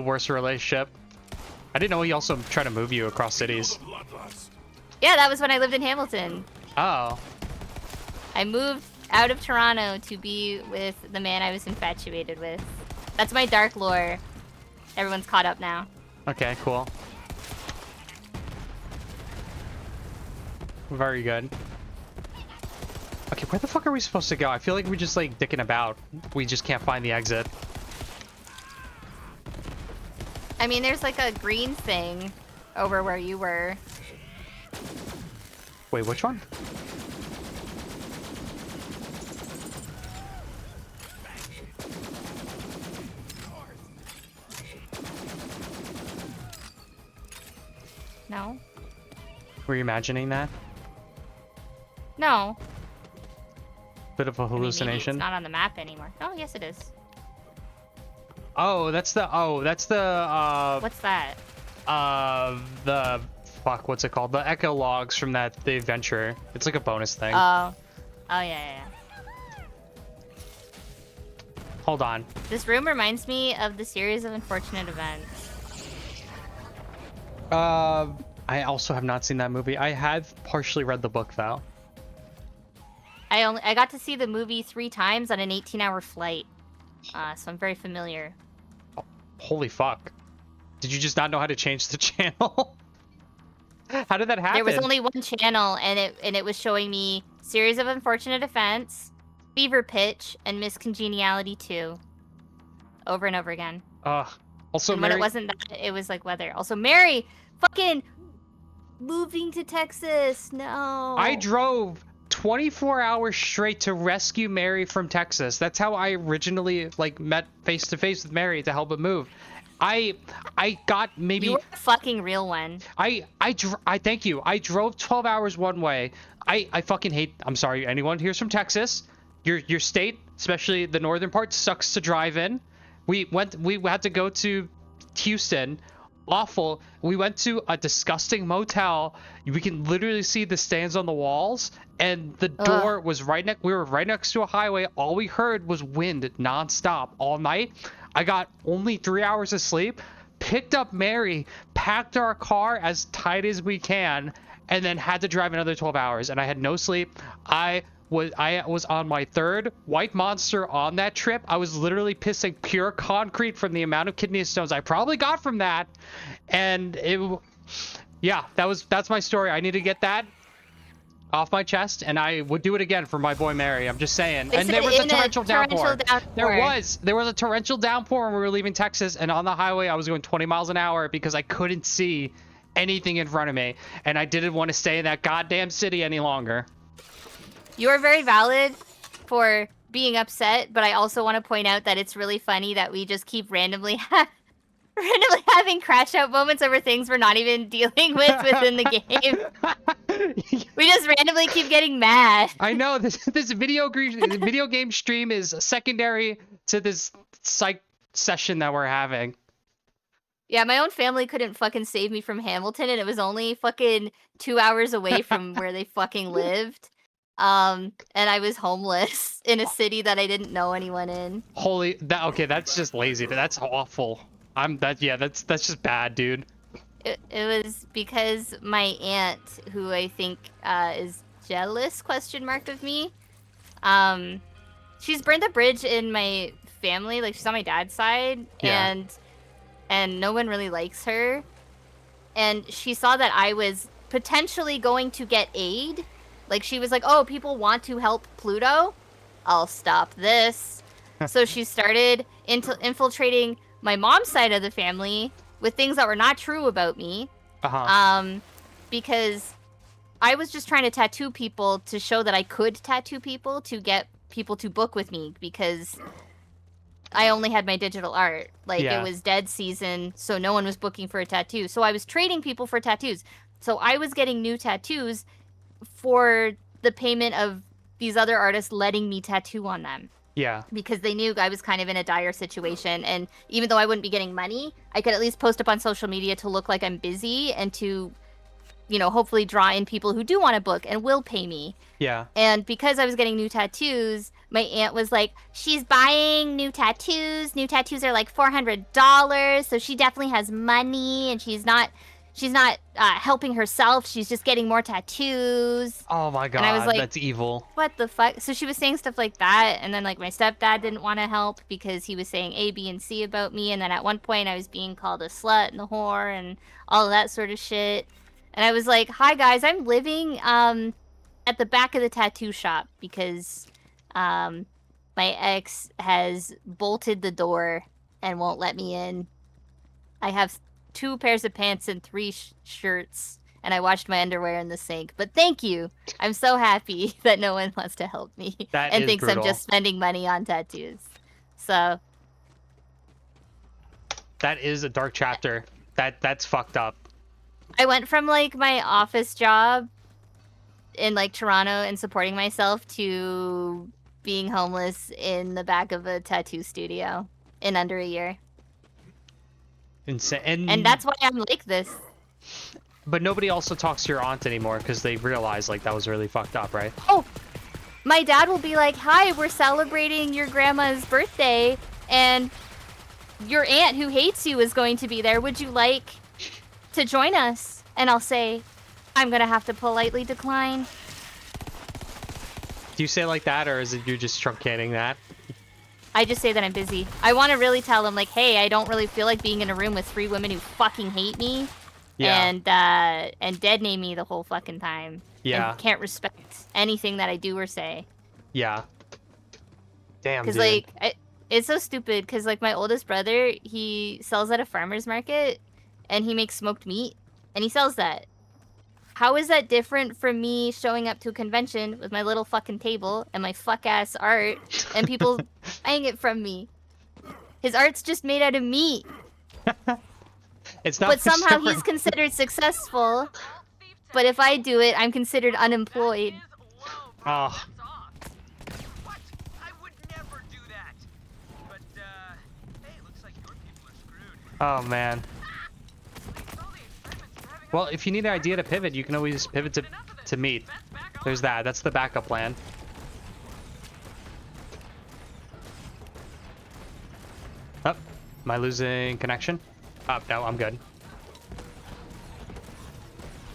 worst relationship. I didn't know he also tried to move you across cities. Yeah, that was when I lived in Hamilton. Oh. I moved out of Toronto to be with the man I was infatuated with. That's my dark lore. Everyone's caught up now. Okay, cool. Very good. Okay, where the fuck are we supposed to go? I feel like we're just like dicking about. We just can't find the exit. I mean, there's like a green thing over where you were. Wait, which one? No? Were you imagining that? No. Bit of a I mean, maybe hallucination. it's not on the map anymore. Oh, yes it is. Oh, that's the What's that? the fuck, what's it called? The echo logs from the adventure. It's like a bonus thing. Oh. Oh, yeah. Hold on. This room reminds me of the series of unfortunate events. I also have not seen that movie. I have partially read the book though. I got to see the movie 3 times on an 18-hour flight. So I'm very familiar. Holy fuck. Did you just not know how to change the channel? How did that happen? There was only one channel, and it was showing me Series of Unfortunate Events, Fever Pitch, and Miss Congeniality 2. Over and over again. Also, and Mary... when it wasn't that, it was like weather. Also, Mary, fucking moving to Texas. No. I drove 24 hours straight to rescue Mary from Texas. That's how I originally like met face to face with Mary to help him move. I got maybe... You were a fucking real one. I thank you. I drove 12 hours one way. I fucking hate... I'm sorry, anyone here's from Texas. Your state, especially the northern part, sucks to drive in. We had to go to Houston. Awful. We went to a disgusting motel. We can literally see the stains on the walls, and the door was right next. We were right next to a highway. All we heard was wind nonstop all night. I got only 3 hours of sleep. Picked up Mary, packed our car as tight as we can, and then had to drive another 12 hours. And I had no sleep. I was on my 3rd white monster on that trip. I was literally pissing pure concrete from the amount of kidney stones I probably got from that. And yeah, that's my story. I need to get that off my chest, and I would do it again for my boy Mary. I'm just saying. And there was a torrential downpour. There was a torrential downpour when we were leaving Texas, and on the highway I was going 20 miles an hour because I couldn't see anything in front of me, and I didn't want to stay in that goddamn city any longer. You are very valid for being upset, but I also want to point out that it's really funny that we just keep randomly having crash out moments over things we're not even dealing with within the game. We just randomly keep getting mad. I know this video game stream is secondary to this psych session that we're having. Yeah, my own family couldn't fucking save me from Hamilton, and it was only fucking 2 hours away from where they fucking lived. And I was homeless in a city that I didn't know anyone in. Okay, that's just lazy. That's awful. That's just bad, dude. It was because my aunt, who I think is jealous of me, she's burned a bridge in my family, like she's on my dad's side, yeah. and no one really likes her. And she saw that I was potentially going to get aid. Like, she was like, oh, people want to help Pluto? I'll stop this. So she started infiltrating my mom's side of the family with things that were not true about me. Because I was just trying to tattoo people to show that I could tattoo people to get people to book with me, because I only had my digital art. Like, It was dead season, so no one was booking for a tattoo. So I was trading people for tattoos. So I was getting new tattoos for the payment of these other artists letting me tattoo on them. Yeah. Because they knew I was kind of in a dire situation, and even though I wouldn't be getting money, I could at least post up on social media to look like I'm busy and to, hopefully draw in people who do want to book and will pay me. Yeah. And because I was getting new tattoos, my aunt was like, she's buying new tattoos. New tattoos are like $400, so she definitely has money, and she's not helping herself. She's just getting more tattoos. Oh my god, and I was like, that's evil. What the fuck? So she was saying stuff like that, and then like my stepdad didn't want to help because he was saying A, B, and C about me, and then at one point I was being called a slut and a whore and all of that sort of shit. And I was like, hi guys, I'm living at the back of the tattoo shop because my ex has bolted the door and won't let me in. I have 2 pairs of pants and 3 shirts, and I washed my underwear in the sink. But thank you. I'm so happy that no one wants to help me and thinks brutal. I'm just spending money on tattoos. So that is a dark chapter. That's fucked up. I went from like my office job in like Toronto and supporting myself to being homeless in the back of a tattoo studio in under a year. Insane. And that's why I'm like this. But nobody also talks to your aunt anymore because they realize like that was really fucked up, right? Oh, my dad will be like, hi, we're celebrating your grandma's birthday, and your aunt who hates you is going to be there. Would you like to join us? And I'll say, I'm gonna have to politely decline. Do you say it like that, or is it you're just truncating that? I just say that I'm busy. I want to really tell them, like, hey, I don't really feel like being in a room with 3 women who fucking hate me. Yeah. And dead name me the whole fucking time. Yeah. And can't respect anything that I do or say. Yeah. Damn, Because, dude. like, it's so stupid. Because, like, my oldest brother, he sells at a farmer's market. And he makes smoked meat. And he sells that. How is that different from me showing up to a convention with my little fucking table and my fuck-ass art and people buying it from me? His art's just made out of meat. It's not But much somehow he's different. considered successful. But if I do it, I'm considered unemployed. Oh. What? I would never do that. But, hey, looks like your people are screwed. Oh, man. Well, if you need an idea to pivot, you can always pivot to meat. There's that. That's the backup plan. Oh, am I losing connection? Oh, no, I'm good.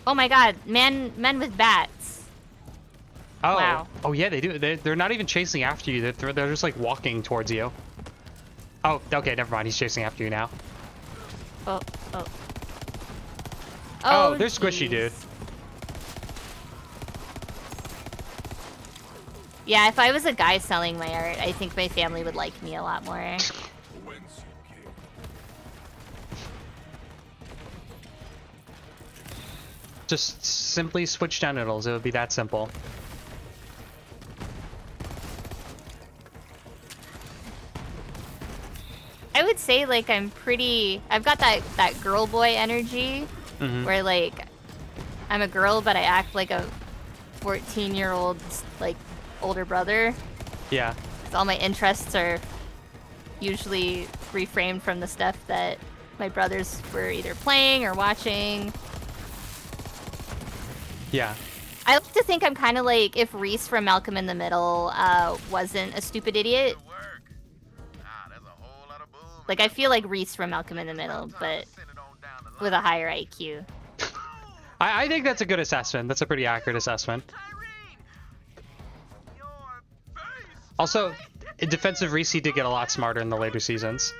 Oh my god, men with bats. Oh, Wow. Oh yeah, they do. They're not even chasing after you. They're just like walking towards you. Oh, okay, never mind. He's chasing after you now. Oh. Oh, they're squishy, jeez. dude. Yeah, if I was a guy selling my art, I think my family would like me a lot more. Just simply switch genitals. It would be that simple. I would say, like, I've got that girl boy energy, where, like, I'm a girl, but I act like a 14-year-old, like, older brother. Yeah. So all my interests are usually reframed from the stuff that my brothers were either playing or watching. Yeah. I like to think I'm kind of like if Reese from Malcolm in the Middle wasn't a stupid idiot. Like, I feel like Reese from Malcolm in the Middle, but with a higher IQ. I think that's a good assessment. That's a pretty accurate assessment. Also, in defense of Reese, he did get a lot smarter in the later seasons.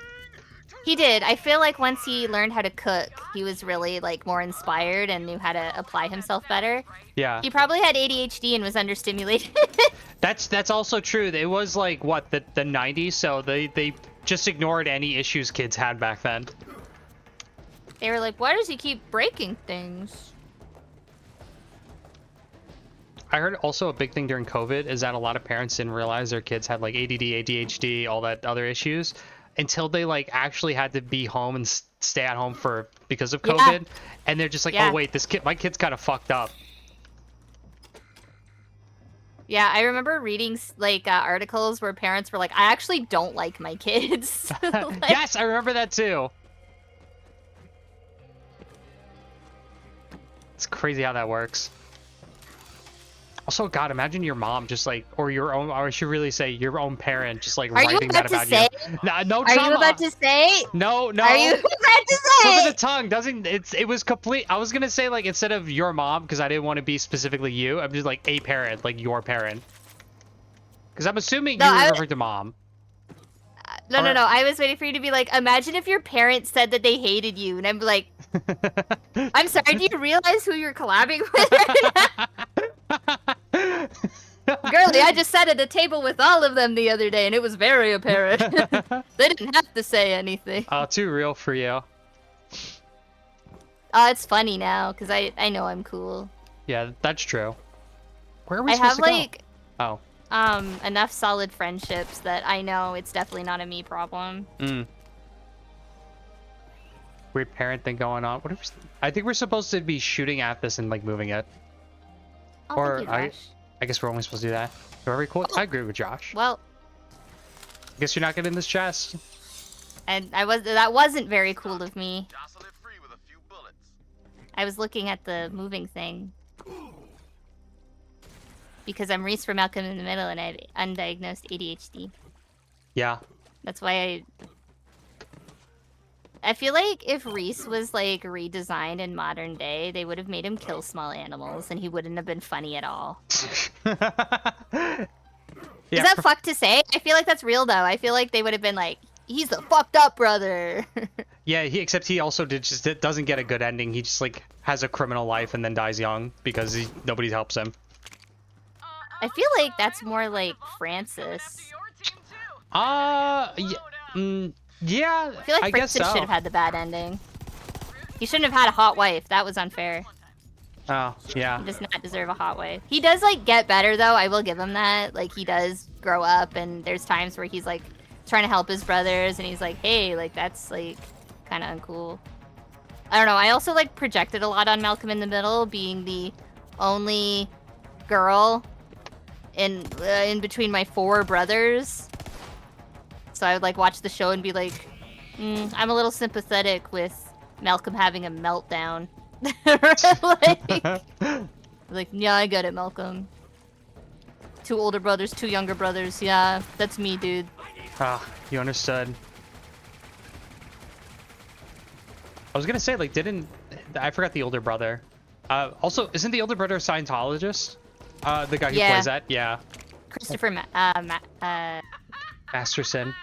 He did. I feel like once he learned how to cook, he was really, like, more inspired and knew how to apply himself better. Yeah. He probably had ADHD and was understimulated. That's also true. It was like what the 90s, so they just ignored any issues kids had back then. They were like, why does he keep breaking things? I heard also a big thing during COVID is that a lot of parents didn't realize their kids had like ADD, ADHD, all that other issues until they like actually had to be home and stay at home because of COVID. Yeah. And they're just like, oh wait, my kid's kind of fucked up. Yeah, I remember reading like articles where parents were like, I actually don't like my kids. Like, yes, I remember that too. It's crazy how that works. Also, God, imagine your mom just like, or your own, or I should really say your own parent just like writing that about you. No trauma. Are you about to say? No. Are you about to say? Slip of the tongue doesn't. It was complete. I was gonna say like instead of your mom because I didn't want to be specifically you. I'm just like a parent, like your parent. Because I'm assuming you were referring to mom. No. I was waiting for you to be like, imagine if your parents said that they hated you, and I'm like, I'm sorry. Do you realize who you're collabing with right now? Girlie, I just sat at a table with all of them the other day, and it was very apparent. They didn't have to say anything. Oh, too real for you. Oh, it's funny now, because I know I'm cool. Yeah, that's true. Where are we I supposed have, to like, go? Oh. Enough solid friendships that I know it's definitely not a me problem. Weird parent thing going on. I think we're supposed to be shooting at this and, like, moving it. Oh, or thank you, I guess we're only supposed to do that. Very cool. I agree with Josh. Well, I guess you're not getting this chest. And that wasn't very cool of me. I was looking at the moving thing. Because I'm Reese from Malcolm in the Middle and I have undiagnosed ADHD. Yeah. That's why I feel like if Reese was like redesigned in modern day, they would have made him kill small animals, and he wouldn't have been funny at all. Is that fucked to say? I feel like that's real though. I feel like they would have been like, he's the fucked up brother. Yeah, except he also doesn't get a good ending. He just like has a criminal life and then dies young because nobody helps him. I feel like that's more like Francis. Yeah, yeah. I feel like guess Francis so. should have had the bad ending. He shouldn't have had a hot wife. That was unfair. Oh, yeah. He does not deserve a hot wife. He does like get better though. I will give him that. Like he does grow up, and there's times where he's like trying to help his brothers, and he's like, hey, like that's like kind of uncool. I don't know. I also like projected a lot on Malcolm in the Middle being the only girl in between my 4 brothers. So I would like watch the show and be like, I'm a little sympathetic with Malcolm having a meltdown. like, yeah, I get it, Malcolm. 2 older brothers, 2 younger brothers. Yeah, that's me, dude. Ah, you understood. I was gonna say, like, I forgot the older brother. Also, isn't the older brother a Scientologist? The guy who plays that? Yeah. Christopher Masterson.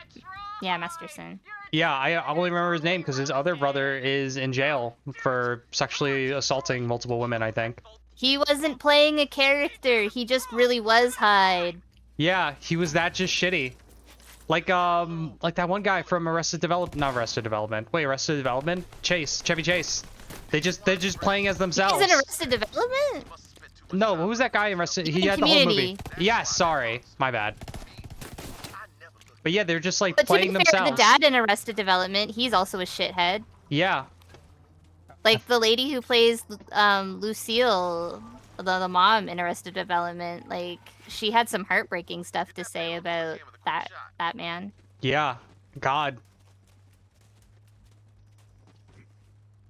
Yeah, Masterson. Yeah, I only remember his name because his other brother is in jail for sexually assaulting multiple women, I think. He wasn't playing a character. He just really was Hyde. Yeah, he was that just shitty. Like that one guy from Arrested Development. Not Arrested Development. Wait, Arrested Development? Chevy Chase. They're just playing as themselves. He's in Arrested Development? No, who was that guy in Arrested? He In had the whole Community. movie. Yeah, sorry. My bad. But yeah, they're just like But to be playing fair, themselves. the dad in Arrested Development, he's also a shithead. Yeah. Like the lady who plays Lucille, the mom in Arrested Development, like she had some heartbreaking stuff to say about that man. Yeah. God.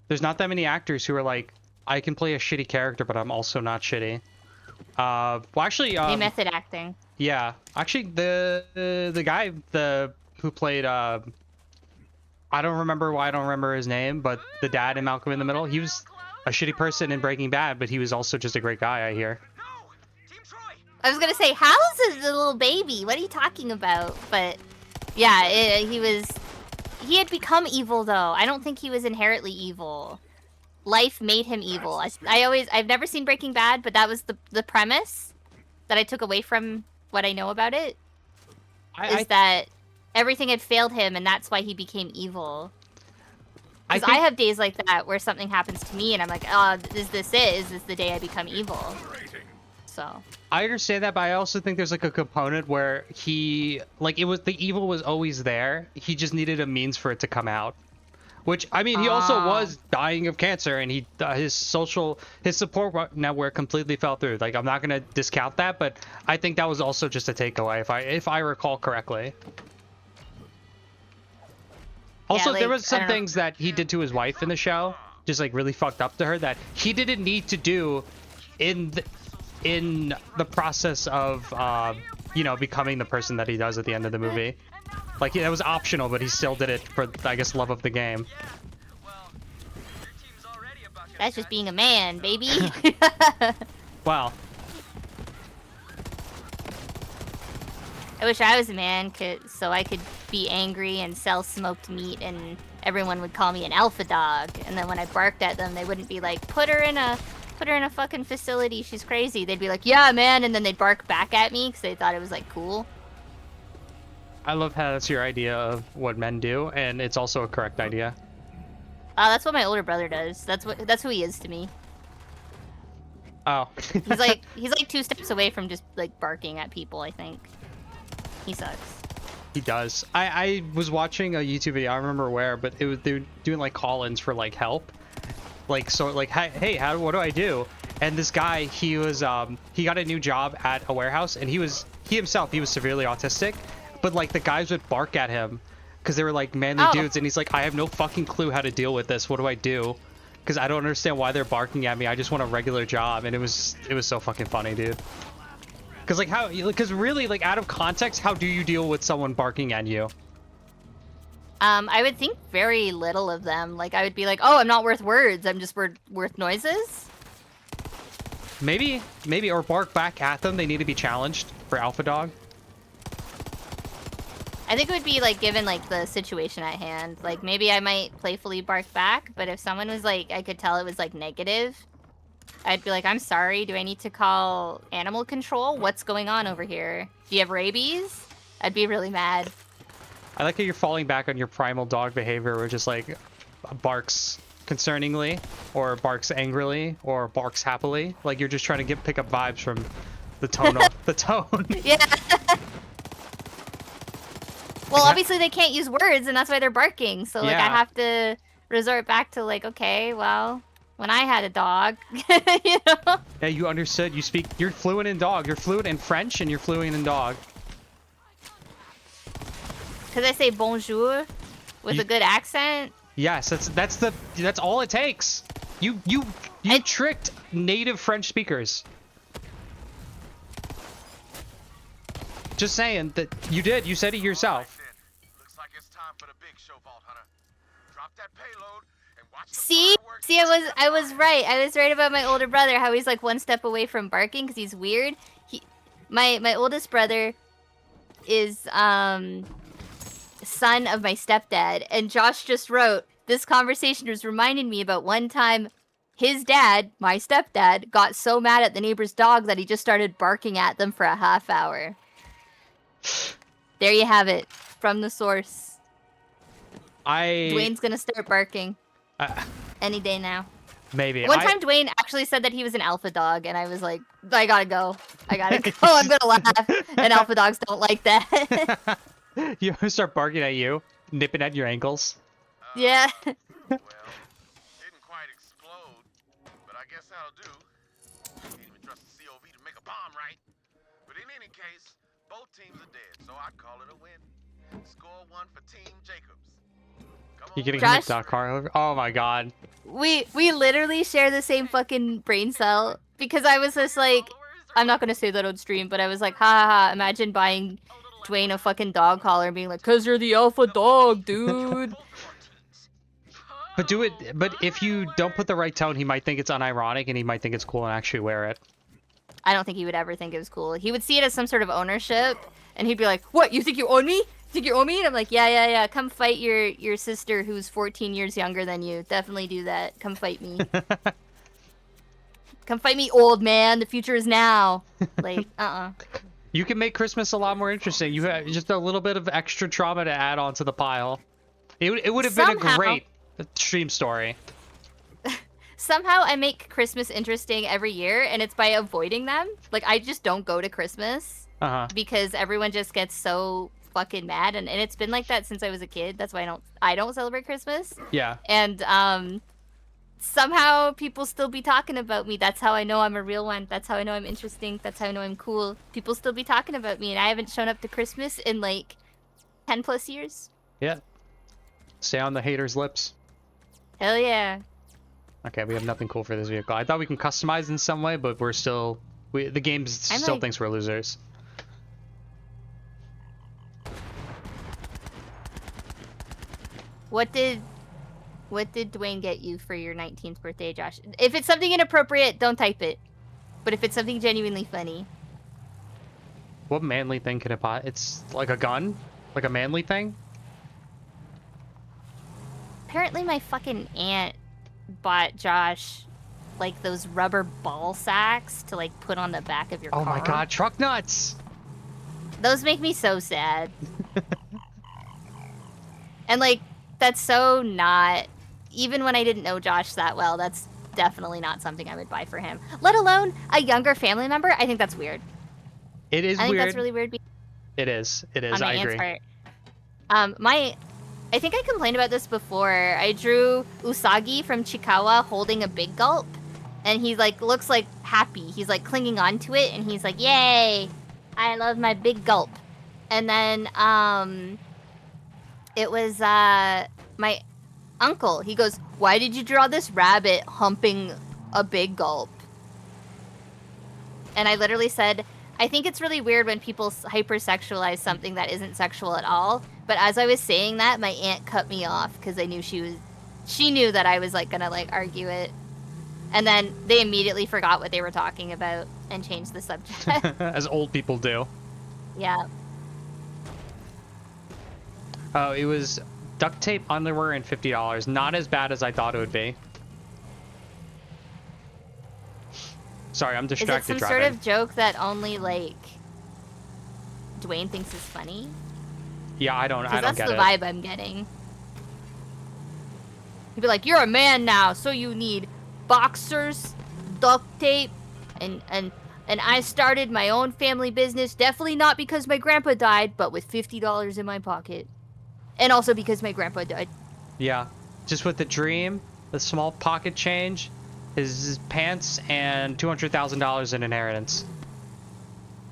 There's not that many actors who are like, I can play a shitty character, but I'm also not shitty. Well, actually, method acting. Yeah, actually, the guy who played I don't remember his name, but the dad in Malcolm in the Middle, he was a shitty person in Breaking Bad, but he was also just a great guy, I hear. I was gonna say, how's a little baby? What are you talking about? But yeah, he had become evil though. I don't think he was inherently evil. Life made him evil. I've never seen Breaking Bad, but that was the premise that I took away from what I know about it. Is that everything had failed him, and that's why he became evil. Because I have days like that where something happens to me, and I'm like, oh, is this it? Is this the day I become evil? So I understand that, but I also think there's like a component where the evil was always there. He just needed a means for it to come out. Which, I mean, he also was dying of cancer, and his support network completely fell through. Like, I'm not gonna discount that, but I think that was also just a takeaway, if I recall correctly. Also, yeah, there was some things that he did to his wife in the show, just like really fucked up to her, that he didn't need to do in the process of becoming the person that he does at the end of the movie. Like, that was optional, but he still did it for, I guess, love of the game. That's just being a man, baby. Wow. I wish I was a man, so I could be angry and sell smoked meat, and everyone would call me an alpha dog. And then when I barked at them, they wouldn't be like, put her in a fucking facility, she's crazy. They'd be like, yeah, man, and then they'd bark back at me because they thought it was like cool. I love how that's your idea of what men do, and it's also a correct idea. That's what my older brother does. That's who he is to me. Oh. he's like 2 steps away from just like barking at people, I think. He sucks. He does. I was watching a YouTube video, I don't remember where, but they were doing like call-ins for like help. Like, so like, hey, what do I do? And this guy, he got a new job at a warehouse, and he himself was severely autistic. But like the guys would bark at him because they were like manly dudes, and he's like, I have no fucking clue how to deal with this. What do I do? Because I don't understand why they're barking at me. I just want a regular job. And it was so fucking funny, dude. Because really, like, out of context, how do you deal with someone barking at you? I would think very little of them. Like, I would be like, oh, I'm not worth words. I'm just worth noises. Maybe, or bark back at them. They need to be challenged for alpha dog. I think it would be, like, given, like, the situation at hand. Like, maybe I might playfully bark back, but if someone was, like, I could tell it was, like, negative, I'd be like, I'm sorry, do I need to call animal control? What's going on over here? Do you have rabies? I'd be really mad. I like how you're falling back on your primal dog behavior, where just like barks concerningly, or barks angrily, or barks happily. Like you're just trying to pick up vibes from the tone of the tone. Yeah. Well, obviously they can't use words, and that's why they're barking. So like I have to resort back to like, okay, well, when I had a dog, you know. Yeah, you understood. You speak. You're fluent in dog. You're fluent in French, and you're fluent in dog. Cause I say bonjour with a good accent. Yes, that's all it takes. You tricked native French speakers. Just saying that you did. You said it yourself. Looks like it's time for the big show, Vault Hunter. Drop that payload and watch the See, I was right. I was right about my older brother. How he's like one step away from barking because he's weird. My oldest brother is son of my stepdad, and Josh just wrote, this conversation was reminding me about one time his dad, my stepdad, got so mad at the neighbor's dog that he just started barking at them for a half hour. There you have it, from the source. Dwayne's gonna start barking any day now. Maybe. One time Dwayne actually said that he was an alpha dog, and I was like, I gotta go. I'm gonna laugh. And alpha dogs don't like that. You start barking at you, nipping at your ankles. Yeah. Well, didn't quite explode, but I guess that'll do. Can't even trust the COV to make a bomb, right? But in any case, both teams are dead, so I'd call it a win. Score 1 for Team Jacobs. Come on, You getting Josh? hit dot car over? Oh my god. We literally share the same fucking brain cell, because I was just like, I'm not gonna say that on stream, but I was like, ha ha ha, imagine buying Dwayne a fucking dog collar and being like, cause you're the alpha dog, dude. But if you don't put the right tone, he might think it's unironic and he might think it's cool and actually wear it. I don't think he would ever think it was cool. He would see it as some sort of ownership, and he'd be like, what, you think you own me? You think you own me? And I'm like, yeah, come fight your sister who's 14 years younger than you. Definitely do that. Come fight me. Come fight me, old man. The future is now. Like, You can make Christmas a lot more interesting. You have just a little bit of extra trauma to add onto the pile. It would have been a great stream story. Somehow I make Christmas interesting every year, and it's by avoiding them. Like, I just don't go to Christmas because everyone just gets so fucking mad, and it's been like that since I was a kid. That's why I don't celebrate Christmas. Yeah. And somehow people still be talking about me. That's how I know I'm a real one. That's how I know I'm interesting. That's how I know I'm cool. People still be talking about me, and I haven't shown up to Christmas in like 10 plus years. Yeah. Stay on the haters' lips. Hell yeah. Okay, we have nothing cool for this vehicle. I thought we can customize in some way, but we're still... the game still thinks we're losers. What did Dwayne get you for your 19th birthday, Josh? If it's something inappropriate, don't type it. But if it's something genuinely funny. What manly thing could it buy? It's like a gun? Like a manly thing? Apparently my fucking aunt bought Josh like those rubber ball sacks to like put on the back of your car. Oh my god, truck nuts! Those make me so sad. And like, that's so not, even when I didn't know Josh that well, that's definitely not something I would buy for him. Let alone a younger family member. I think that's weird. It is weird. I think that's really weird. It is. It is. On my I aunt's agree. part. I think I complained about this before. I drew Usagi from Chikawa holding a big gulp, and he like looks like happy. He's like clinging onto it, and he's like, "Yay, I love my big gulp." And then it was my uncle. He goes, "Why did you draw this rabbit humping a big gulp?" And I literally said, I think it's really weird when people hypersexualize something that isn't sexual at all, But as I was saying that, my aunt cut me off because I knew she knew that I was like gonna like argue it. And then they immediately forgot what they were talking about and changed the subject. As old people do. Yeah. Oh, it was duct tape, underwear, and $50. Not as bad as I thought it would be. Sorry, I'm Is it distracted some driving. sort of joke that only like Dwayne thinks is funny? Yeah, I don't Because get that's the it. vibe I'm getting. He'd be like, "You're a man now, so you need boxers, duct tape, and I started my own family business. Definitely not because my grandpa died, but with $50 in my pocket, and also because my grandpa died." Yeah, just with the dream, the small pocket change, his pants, and $200,000 in inheritance.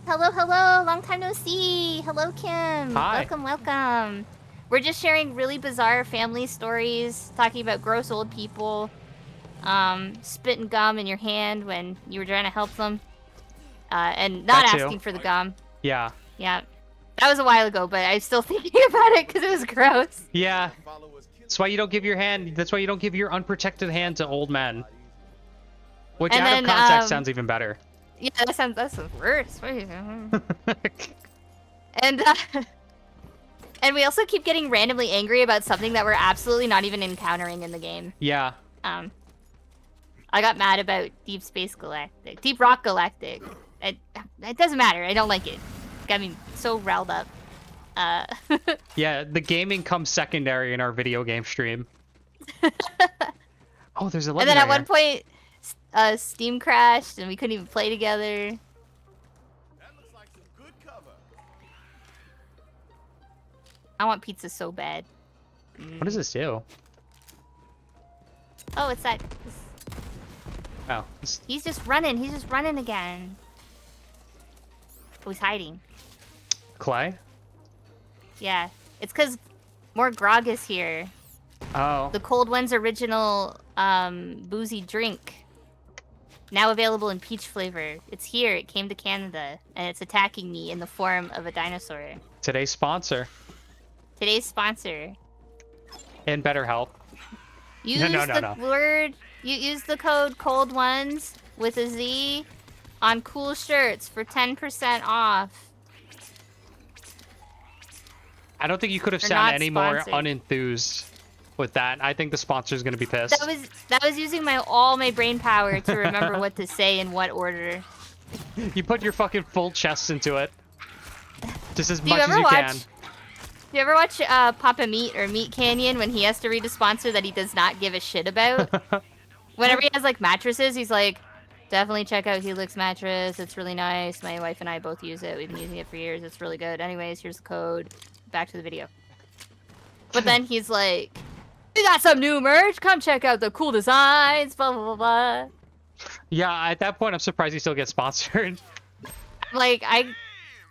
Hello, hello, long time no see. Hello, Kim. Hi. Welcome, welcome. We're just sharing really bizarre family stories, talking about gross old people, spitting gum in your hand when you were trying to help them, and not That too. asking for the gum. Yeah. Yeah. That was a while ago, but I'm still thinking about it because it was gross. Yeah. That's why you don't give your hand. That's why you don't give your unprotected hand to old men. Which And out then, of context sounds even better. Yeah, that sounds worse. And and we also keep getting randomly angry about something that we're absolutely not even encountering in the game. Yeah. I got mad about Deep Rock Galactic. It doesn't matter. I don't like it. Got me so riled up. Yeah, the gaming comes secondary in our video game stream. Oh, there's a legendary. And then at one point, Steam crashed and we couldn't even play together. That looks like some good cover. I want pizza so bad. What does this do? Oh, it's that. Oh, He's just running. He's just running again. Oh, he's hiding. Clay? Yeah. It's because more grog is here. Oh. The Cold One's original boozy drink. Now available in peach flavor. It's here. It came to Canada. And it's attacking me in the form of a dinosaur. Today's sponsor. Today's sponsor. And BetterHelp. Use you use the code Cold Ones with a Z on cool shirts for 10% off. I don't think you could have They're sounded not any more sponsored. unenthused with that. I think the sponsor's gonna be pissed. That was using all my brain power to remember what to say in what order. You put your fucking full chest into it. Just as Do you much as ever you watch? can. Do you ever watch Papa Meat or Meat Canyon when he has to read a sponsor that he does not give a shit about? Whenever he has like mattresses, he's like, definitely check out Helix mattress. It's really nice. My wife and I both use it. We've been using it for years. It's really good. Anyways, here's the code. Back to the video. But then he's like, we got some new merch. Come check out the cool designs. Blah blah blah blah. Yeah, at that point, I'm surprised he still gets sponsored. Like I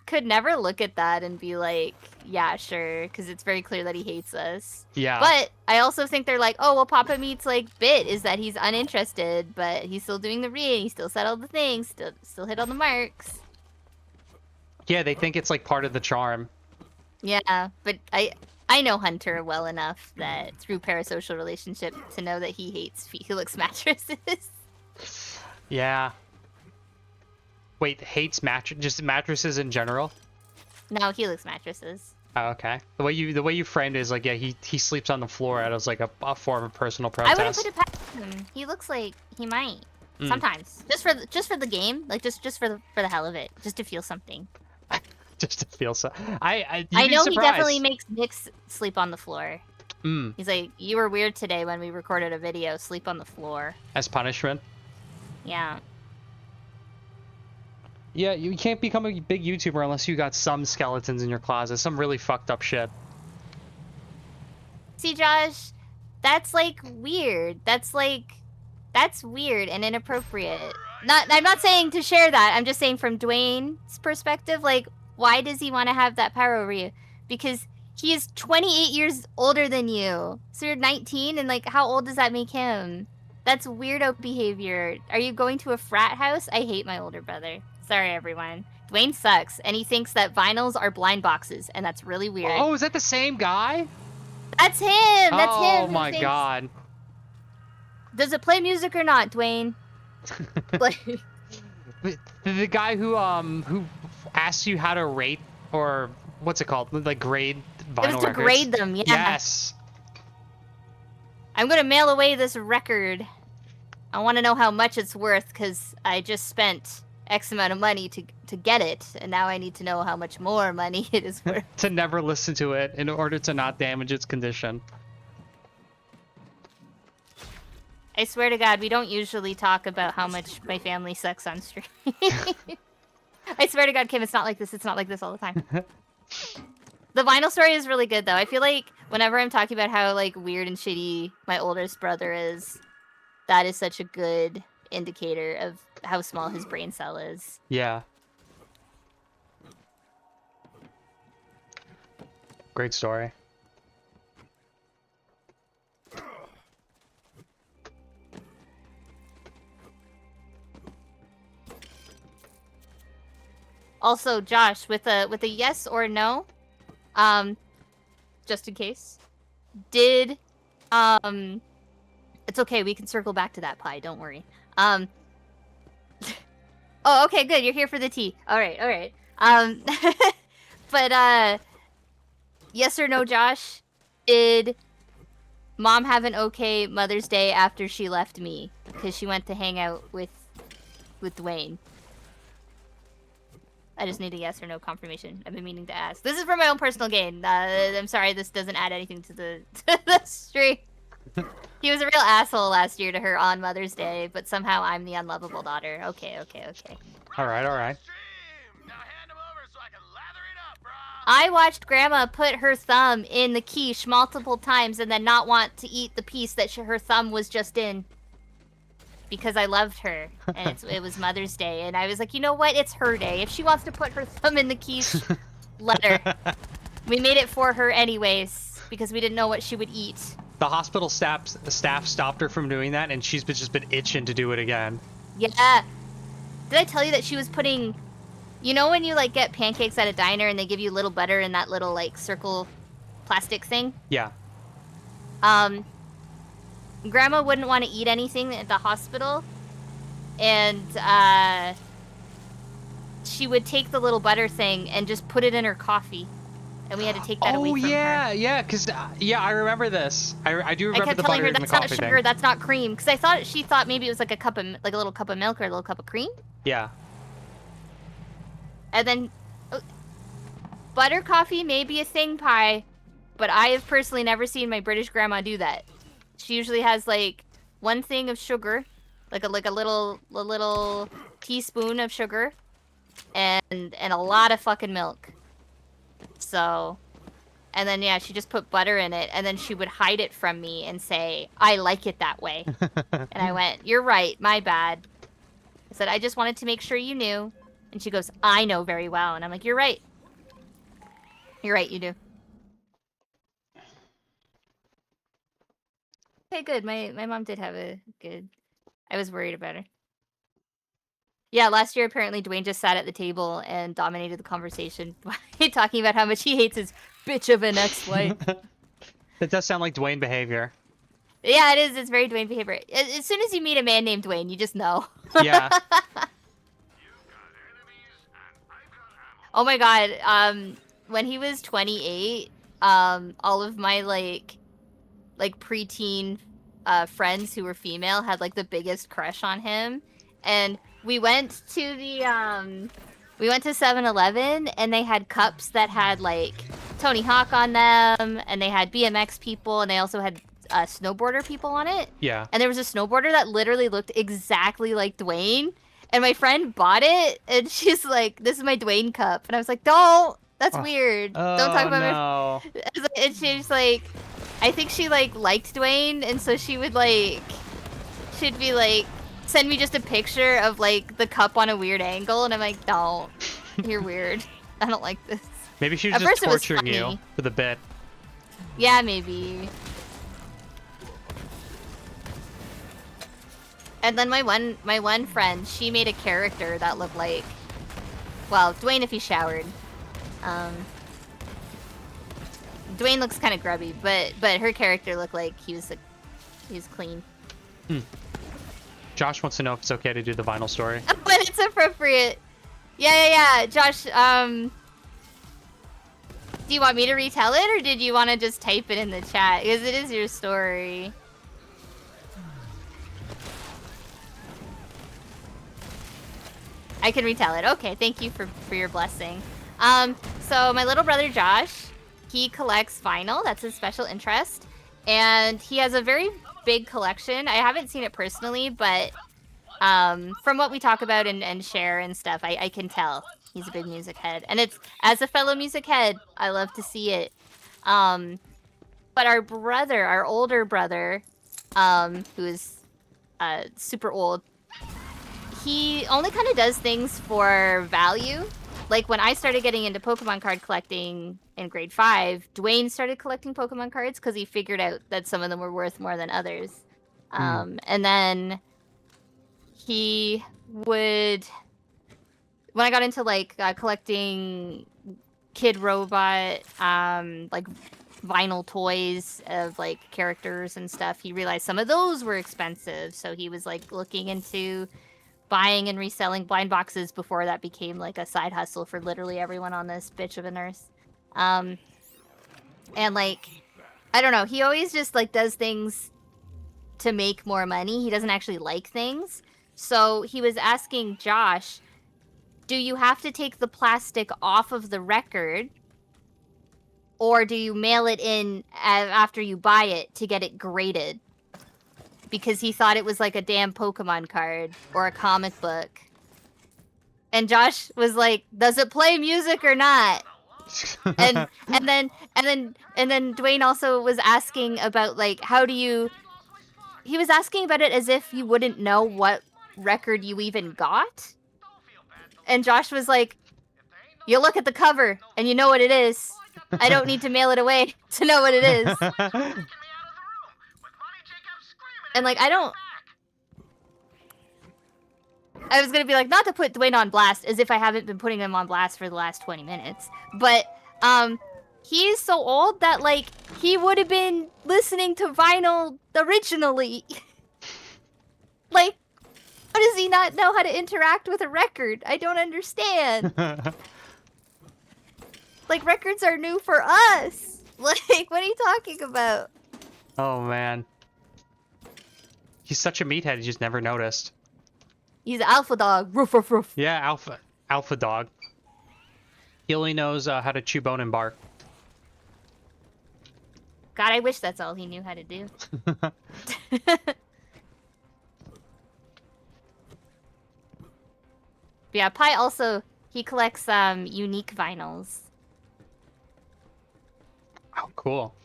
could never look at that and be like, yeah, sure, because it's very clear that he hates us. Yeah. But I also think they're like, oh, well, Papa Meat's like bit is that he's uninterested, but he's still doing the read, he still said all the things, still hit all the marks. Yeah, they think it's like part of the charm. Yeah, but I know Hunter well enough that through parasocial relationship to know that he hates Helix mattresses. Yeah. Wait, hates just mattresses in general? No, Helix mattresses. Oh, okay. The way you framed it is like, yeah, he sleeps on the floor as like a form of personal I wouldn't protest. put it past him. He looks like he might. Mm. Sometimes. Just for the game, like just for the hell of it, just to feel something. Just to feel so. I know he definitely makes Nick sleep on the floor. Mm. He's like, you were weird today when we recorded a video. Sleep on the floor. As punishment. Yeah. Yeah, you can't become a big YouTuber unless you got some skeletons in your closet. Some really fucked up shit. See, Josh, that's like weird. That's weird and inappropriate. I'm not saying to share that. I'm just saying from Dwayne's perspective, like, why does he want to have that power over you? Because he is 28 years older than you. So you're 19, and like, how old does that make him? That's weirdo behavior. Are you going to a frat house? I hate my older brother. Sorry, everyone. Dwayne sucks, and he thinks that vinyls are blind boxes, and that's really weird. Oh, is that the same guy? That's him! That's him! Oh who my thinks- god. Does it play music or not, Dwayne? Like, The guy who asks you how to rate, or what's it called? Like grade vinyl it was to records. grade them, yeah. Yes. I'm gonna mail away this record. I want to know how much it's worth, because I just spent X amount of money to get it, and now I need to know how much more money it is worth. To never listen to it in order to not damage its condition. I swear to God, we don't usually talk about how much my family sucks on stream. I swear to God, Kim, it's not like this. It's not like this all the time. The vinyl story is really good, though. I feel like whenever I'm talking about how like weird and shitty my oldest brother is, that is such a good indicator of how small his brain cell is. Yeah. Great story. Also, Josh, with a yes or no, just in case, did it's okay, we can circle back to that pie, don't worry. Oh, okay, good, you're here for the tea. All right. But yes or no, Josh, did Mom have an okay Mother's Day after she left me because she went to hang out with Dwayne? I just need a yes or no confirmation. I've been meaning to ask. This is for my own personal gain. I'm sorry, this doesn't add anything to the stream. He was a real asshole last year to her on Mother's Day, but somehow I'm the unlovable daughter. Okay. All right. Now hand him over so I can lather it up, bro. I watched Grandma put her thumb in the quiche multiple times and then not want to eat the piece that her thumb was just in. Because I loved her, and it was Mother's Day, and I was like, you know what? It's her day. If she wants to put her thumb in the quiche, let her. We made it for her anyways, because we didn't know what she would eat. The hospital staff stopped her from doing that, and she's just been itching to do it again. Yeah. Did I tell you that she was putting... You know when you, like, get pancakes at a diner and they give you little butter in that little, like, circle plastic thing? Yeah. Grandma wouldn't want to eat anything at the hospital, and she would take the little butter thing and just put it in her coffee, and we had to take that away from her. Yeah, because I remember this. I do remember I kept the telling butter her in the that's not coffee sugar, thing. that's not cream, because she thought maybe it was like a little cup of milk or a little cup of cream, Yeah. and then butter coffee may be a thing, Pie, but I have personally never seen my British grandma do that. She usually has like one thing of sugar, like a little teaspoon of sugar, and a lot of fucking milk. So, and then yeah, she just put butter in it, and then she would hide it from me and say, "I like it that way." And I went, "You're right, my bad." I said, "I just wanted to make sure you knew." And she goes, "I know very well." And I'm like, "You're right. You're right, you do." Okay, good. My mom did have a good... I was worried about her. Yeah, last year apparently Dwayne just sat at the table and dominated the conversation by talking about how much he hates his bitch of an ex-wife. That does sound like Dwayne behavior. Yeah, it is. It's very Dwayne behavior. As soon as you meet a man named Dwayne, you just know. Yeah. Oh my god. When he was 28, all of my like preteen friends who were female had like the biggest crush on him, and we went to 7-Eleven and they had cups that had like Tony Hawk on them, and they had BMX people, and they also had snowboarder people on it. Yeah. And there was a snowboarder that literally looked exactly like Dwayne, and my friend bought it, and she's like, "This is my Dwayne cup," and I was like, "Don't, that's weird. Don't talk about no. my..." And she's like, I think she like liked Dwayne, and so she would like, she'd be like, send me just a picture of like the cup on a weird angle, and I'm like, "Don't, you're weird. I don't like this." Maybe she was At just first it was torturing you funny. for the bit. Yeah, maybe. And then my one friend, she made a character that looked like Well, Dwayne if he showered. Dwayne looks kind of grubby, but her character looked like he was clean. Josh wants to know if it's okay to do the vinyl story. But it's appropriate. Yeah. Josh, do you want me to retell it, or did you want to just type it in the chat? Because it is your story. I can retell it. Okay, thank you for your blessing. So my little brother Josh, he collects vinyl. That's his special interest. And he has a very big collection. I haven't seen it personally, but from what we talk about and share and stuff, I can tell he's a big music head. And it's, as a fellow music head, I love to see it. But our brother, our older brother, who is super old, he only kind of does things for value. Like, when I started getting into Pokemon card collecting in grade 5, Dwayne started collecting Pokemon cards because he figured out that some of them were worth more than others. And then he would... When I got into, like, collecting Kid Robot, like, vinyl toys of, like, characters and stuff, he realized some of those were expensive. So he was, like, looking into buying and reselling blind boxes before that became like a side hustle for literally everyone on this bitch of an earth. And like, I don't know, he always just like does things to make more money. He doesn't actually like things. So he was asking Josh, do you have to take the plastic off of the record, or do you mail it in after you buy it to get it graded? Because he thought it was like a damn Pokemon card or a comic book. And Josh was like, does it play music or not? and then Dwayne also was asking about like, how do you... He was asking about it as if you wouldn't know what record you even got. And Josh was like, you look at the cover and you know what it is. I don't need to mail it away to know what it is. And like, I was gonna be like, not to put Dwayne on blast, as if I haven't been putting him on blast for the last 20 minutes. But, he's so old that, like, he would have been listening to vinyl originally. Like, how does he not know how to interact with a record? I don't understand. Like, records are new for us. Like, what are you talking about? Oh, man. He's such a meathead, he just never noticed. He's an alpha dog. Roof, roof, roof. Yeah, alpha dog. He only knows how to chew bone and bark. God, I wish that's all he knew how to do. Yeah, Pi also, he collects unique vinyls. Oh, cool.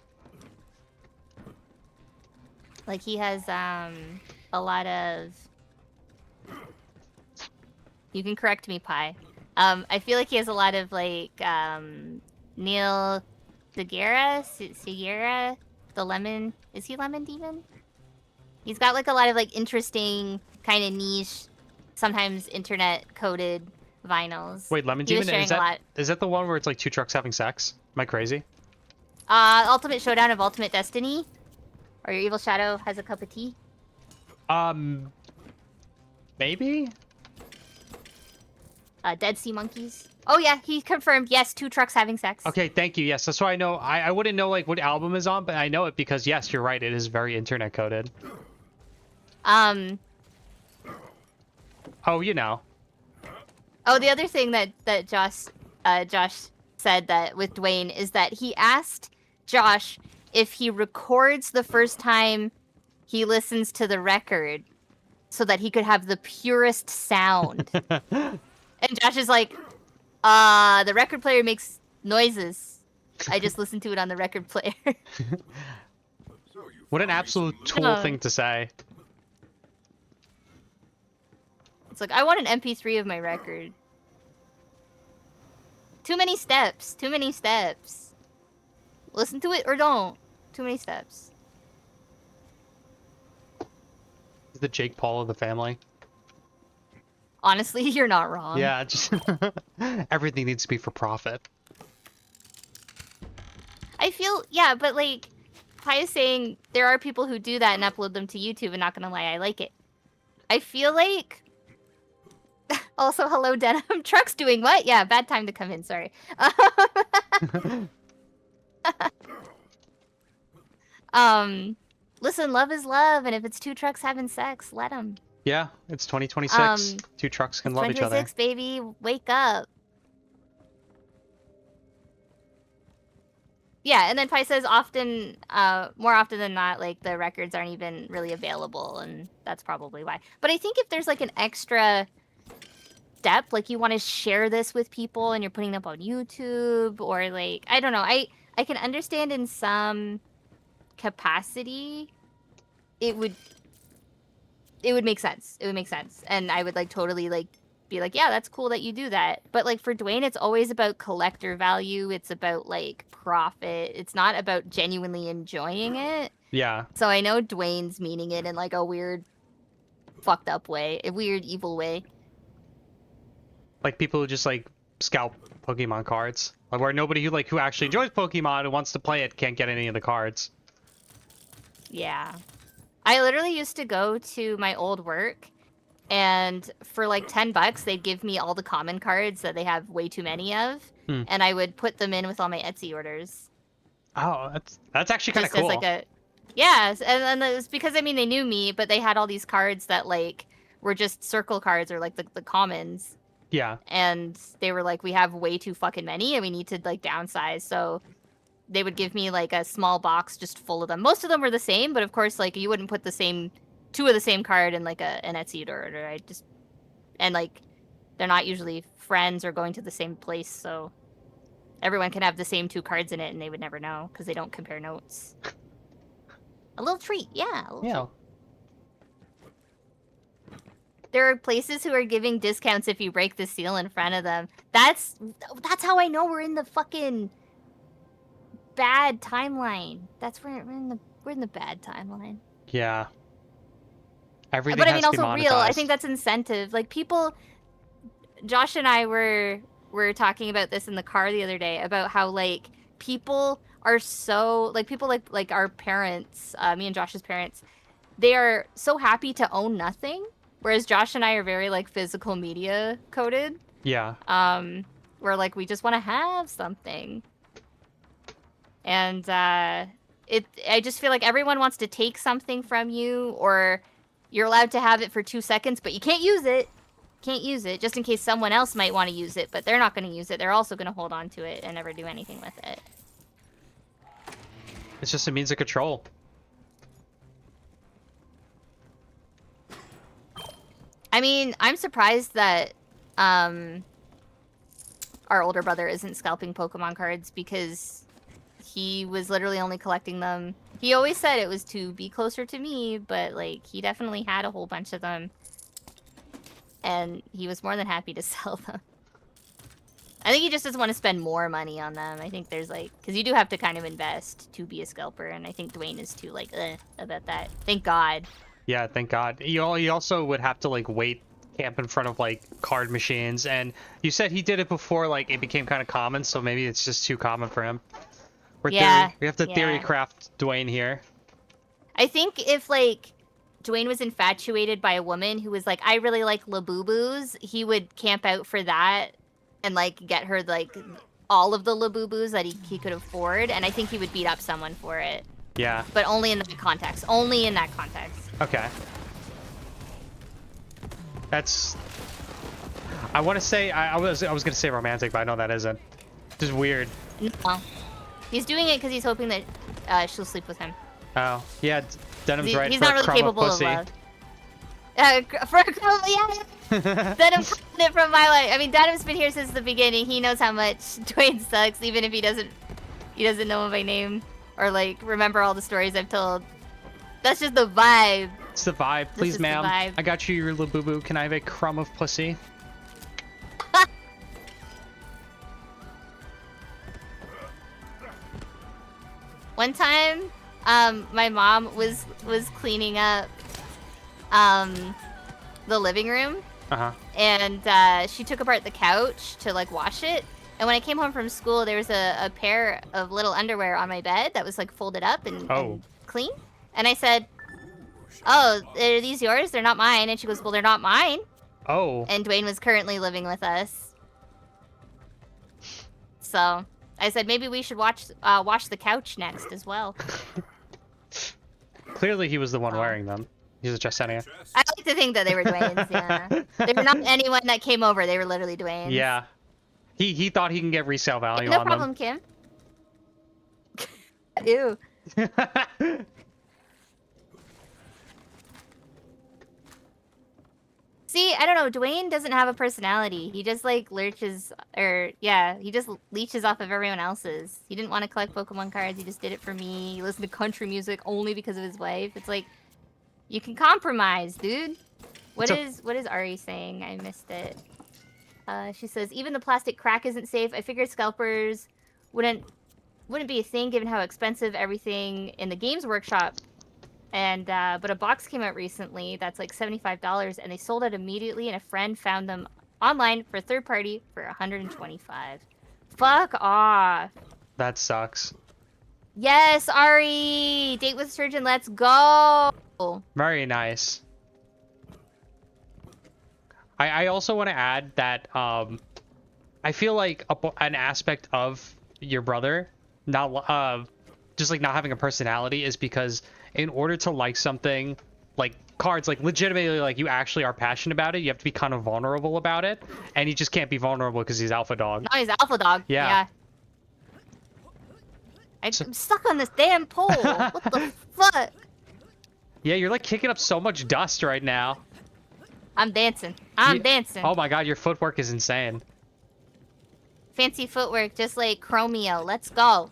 Like, he has a lot of... You can correct me, Pi. I feel like he has a lot of, like, Neil Segura, the Lemon... Is he Lemon Demon? He's got, like, a lot of, like, interesting, kind of niche, sometimes internet-coded vinyls. Wait, Lemon He was Demon? sharing Is that the one where it's, like, two trucks having sex? Am I crazy? Ultimate Showdown of Ultimate Destiny? Or Your Evil Shadow Has a Cup of Tea? Maybe? Dead Sea Monkeys. Oh yeah, he confirmed, yes, two trucks having sex. Okay, thank you. Yes, that's why I know. I wouldn't know, like, what album is on, but I know it because, yes, you're right. It is very internet coded. Oh, you know. Oh, the other thing that Josh said that with Dwayne is that he asked Josh if he records the first time he listens to the record so that he could have the purest sound. And Josh is like, the record player makes noises. I just listen to it on the record player. What an absolute tool thing to say. It's like, I want an MP3 of my record. Too many steps. Too many steps. Listen to it or don't. Too many steps. He's the Jake Paul of the family. Honestly, you're not wrong. Yeah, just everything needs to be for profit. I feel, yeah, but like, Pi is saying there are people who do that and upload them to YouTube, and not gonna lie, I like it. I feel like... Also, hello, Denim. Truck's doing what? Yeah, bad time to come in, sorry. Listen, love is love, and if it's two trucks having sex, let them. Yeah, it's 2026. Two trucks can love each other. 2026, baby, wake up. Yeah, and then Pi says often, more often than not, like, the records aren't even really available, and that's probably why. But I think if there's, like, an extra step, like, you want to share this with people and you're putting it up on YouTube, or, like, I don't know, I can understand in some capacity, it would make sense. It would make sense. And I would, like, totally, like, be like, yeah, that's cool that you do that. But, like, for Dwayne, it's always about collector value. It's about, like, profit. It's not about genuinely enjoying it. Yeah. So I know Dwayne's meaning it in, like, a weird, fucked up way. A weird, evil way. Like people who just, like, scalp Pokemon cards. Like, where nobody who actually enjoys Pokemon and wants to play it can't get any of the cards. Yeah. I literally used to go to my old work, and for like $10, they'd give me all the common cards that they have way too many of, and I would put them in with all my Etsy orders. Oh, that's actually kind of cool. As like a, yeah, and it was because, I mean, they knew me, but they had all these cards that, like, were just circle cards or, like, the commons. Yeah. And they were like, we have way too fucking many, and we need to, like, downsize, so they would give me, like, a small box just full of them. Most of them were the same, but of course, like, you wouldn't put two of the same card in, like, an Etsy order. And, like, they're not usually friends or going to the same place, so everyone can have the same 2 cards in it, and they would never know, because they don't compare notes. A little treat, yeah. Yeah. There are places who are giving discounts if you break the seal in front of them. That's how I know we're in the fucking bad timeline. That's where we're in the bad timeline. Yeah. Everything but I has mean, to be also real. I monetized. think that's incentive. Like, people, Josh and I were talking about this in the car the other day about how, like, people are so, like, people like our parents, me and Josh's parents, they are so happy to own nothing, whereas Josh and I are very, like, physical media coded. Yeah. Where, like, we just want to have something. And I just feel like everyone wants to take something from you, or you're allowed to have it for 2 seconds, but you can't use it. Can't use it, just in case someone else might want to use it, but they're not going to use it. They're also going to hold on to it and never do anything with it. It's just a means of control. I mean, I'm surprised that our older brother isn't scalping Pokemon cards, because he was literally only collecting them. He always said it was to be closer to me, but, like, he definitely had a whole bunch of them. And he was more than happy to sell them. I think he just doesn't want to spend more money on them. I think there's, like, because you do have to kind of invest to be a scalper, and I think Dwayne is too, like, about that. Thank God. Yeah, thank God. You also would have to, like, camp in front of, like, card machines, and you said he did it before, like, it became kind of common, so maybe it's just too common for him. We have to theory craft Dwayne here. I think if, like, Dwayne was infatuated by a woman who was like, I really like Labubus, he would camp out for that and, like, get her, like, all of the Labubus that he could afford, and I think he would beat up someone for it. Yeah. But only in that context. Only in that context. Okay. That's... I want to say... I was going to say romantic, but I know that isn't. Just weird. No. He's doing it because he's hoping that she'll sleep with him. Oh. Yeah, Denim's right. He's for not a really crumb capable of of pussy. love. For a crumb, yeah. Denim cut it from my life. I mean, Denim's been here since the beginning. He knows how much Dwayne sucks, even if he doesn't know him by name or, like, remember all the stories I've told. That's just the vibe. It's the vibe. Please, ma'am. Vibe. I got you your Labubu. Can I have a crumb of pussy? One time, my mom was cleaning up the living room, Uh-huh. And she took apart the couch to like wash it. And when I came home from school, there was a pair of little underwear on my bed that was like folded up and clean. And I said, "Oh, are these yours? They're not mine." And she goes, "Well, they're not mine." Oh. And Dwayne was currently living with us. So I said maybe we should wash the couch next as well. Clearly he was the one wearing them. He's just sending it. I like to think that they were Dwayne's, yeah. They were not anyone that came over, they were literally Dwayne's. Yeah. He thought he can get resale value No on problem, Kim. Ew. them. See, I don't know, Dwayne doesn't have a personality. He just like lurches, he just leeches off of everyone else's. He didn't want to collect Pokemon cards, he just did it for me. He listened to country music only because of his wife. It's like, you can compromise, dude. What is Ari saying? I missed it. She says, even the plastic crack isn't safe. I figured scalpers wouldn't be a thing given how expensive everything in the Games Workshop. And but a box came out recently that's like $75, and they sold out immediately. And a friend found them online for third party for $125. Fuck off. That sucks. Yes, Ari, date with surgeon. Let's go. Very nice. I also want to add that I feel like an aspect of your brother not just like not having a personality is because in order to like something like cards, like legitimately like you actually are passionate about it, you have to be kind of vulnerable about it, and he just can't be vulnerable because he's alpha dog. No, he's alpha dog. Yeah. I'm stuck on this damn pole. What the fuck? Yeah, you're like kicking up so much dust right now. I'm dancing. I'm dancing. Oh my god, your footwork is insane. Fancy footwork, just like Chromio. Let's go.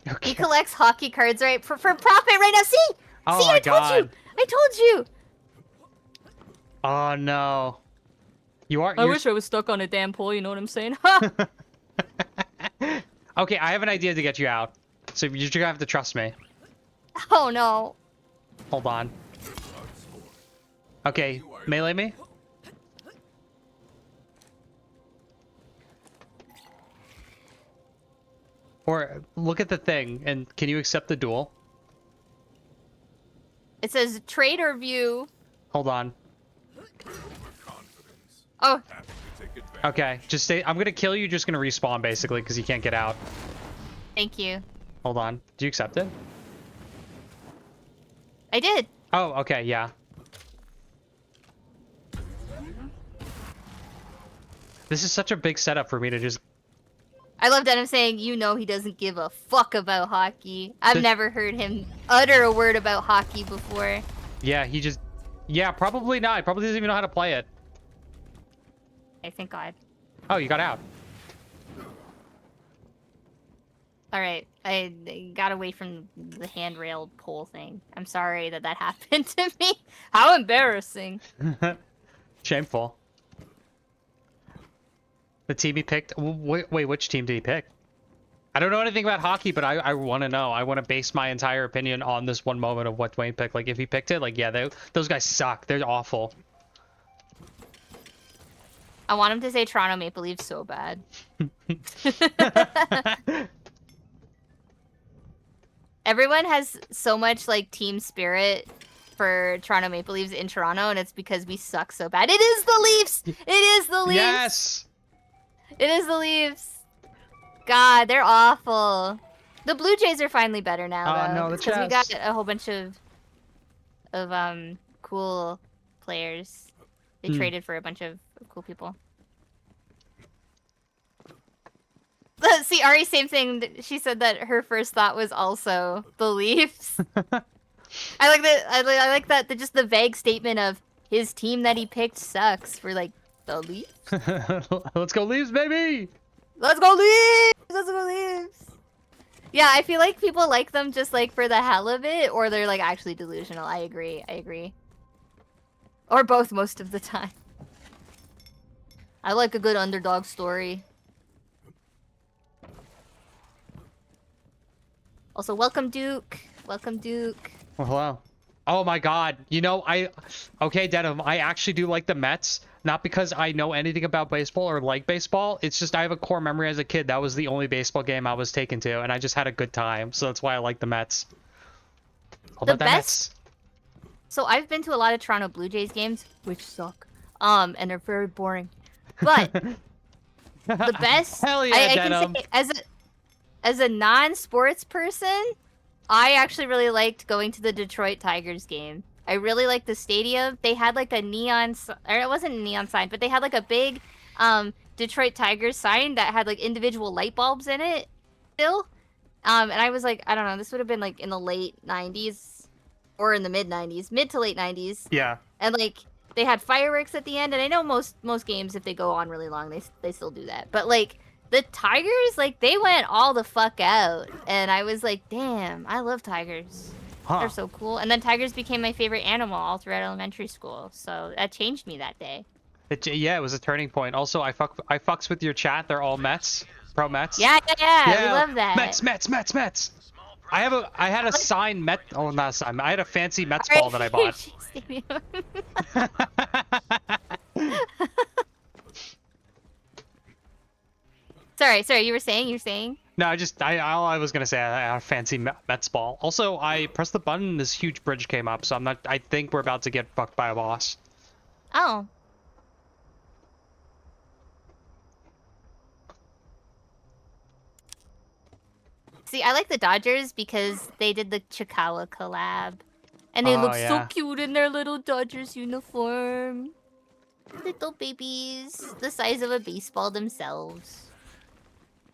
Okay. He collects hockey cards, right? For profit right now. See? Oh See, my I told God. you. I told you. Oh no. I wish I was stuck on a damn pole, you know what I'm saying? Okay, I have an idea to get you out. So you're gonna have to trust me. Oh no. Hold on. Okay, melee me. Or look at the thing, and can you accept the duel? It says trader view. Hold on. Oh. Okay, just stay. I'm gonna kill you, just gonna respawn basically, because you can't get out. Thank you. Hold on. Do you accept it? I did. Oh, okay, yeah. This is such a big setup for me to just... I love that I'm saying, you know he doesn't give a fuck about hockey. I've never heard him utter a word about hockey before. Yeah, he just... Yeah, probably not. Probably doesn't even know how to play it. I thank God. Oh, you got out. Alright, I got away from the handrail pole thing. I'm sorry that happened to me. How embarrassing. Shameful. The team he picked... Wait, which team did he pick? I don't know anything about hockey, but I want to know. I want to base my entire opinion on this one moment of what Dwayne picked. Like, if he picked it, like, yeah, those guys suck. They're awful. I want him to say Toronto Maple Leafs so bad. Everyone has so much, like, team spirit for Toronto Maple Leafs in Toronto, and it's because we suck so bad. It is the Leafs! It is the Leafs! Yes! It is the Leafs. God, they're awful. The Blue Jays are finally better now, though. No, the because we Jets. got a whole bunch of cool players. They traded for a bunch of cool people. See, Ari, same thing. She said that her first thought was also the Leafs. I like that. I like that. Just the vague statement of his team that he picked sucks for like the Leafs. Let's go Leafs, baby! Let's go Leafs! Let's go Leafs! Yeah, I feel like people like them just like for the hell of it, or they're like actually delusional. I agree. I agree. Or both most of the time. I like a good underdog story. Also, welcome Duke. Welcome Duke. Well, hello. Oh my God. You know, okay, Denim, I actually do like the Mets. Not because I know anything about baseball or like baseball. It's just I have a core memory as a kid. That was the only baseball game I was taken to, and I just had a good time. So that's why I like the Mets. All The about best. So I've been to a lot of Toronto Blue Jays games, which suck. And they're very boring. But the best. Hell yeah, I Denim. can say as a non-sports person, I actually really liked going to the Detroit Tigers game. I really liked the stadium. They had like a neon, or it wasn't a neon sign, but they had like a big Detroit Tigers sign that had like individual light bulbs in it still. And I was like, I don't know, this would have been like in the late 90s or in the mid 90s, mid to late 90s. Yeah. And like they had fireworks at the end, and I know most games, if they go on really long, they still do that. But like the Tigers, like they went all the fuck out, and I was like, damn, I love tigers. Huh. They're so cool. And then tigers became my favorite animal all throughout elementary school, so that changed me that day. Yeah, it was a turning point. Also, I fucks with your chat. They're all Mets, pro Mets. Yeah, we love that. Mets. I had a signed Met. Oh, not a sign. I had a fancy Mets All ball that I bought. Sorry, you were saying? No, all I was gonna say, I had a fancy Mets ball. Also, I pressed the button and this huge bridge came up, so I think we're about to get fucked by a boss. Oh. See, I like the Dodgers because they did the Chikawa collab. And they look so cute in their little Dodgers uniform. Little babies, the size of a baseball themselves.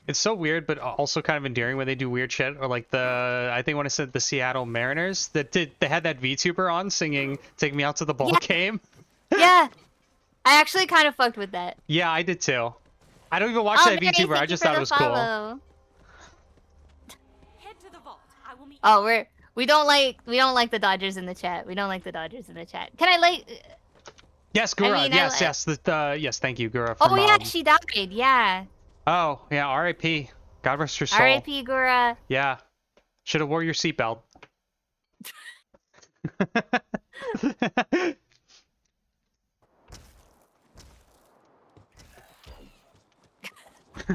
It's so weird, but also kind of endearing when they do weird shit. Or like I think when I said the Seattle Mariners, they had that VTuber on singing "Take Me Out to the Ball Game." Yeah, I actually kind of fucked with that. Yeah, I did too. I don't even watch that VTuber. I just thought it was cool. Head to the vault. I will meet Oh, we don't like the Dodgers in the chat. We don't like the Dodgers in the chat. Can I like? Yes, Gura. I mean, yes. Yes, thank you, Gura. From, Oh yeah, she died. Yeah. Oh yeah, R.I.P. God rest her soul. R.I.P. Gura. Yeah, should have wore your seatbelt.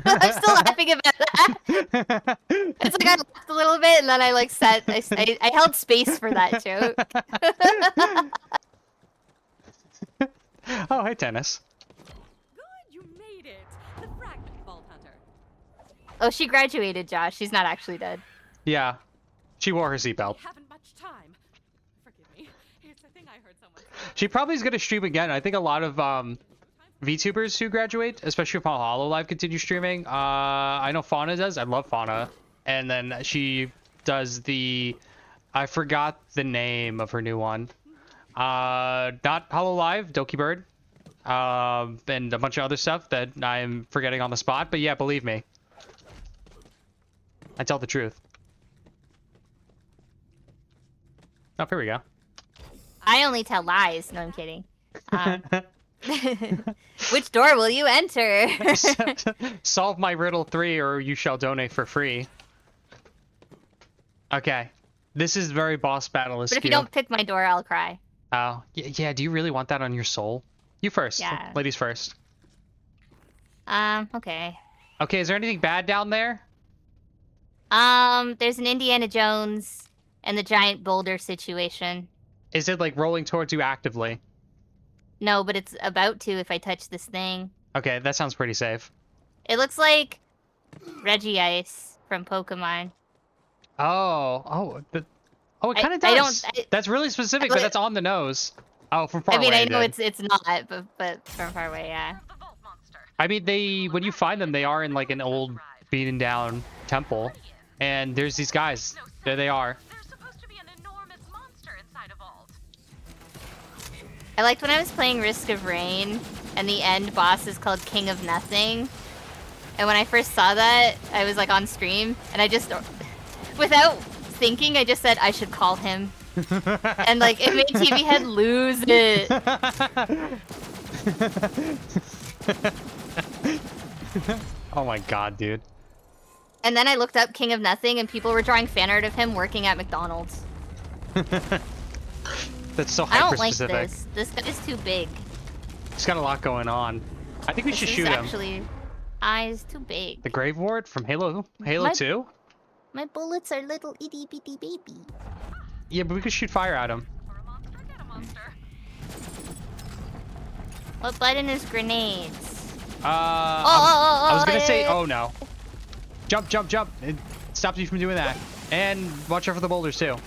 I'm still laughing about that. It's like I laughed a little bit, and then I like I held space for that joke. Oh, hey, Tennis. Good, you made it. The fragment vault hunter. Oh, she graduated, Josh. She's not actually dead. Yeah, she wore her seatbelt. We haven't much time. Forgive me. It's a thing I heard someone say. She probably is gonna stream again. I think a lot of VTubers who graduate, especially if HoloLive continue streaming. I know Fauna does. I love Fauna. And then she does I forgot the name of her new one. Not HoloLive, Doki Bird. And a bunch of other stuff that I'm forgetting on the spot. But yeah, believe me. I tell the truth. Oh, here we go. I only tell lies. No, I'm kidding. Which door will you enter? Solve my riddle 3 or you shall donate for free. Okay. This is very boss battle-esque. But if you don't pick my door, I'll cry. Oh, yeah, do you really want that on your soul? You first. Yeah. Ladies first. Okay. Okay, is there anything bad down there? There's an Indiana Jones and the giant boulder situation. Is it like rolling towards you actively? No, but it's about to if I touch this thing. Okay, that sounds pretty safe. It looks like Reggie Ice from Pokemon. It kind of does. That's really specific, but that's on the nose. Oh, from far away. I know it's not, but from far away, yeah. I mean, when you find them, they are in like an old, beaten down temple, and there's these guys. There they are. There's supposed to be an enormous monster inside a vault. I liked when I was playing Risk of Rain, and the end boss is called King of Nothing. And when I first saw that, I was like on stream, and I just, without thinking, I just said I should call him. And like it made TV Head lose it. Oh my god, dude. And then I looked up King of Nothing, and people were drawing fan art of him working at McDonald's. That's so I don't like hyper-specific. this. This guy's too big. He's got a lot going on. I think we should shoot him. Actually, eyes too big. The Grave Ward from Halo 2? My bullets are little itty bitty baby. Yeah, but we could shoot fire at him. For a monster, get a monster. What button is grenades? I was gonna say, yeah. oh no. Jump, jump, jump. It stops you from doing that. And watch out for the boulders too. I'm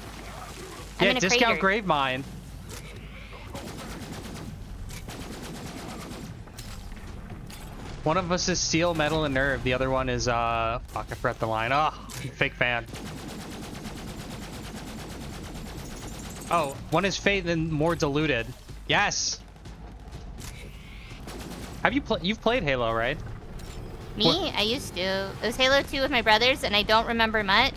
Yeah, in a discount crater. grave mine. One of us is steel, metal, and nerve. The other one is fuck, I forgot the line. Oh, fake fan. Oh, one is fate and more diluted. Yes. Have you you've played Halo, right? Me? I used to. It was Halo 2 with my brothers, and I don't remember much.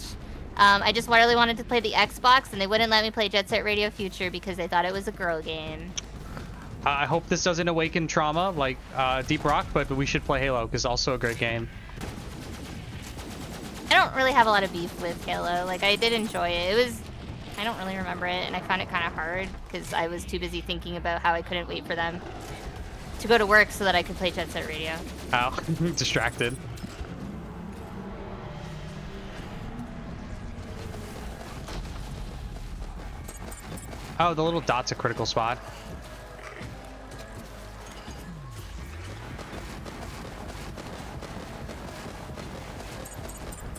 I just really wanted to play the Xbox, and they wouldn't let me play Jet Set Radio Future because they thought it was a girl game. I hope this doesn't awaken trauma like Deep Rock, but we should play Halo because also a great game. I don't really have a lot of beef with Halo. Like, I did enjoy it. It was... I don't really remember it, and I found it kind of hard because I was too busy thinking about how I couldn't wait for them to go to work so that I could play Jet Set Radio. Oh, distracted. Oh, the little dot's a critical spot.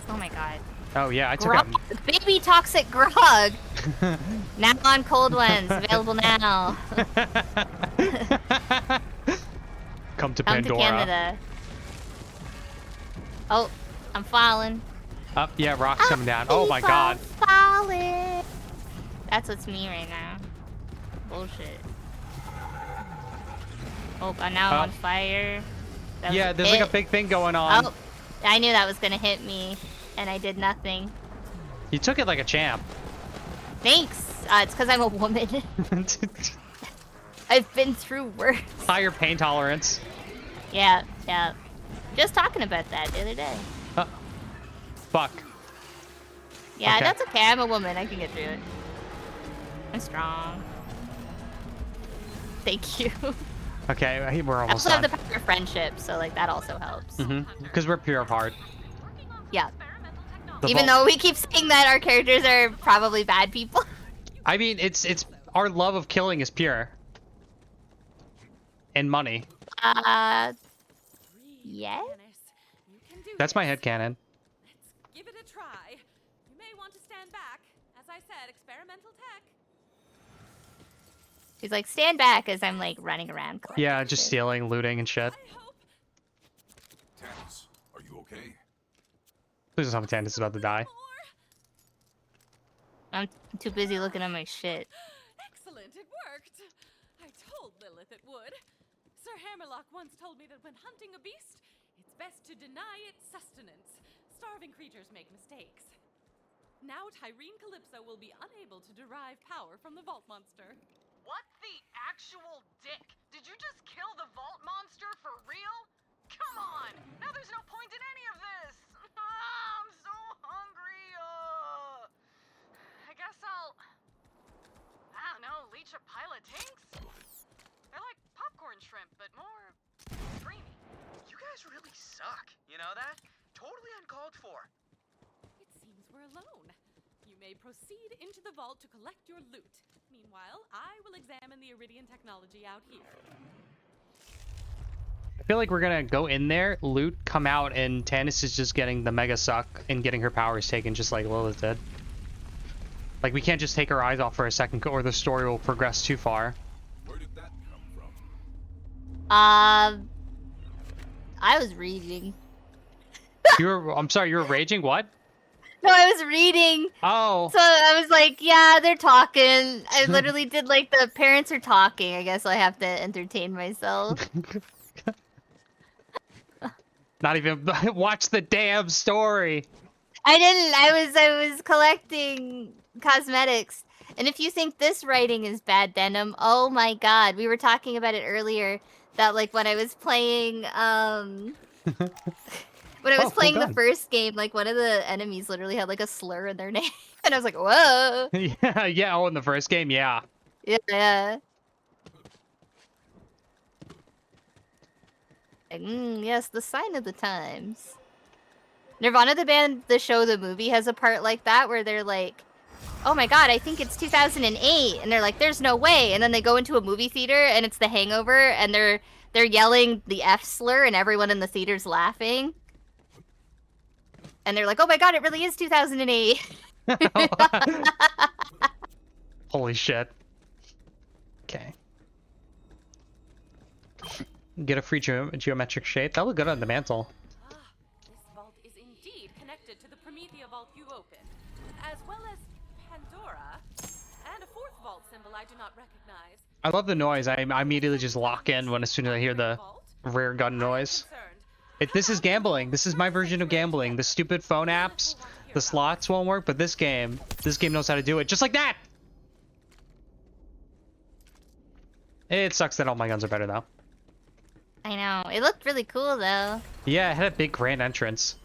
Oh my god. Oh yeah, I took Grog. him. Baby toxic grog! Now on cold ones. Available now. Come to Come Pandora. to Canada. Oh, I'm falling. Up, yeah, rocks coming down. Oh my god. Falling. That's what's me right now. Bullshit. Oh, now I'm on fire. That was Yeah, there's like a big thing going on. Oh, I knew that was gonna hit me, and I did nothing. You took it like a champ. Thanks. It's because I'm a woman. I've been through worse. Higher pain tolerance. Yeah, yeah. Just talking about that the other day. Fuck. Yeah, Okay. that's okay. I'm a woman. I can get through it. I'm strong. Thank you. Okay, we're I almost also have done. the power of friendship, so like that also helps. Because we're pure of heart. Yeah. The Even vault- though we keep saying that our characters are probably bad people. I mean, it's our love of killing is pure. And money. Yeah. You can do That's my this. headcanon. Let's give it a try. You may want to stand back. As I said, experimental tech. He's like, stand back as I'm like running around. Yeah, just stealing, looting, and shit. I hope. Tannis, are you okay? Please don't tell me Tannis is about to die. I'm too busy looking at my shit. Excellent, it worked. I told Lilith it would. Sir Hammerlock once told me that when hunting a beast, it's best to deny its sustenance. Starving creatures make mistakes. Now Tyrene Calypso will be unable to derive power from the Vault Monster. What the actual dick? Did you just kill the Vault Monster for real? Come on! Now there's no point in any of this! I'm so hungry! I guess I don't know, leech a pile of tinks? They're like popcorn shrimp, but more creamy. You guys really suck. You know that? Totally uncalled for. It seems we're alone. You may proceed into the vault to collect your loot. Meanwhile, I will examine the Iridian technology out here. I feel like we're gonna go in there, loot, come out, and Tannis is just getting the mega suck and getting her powers taken just like Lilith did. Like, we can't just take our eyes off for a second or the story will progress too far. Where did that come from? I was reading. I'm sorry, you were raging? What? No, I was reading. Oh. So I was like, yeah, they're talking. I literally did like the parents are talking. I guess I have to entertain myself. Not even watch the damn story. I didn't. I was collecting cosmetics. And if you think this writing is bad, Denim, oh my god. We were talking about it earlier. That like when I was playing When I was Oh, cool playing the gun. first game, like one of the enemies literally had like a slur in their name, and I was like, "Whoa!" Yeah, yeah. Oh, in the first game, yeah. Yeah. Like, yes, the sign of the times. Nirvana the band, the show, the movie has a part like that where they're like, "Oh my god, I think it's 2008," and they're like, "There's no way," and then they go into a movie theater and it's The Hangover, and they're yelling the F slur, and everyone in the theater's laughing. And they're like, "Oh my god, it really is 2008." Holy shit. Okay. Get a free geometric shape. That look good on the mantle. Ah, this vault is indeed connected to the Promethea vault you opened, as well as Pandora, and a fourth vault symbol I do not recognize. I love the noise. I immediately just lock in as soon as I hear the rear gun noise. This is gambling. This is my version of gambling. The stupid phone apps, the slots won't work, but this game knows how to do it just like that. It sucks that all my guns are better though. I know. It looked really cool though. Yeah, it had a big grand entrance.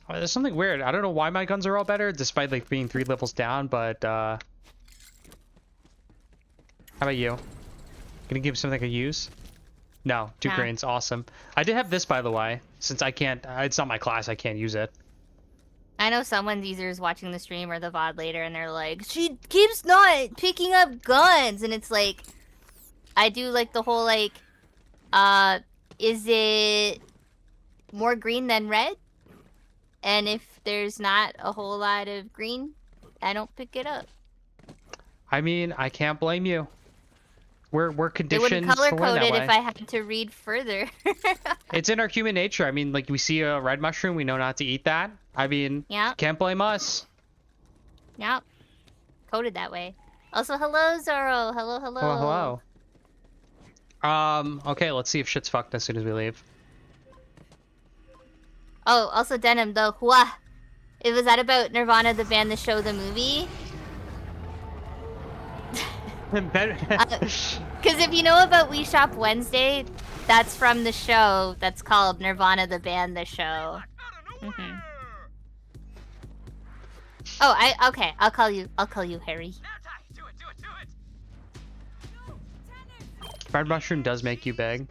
Oh, there's something weird. I don't know why my guns are all better, despite like being 3 levels down, but how about you? Gonna give something I can use? No, 2 Nah. grains, awesome. I did have this, by the way, since I can't, it's not my class, I can't use it. I know someone's either is watching the stream or the VOD later, and they're like, "She keeps not picking up guns," and it's like, I do like the whole like, is it more green than red? And if there's not a whole lot of green, I don't pick it up. I mean, I can't blame you. We're They conditioned wouldn't color to learn code that it way. if I had to read further. It's in our human nature. I mean, like, we see a red mushroom, we know not to eat that. I mean, Yeah. can't blame us. Yep. Coded that way. Also, hello, Zoro. Hello, hello. Hello, hello. Okay, let's see if shit's fucked as soon as we leave. Oh, also Denim, the Hua. It was that about Nirvana, the band, the show, the movie? Because if you know about We Shop Wednesday, that's from the show that's called Nirvana, the band, the show. Mhm. Oh, okay. I'll call you Harry. Red mushroom does make you big.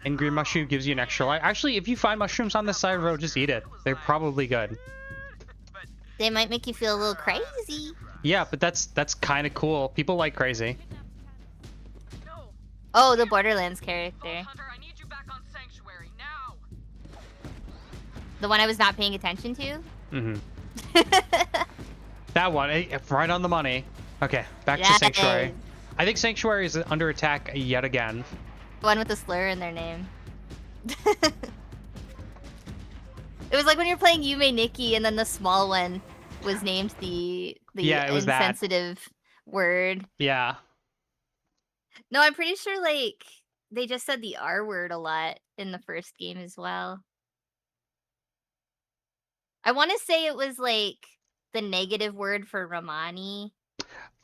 And green mushroom gives you an extra life. Actually, if you find mushrooms on the side of the road, just eat it. They're probably good. They might make you feel a little crazy. Yeah, but that's kind of cool. People like crazy. Oh, the Borderlands character. Hunter, I need you back on Sanctuary now. The one I was not paying attention to? Mm-hmm. That one, right on the money. Okay, back to Yes. Sanctuary. I think Sanctuary is under attack yet again. The one with the slur in their name. It was like when you're playing Yume Nikki and then the small one was named the Yeah, it was that. insensitive word. Yeah. No, I'm pretty sure like they just said the R word a lot in the first game as well. I want to say it was like the negative word for Romani.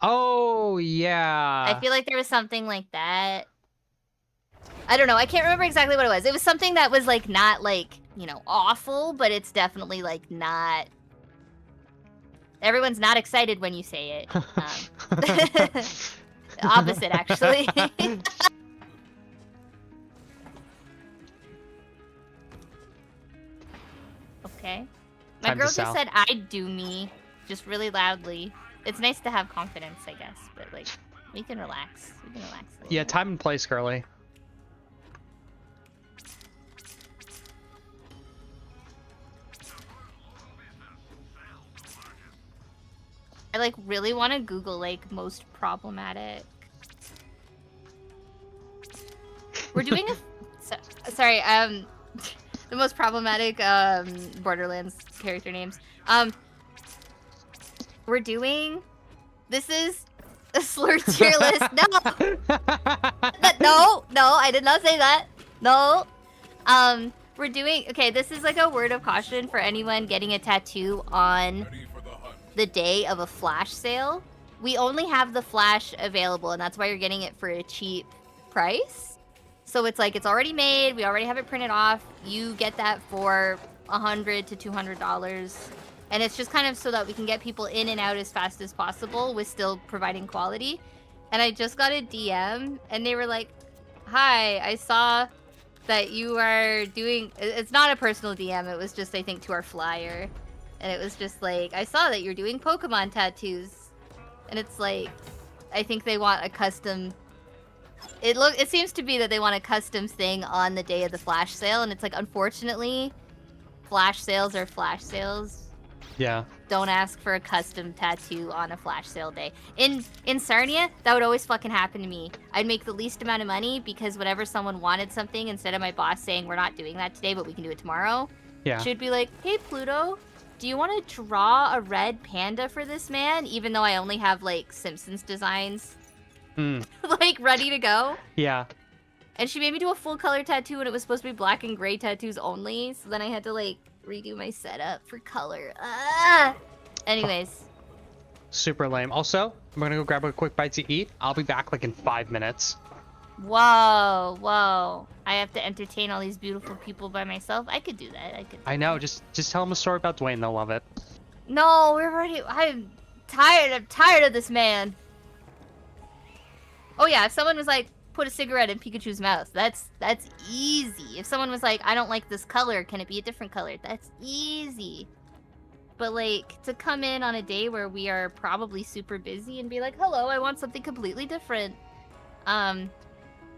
Oh, yeah. I feel like there was something like that. I don't know. I can't remember exactly what it was. It was something that was like not like, you know, awful, but it's definitely like not. Everyone's not excited when you say it. Opposite, actually. Okay. My Time to girl just sell. said, "I do me," just really loudly. It's nice to have confidence, I guess, but like, we can relax. We can relax a little Yeah, bit. time and place, girly. I like really want to Google like most problematic. We're doing a sorry, the most problematic Borderlands character names. We're doing this is a slur tier list. No, I did not say that. No. We're doing okay, this is like a word of caution for anyone getting a tattoo on the day of a flash sale. We only have the flash available, and that's why you're getting it for a cheap price. So it's like, it's already made, we already have it printed off. You get that for $100 to $200. And it's just kind of so that we can get people in and out as fast as possible with still providing quality. And I just got a DM and they were like, hi, I saw that you are doing, it's not a personal DM, it was just, I think, to our flyer. And it was just like, I saw that you're doing Pokemon tattoos. And it's like, I think they want a custom, it seems to be that they want a custom thing on the day of the flash sale. And it's like, unfortunately, flash sales are flash sales. Yeah. Don't ask for a custom tattoo on a flash sale day. In Sarnia, that would always fucking happen to me. I'd make the least amount of money because whenever someone wanted something, instead of my boss saying we're not doing that today, but we can do it tomorrow, Yeah. she'd be like, hey Pluto, do you want to draw a red panda for this man? Even though I only have like Simpsons designs like ready to go. Yeah. And she made me do a full color tattoo and it was supposed to be black and gray tattoos only. So then I had to like redo my setup for color. Anyways. Super lame. Also, I'm gonna go grab a quick bite to eat. I'll be back like in 5 minutes. Whoa, whoa. I have to entertain all these beautiful people by myself. I could do that. I know. Just tell them a story about Dwayne. They'll love it. No, I'm tired of this man. Oh yeah, if someone was like, put a cigarette in Pikachu's mouth, that's easy. If someone was like, I don't like this color, can it be a different color? That's easy. But like, to come in on a day where we are probably super busy and be like, hello, I want something completely different,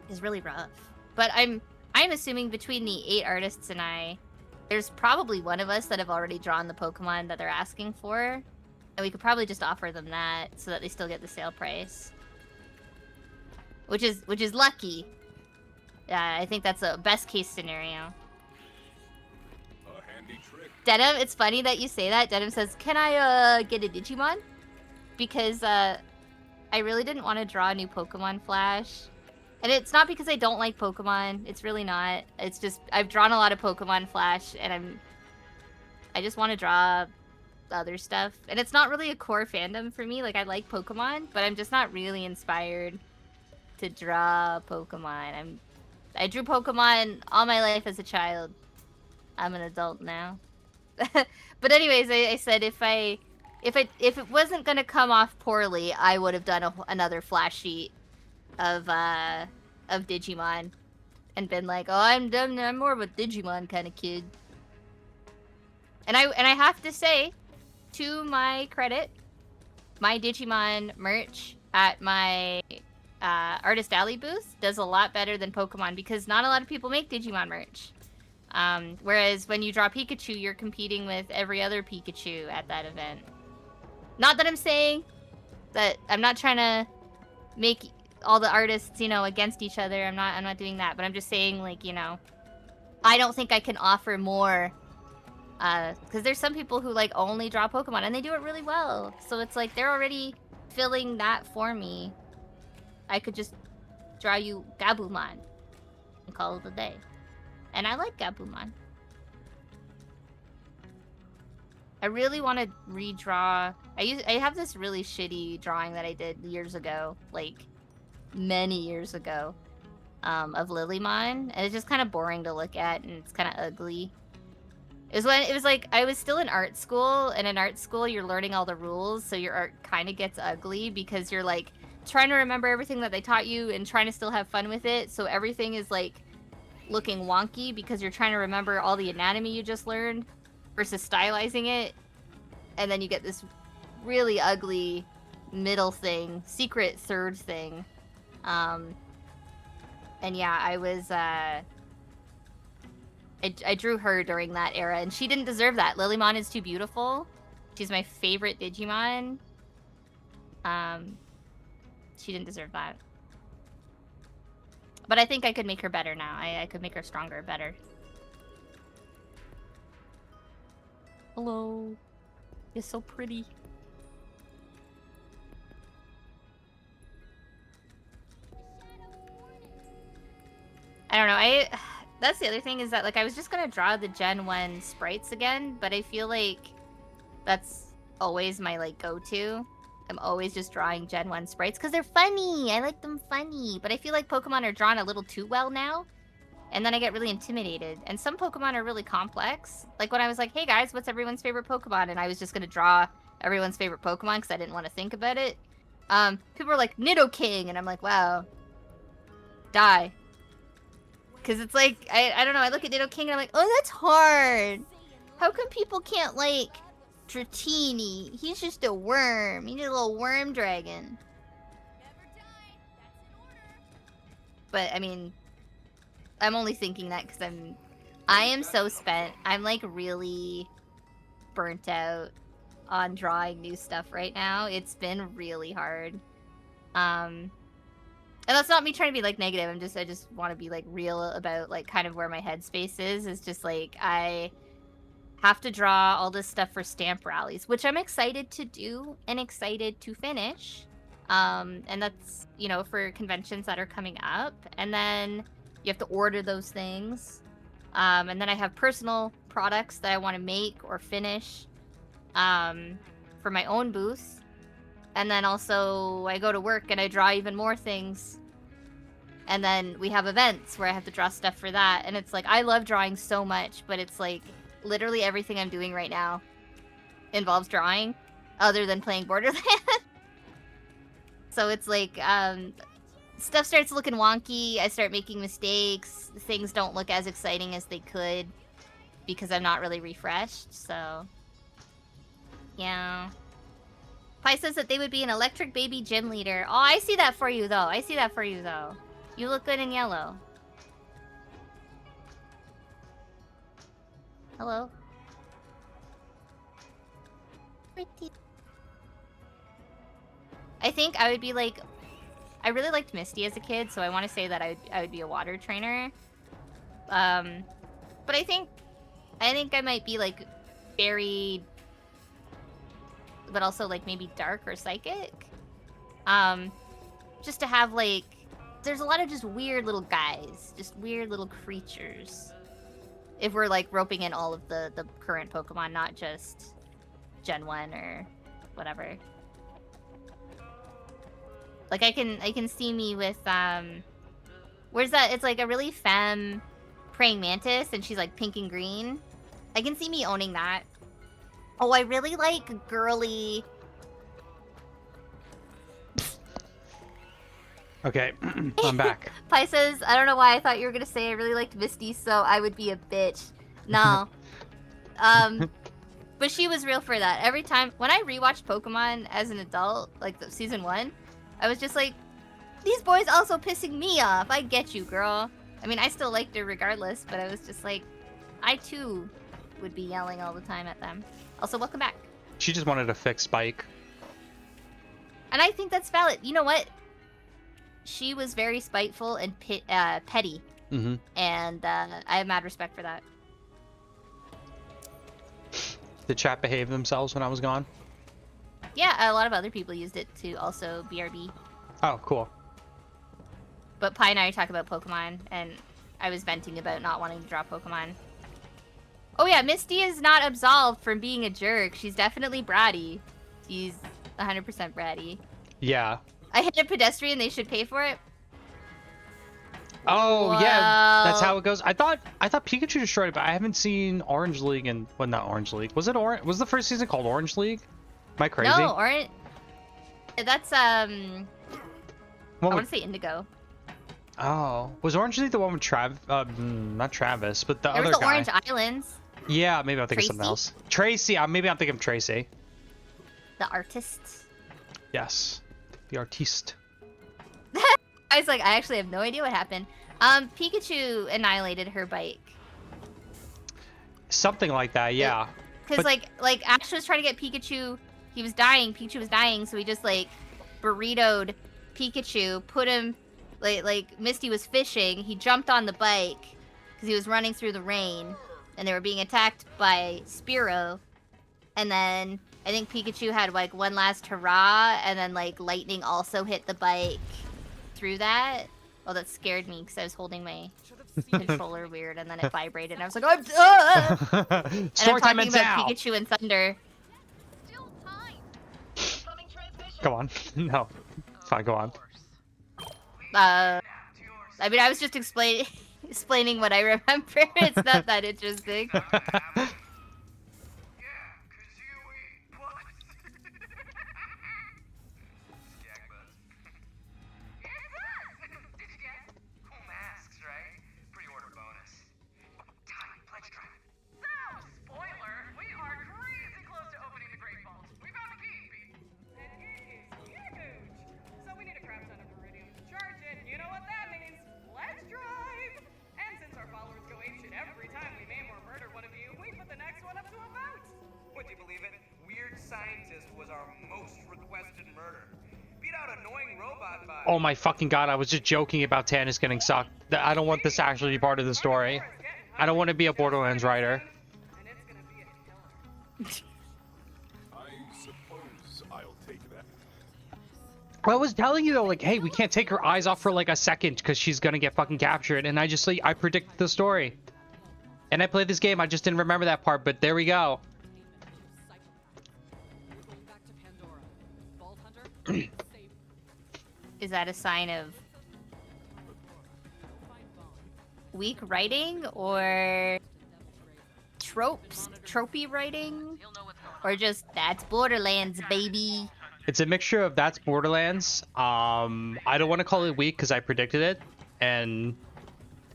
is really rough. But I'm assuming between the 8 artists and I, there's probably one of us that have already drawn the Pokemon that they're asking for, and we could probably just offer them that so that they still get the sale price. Which is lucky. I think that's a best case scenario. A handy trick. Denim, it's funny that you say that. Denim says, can I get a Digimon? Because I really didn't want to draw a new Pokemon Flash. And it's not because I don't like Pokemon. It's really not. It's just I've drawn a lot of Pokemon Flash and I just want to draw other stuff. And it's not really a core fandom for me. Like, I like Pokemon, but I'm just not really inspired to draw Pokemon. I drew Pokemon all my life as a child. I'm an adult now. But anyways, I said if it wasn't gonna come off poorly, I would have done another flash sheet of Digimon and been like, oh, I'm more of a Digimon kind of kid. And I have to say, to my credit, my Digimon merch at my Artist Alley booth does a lot better than Pokemon because not a lot of people make Digimon merch. Whereas when you draw Pikachu, you're competing with every other Pikachu at that event. Not that I'm saying that I'm not trying to make all the artists, you know, against each other. I'm not doing that, but I'm just saying, like, you know, I don't think I can offer more because there's some people who like only draw Pokemon and they do it really well. So it's like they're already filling that for me. I could just draw you Gabumon and call it a day. And I like Gabumon. I really want to redraw. I have this really shitty drawing that I did years ago, like many years ago, of Lilymon, and it's just kind of boring to look at, and it's kind of ugly. It was like I was still in art school, and in art school you're learning all the rules, so your art kind of gets ugly because you're like trying to remember everything that they taught you and trying to still have fun with it. So everything is like looking wonky because you're trying to remember all the anatomy you just learned versus stylizing it. And then you get this really ugly middle thing, secret third thing. And yeah, I was, I drew her during that era and she didn't deserve that. Lilymon is too beautiful. She's my favorite Digimon. She didn't deserve that. But I think I could make her better now. I could make her stronger, better. Hello. You're so pretty. I don't know. That's the other thing is that, like, I was just gonna draw the Gen 1 sprites again, but I feel like that's always my, like, go-to. I'm always just drawing Gen 1 sprites because they're funny. I like them funny. But I feel like Pokemon are drawn a little too well now. And then I get really intimidated. And some Pokemon are really complex. Like when I was like, hey guys, what's everyone's favorite Pokemon? And I was just going to draw everyone's favorite Pokemon because I didn't want to think about it. People were like, Nidoking. And I'm like, wow. Die. Because it's like, I don't know, I look at Nidoking and I'm like, oh, that's hard. How come people can't like Dratini? He's just a worm. You need a little worm dragon. But, I mean, I'm only thinking that because I am so spent. I'm like really burnt out on drawing new stuff right now. It's been really hard. And that's not me trying to be like negative. I just want to be like real about like kind of where my headspace is. It's just like I have to draw all this stuff for stamp rallies, which I'm excited to do and excited to finish. And that's, you know, for conventions that are coming up. And then you have to order those things. And then I have personal products that I want to make or finish for my own booth. And then also I go to work and I draw even more things. And then we have events where I have to draw stuff for that. And it's like, I love drawing so much, but it's like literally everything I'm doing right now involves drawing other than playing Borderlands. So it's like, stuff starts looking wonky. I start making mistakes. Things don't look as exciting as they could because I'm not really refreshed. So, yeah. Pi says that they would be an electric baby gym leader. Oh, I see that for you, though. I see that for you, though. You look good in yellow. Hello. Pretty. I think I would be like... I really liked Misty as a kid, so I want to say that I would be a water trainer. But I think I might be like very... but also like maybe dark or psychic. Just to have like, there's a lot of just weird little guys, just weird little creatures. If we're like roping in all of the current Pokemon, not just Gen 1 or whatever. Like I can see me with where's that? It's like a really femme praying mantis, and she's like pink and green. I can see me owning that. Oh, I really like girly. Okay, I'm back. Pi says, I don't know why I thought you were gonna say I really liked Misty, so I would be a bitch. No. But she was real for that. Every time when I rewatched Pokemon as an adult, like the season 1, I was just like, these boys also pissing me off. I get you, girl. I mean, I still liked her regardless, but I was just like, I too would be yelling all the time at them. Also, welcome back. She just wanted to fix Spike. And I think that's valid. You know what? She was very spiteful and petty. Mm-hmm. And I have mad respect for that. Did chat behave themselves when I was gone? Yeah, a lot of other people used it to also BRB. Oh, cool. But Pi and I talk about Pokemon, and I was venting about not wanting to draw Pokemon. Oh yeah, Misty is not absolved from being a jerk. She's definitely bratty. She's 100% bratty. Yeah. I hit a pedestrian, they should pay for it. Oh, well... yeah, that's how it goes. I thought Pikachu destroyed it, but I haven't seen Orange League and... Well, not Orange League. Was it Orange? Was the first season called Orange League? Am I crazy? No, Orange... That's, I want to say Indigo. Oh. Was Orange League the one with not Travis, but the there other was the guy? Orange Islands. Yeah, maybe I'm thinking Tracy? something else. Tracy, maybe I'm thinking Tracy. The artist. Yes. The artiste. I was like, I actually have no idea what happened. Pikachu annihilated her bike. Something like that, yeah. Because like Ash was trying to get Pikachu. He was dying. Pikachu was dying, so he just like burritoed Pikachu, put him like Misty was fishing. He jumped on the bike because he was running through the rain, and they were being attacked by Spearow. And then I think Pikachu had like one last hurrah, and then like lightning also hit the bike through that. Oh, that scared me because I was holding my controller weird, and then it vibrated, and I was like, "I'm and I'm talking about Pikachu and Thunder." Still time. Incoming transmission. Go on. No. Fine, go on. I mean, I was just explaining what I remember. It's not that interesting. Oh my fucking god, I was just joking about Tannis getting sucked. I don't want this to actually be part of the story. I don't want to be a Borderlands writer. I suppose I'll take that. I was telling you though, like, hey, we can't take her eyes off for like a second because she's gonna get fucking captured. And I just like, I predicted the story. And I played this game, I just didn't remember that part, but there we go. Is that a sign of weak writing or tropey writing, or just that's Borderlands, baby? It's a mixture of that's Borderlands. I don't want to call it weak because I predicted it, and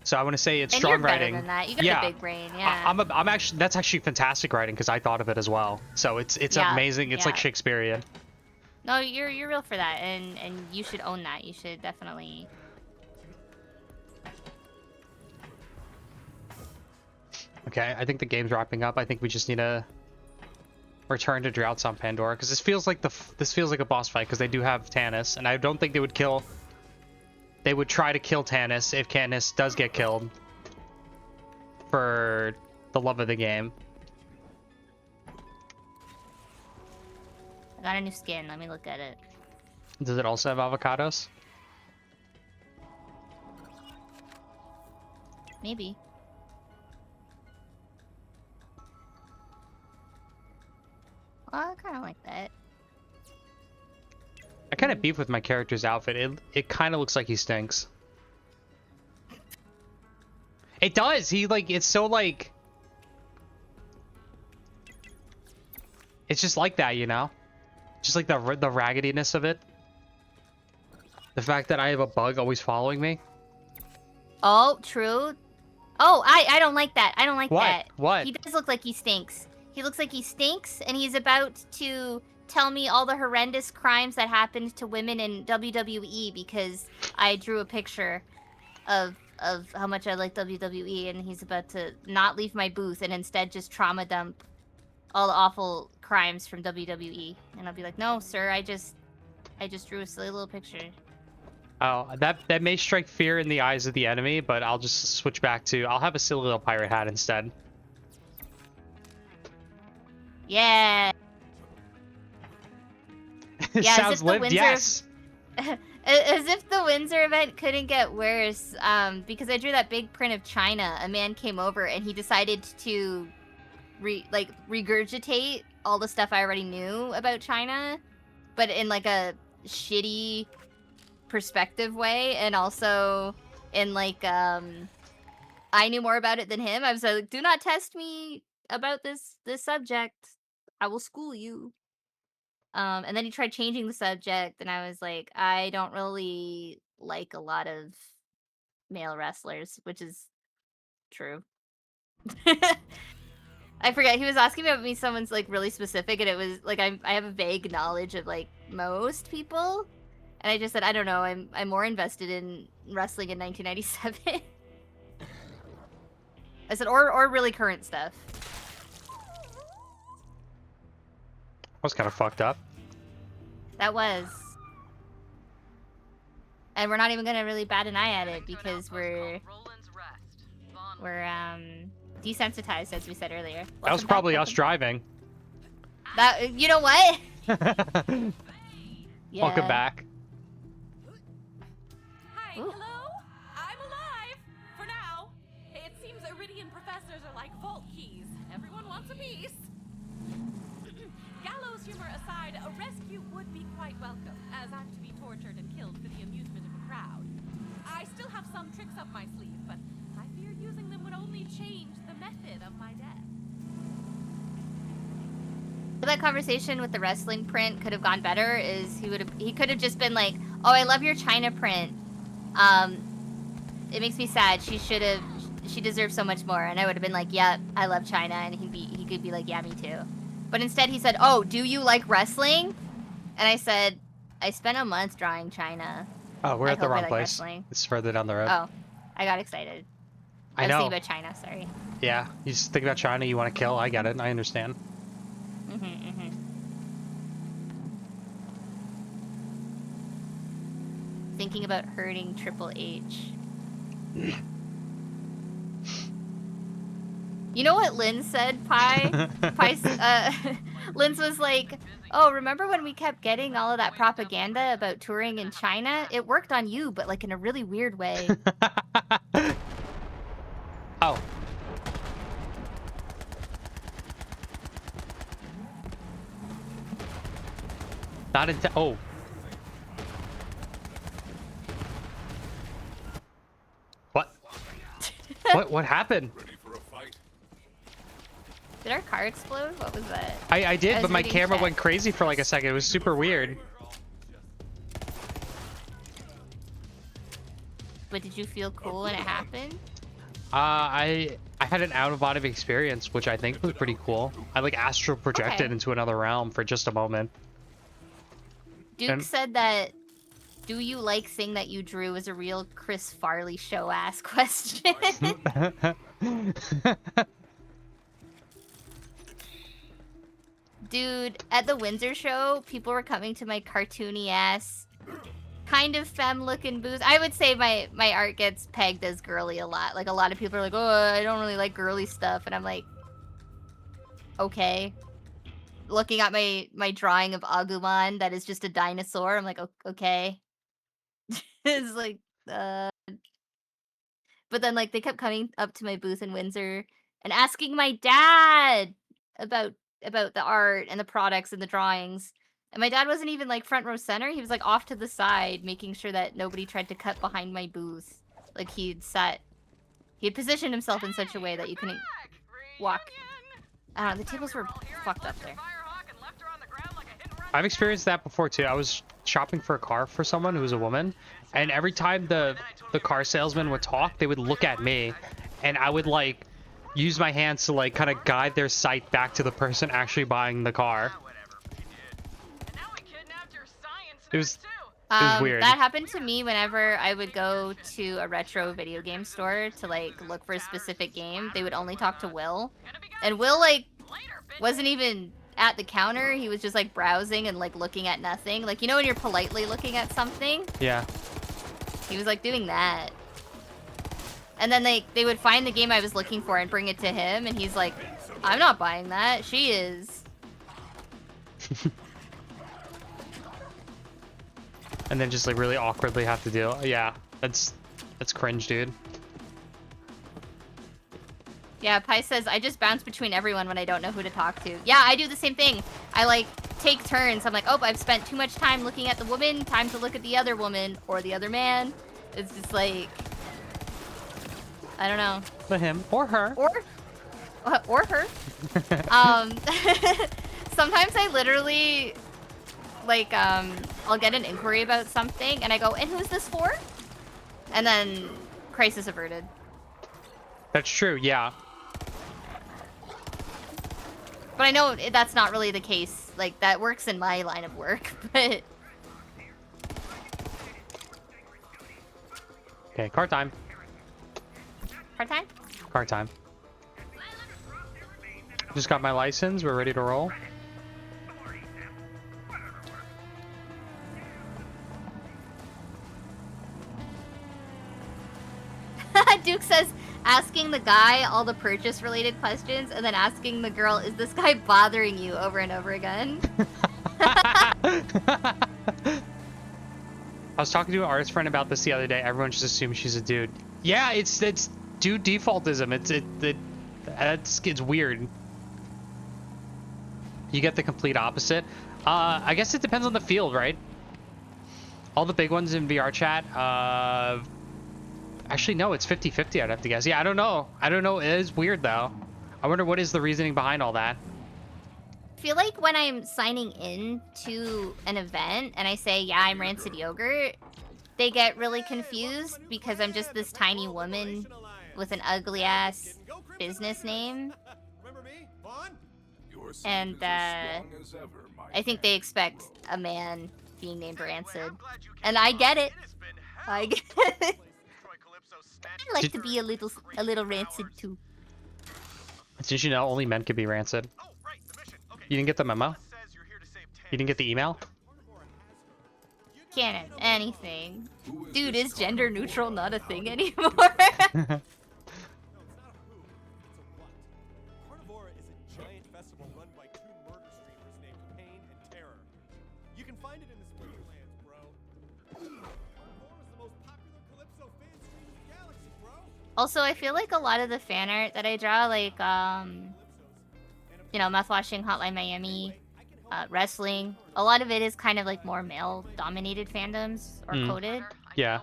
so I want to say it's And strong you're better writing. than that. You got Yeah. a big brain, yeah. I'm actually, that's actually fantastic writing because I thought of it as well. So it's Yeah, amazing. It's like yeah. Shakespearean. No, you're real for that, and you should own that. You should definitely. Okay, I think the game's wrapping up. I think we just need to return to Droughts on Pandora because this feels like a boss fight because they do have Tannis, and I don't think they would kill. They would try to kill Tannis if Tannis does get killed for the love of the game. I got a new skin. Let me look at it. Does it also have avocados? Maybe. Well, I kind of like that. I kind of beef with my character's outfit. It kind of looks like he stinks. It does. He like it's so like it's just like that, you know? Just like the raggediness of it. The fact that I have a bug always following me. Oh, true. Oh, I don't like that. I don't like What? that. What? He does look like he stinks. He looks like he stinks, and he's about to tell me all the horrendous crimes that happened to women in WWE because I drew a picture of how much I like WWE, and he's about to not leave my booth and instead just trauma dump all the awful crimes from WWE. And I'll be like, no, sir, I just drew a silly little picture. Oh, that may strike fear in the eyes of the enemy, but I'll just switch back to I'll have a silly little pirate hat instead. Yeah. It Yeah, as sounds if the lived, Windsor- yes. As if the Windsor event couldn't get worse, because I drew that big print of China. A man came over and he decided to regurgitate all the stuff I already knew about China, but in like a shitty perspective way, and also in like I knew more about it than him. I was like, do not test me about this subject. I will school you. And then he tried changing the subject, and I was like, I don't really like a lot of male wrestlers, which is true. I forget, he was asking about me, someone's like really specific, and it was like I have a vague knowledge of like most people, and I just said I don't know. I'm more invested in wrestling in 1997. I said or really current stuff. I was kind of fucked up. That was. And we're not even gonna really bat an eye at it because we're desensitized, as we said earlier. That was probably us driving. That, you know what? Yeah. Welcome back. Hi, Ooh. hello? I'm alive! For now. It seems Iridian professors are like vault keys. Everyone wants a piece. Gallows Bill's humor aside, a rescue would be quite welcome, as I'm to be tortured and killed for the amusement of a crowd. I still have some tricks up my sleeve, but I feared using them would only change the method of my death. That conversation with the wrestling print could have gone better is he could have just been like, oh, I love your China print. It makes me sad. She deserves so much more. And I would have been like, yep, I love China. And he could be like, yeah, me too. But instead he said, oh, do you like wrestling? And I said, I spent a month drawing China. Oh, we're I at the hope I wrong like place. wrestling. It's further down the road. Oh, I got excited. I was know. thinking about China, sorry. Yeah, you just think about China, you want to kill. I get it. I understand. Thinking about hurting Triple H. You know what Lynn said, Pi? Lynn's was like, oh, remember when we kept getting all of that propaganda about touring in China? It worked on you, but like in a really weird way. Oh. Not into. Oh. What? What happened? Did our car explode? What was that? I did, was but my reading camera chat. went crazy for like a second. It was super weird. But did you feel cool when it happened? I had an out-of-body experience, which I think was pretty cool. I like astral projected Okay. into another realm for just a moment. Duke And- said that, do you like thing that you drew was a real Chris Farley show-ass question. Dude, at the Windsor show, people were coming to my cartoony-ass, kind of femme-looking booth. I would say my art gets pegged as girly a lot. Like, a lot of people are like, oh, I don't really like girly stuff. And I'm like, okay. Looking at my drawing of Agumon, that is just a dinosaur. I'm like, okay. It's like, But then, like, they kept coming up to my booth in Windsor and asking my dad about the art and the products and the drawings. And my dad wasn't even, like, front row center. He was, like, off to the side, making sure that nobody tried to cut behind my booth. Like, he had positioned himself in such a way that you couldn't walk. I don't know, the tables were fucked up there. I've experienced that before too. I was shopping for a car for someone who was a woman, and every time the car salesman would talk, they would look at me, and I would like use my hands to like kind of guide their sight back to the person actually buying the car. It was weird. That happened to me whenever I would go to a retro video game store to like look for a specific game. They would only talk to Will, and Will like wasn't even at the counter. He was just like browsing and like looking at nothing. Like, you know when you're politely looking at something? Yeah. He was like doing that. And then they would find the game I was looking for and bring it to him, and he's like, I'm not buying that. She is. And then just like really awkwardly have to deal. Yeah, that's cringe, dude. Yeah, Pi says, I just bounce between everyone when I don't know who to talk to. Yeah, I do the same thing. I, like, take turns. I'm like, oh, I've spent too much time looking at the woman. Time to look at the other woman or the other man. It's just like, I don't know. But him or her. Or her. Sometimes I literally, like, I'll get an inquiry about something, and I go, and who's this for? And then, crisis averted. That's true, yeah. But I know that's not really the case. Like, that works in my line of work, but... Okay, car time. Car time? Car time. Just got my license. We're ready to roll. Duke says, asking the guy all the purchase-related questions, and then asking the girl, is this guy bothering you, over and over again? I was talking to an artist friend about this the other day. Everyone just assumes she's a dude. Yeah, it's dude defaultism. It's weird. you get the complete opposite. I guess it depends on the field, right? All the big ones in VR chat, actually, no, it's 50-50, I'd have to guess. Yeah, I don't know. I don't know. It is weird, though. I wonder what is the reasoning behind all that. I feel like when I'm signing in to an event and I say, yeah, I'm Rancid Yogurt, they get really confused because I'm just this tiny woman with an ugly-ass business name. And, I think they expect a man being named Rancid. And I get it. I get it. I like to be a little rancid too. Did you know only men could be rancid? You didn't get the memo? You didn't get the email? Can't have anything. Dude, is gender neutral not a thing anymore? Also, I feel like a lot of the fan art that I draw, like, you know, mouth washing, Hotline Miami, wrestling, a lot of it is kind of like more male-dominated fandoms or coded. Yeah.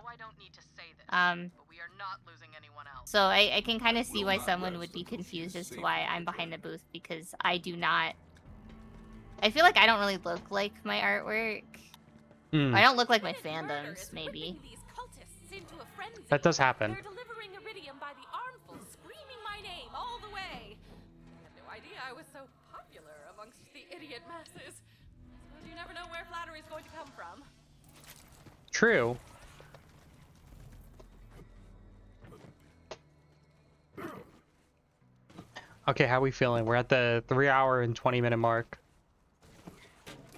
So I can kind of see why someone would be confused as to why I'm behind the booth, because I do not... I feel like I don't really look like my artwork. I don't look like my fandoms, maybe. That does happen. They're delivering iridium by the armful, screaming my name all the way. I had no idea I was so popular amongst the idiot masses. So you never know where flattery is going to come from. True. Okay, how are we feeling? We're at the 3-hour and 20-minute mark.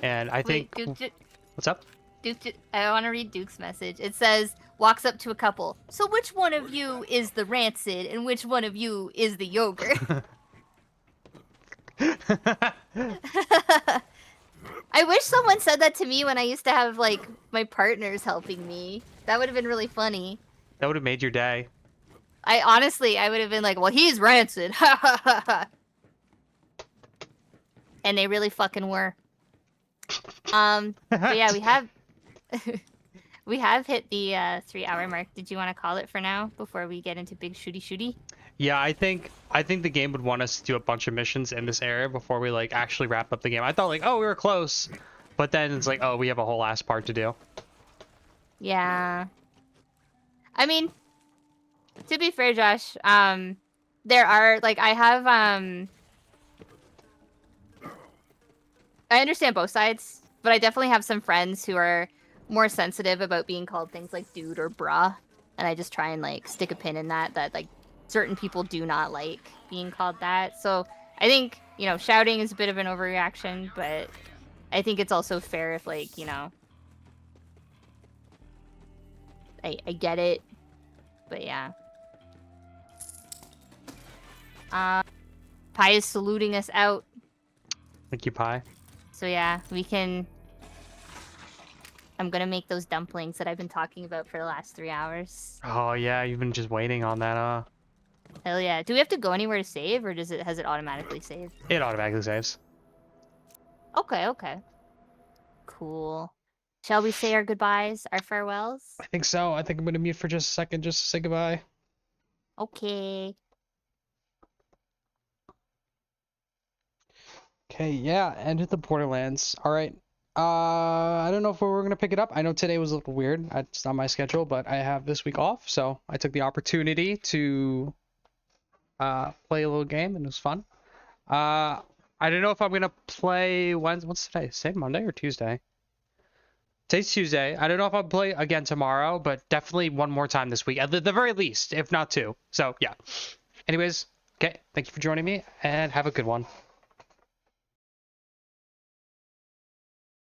And I think... Duke, what's up? Duke, I want to read Duke's message. It says, walks up to a couple. So which one of you is the rancid and which one of you is the yogurt? I wish someone said that to me when I used to have, like, my partners helping me. That would have been really funny. That would have made your day. I would have been like, well, he's rancid. Ha ha ha ha. And they really fucking were. But yeah, we have hit the 3-hour mark. Did you want to call it for now before we get into big shooty? Yeah, I think the game would want us to do a bunch of missions in this area before we like actually wrap up the game. I thought like, oh, we were close, but then it's like, oh, we have a whole last part to do. Yeah. I mean, to be fair, Josh, there are like I have I understand both sides, but I definitely have some friends who are more sensitive about being called things like dude or bruh, and I just try and like stick a pin in that like certain people do not like being called that. So I think, you know, shouting is a bit of an overreaction, but I think it's also fair if, like, you know, I get it, but yeah. Pi is saluting us out. Thank you, Pi. So yeah, we can... I'm gonna make those dumplings that I've been talking about for the last 3 hours. Oh yeah, you've been just waiting on that, Hell yeah. Do we have to go anywhere to save, or has it automatically saved? It automatically saves. Okay. Cool. Shall we say our goodbyes, our farewells? I think so. I think I'm gonna mute for just a second just to say goodbye. Okay. Okay, yeah, end of the Borderlands. All right. I don't know if we're gonna pick it up. I know today was a little weird. It's not my schedule, but I have this week off, so I took the opportunity to play a little game, and it was fun. I don't know if I'm gonna play what's today? Say Monday or Tuesday? Today's Tuesday. I don't know if I'll play again tomorrow, but definitely one more time this week, at the very least, if not two. So yeah. Anyways, okay. Thank you for joining me, and have a good one.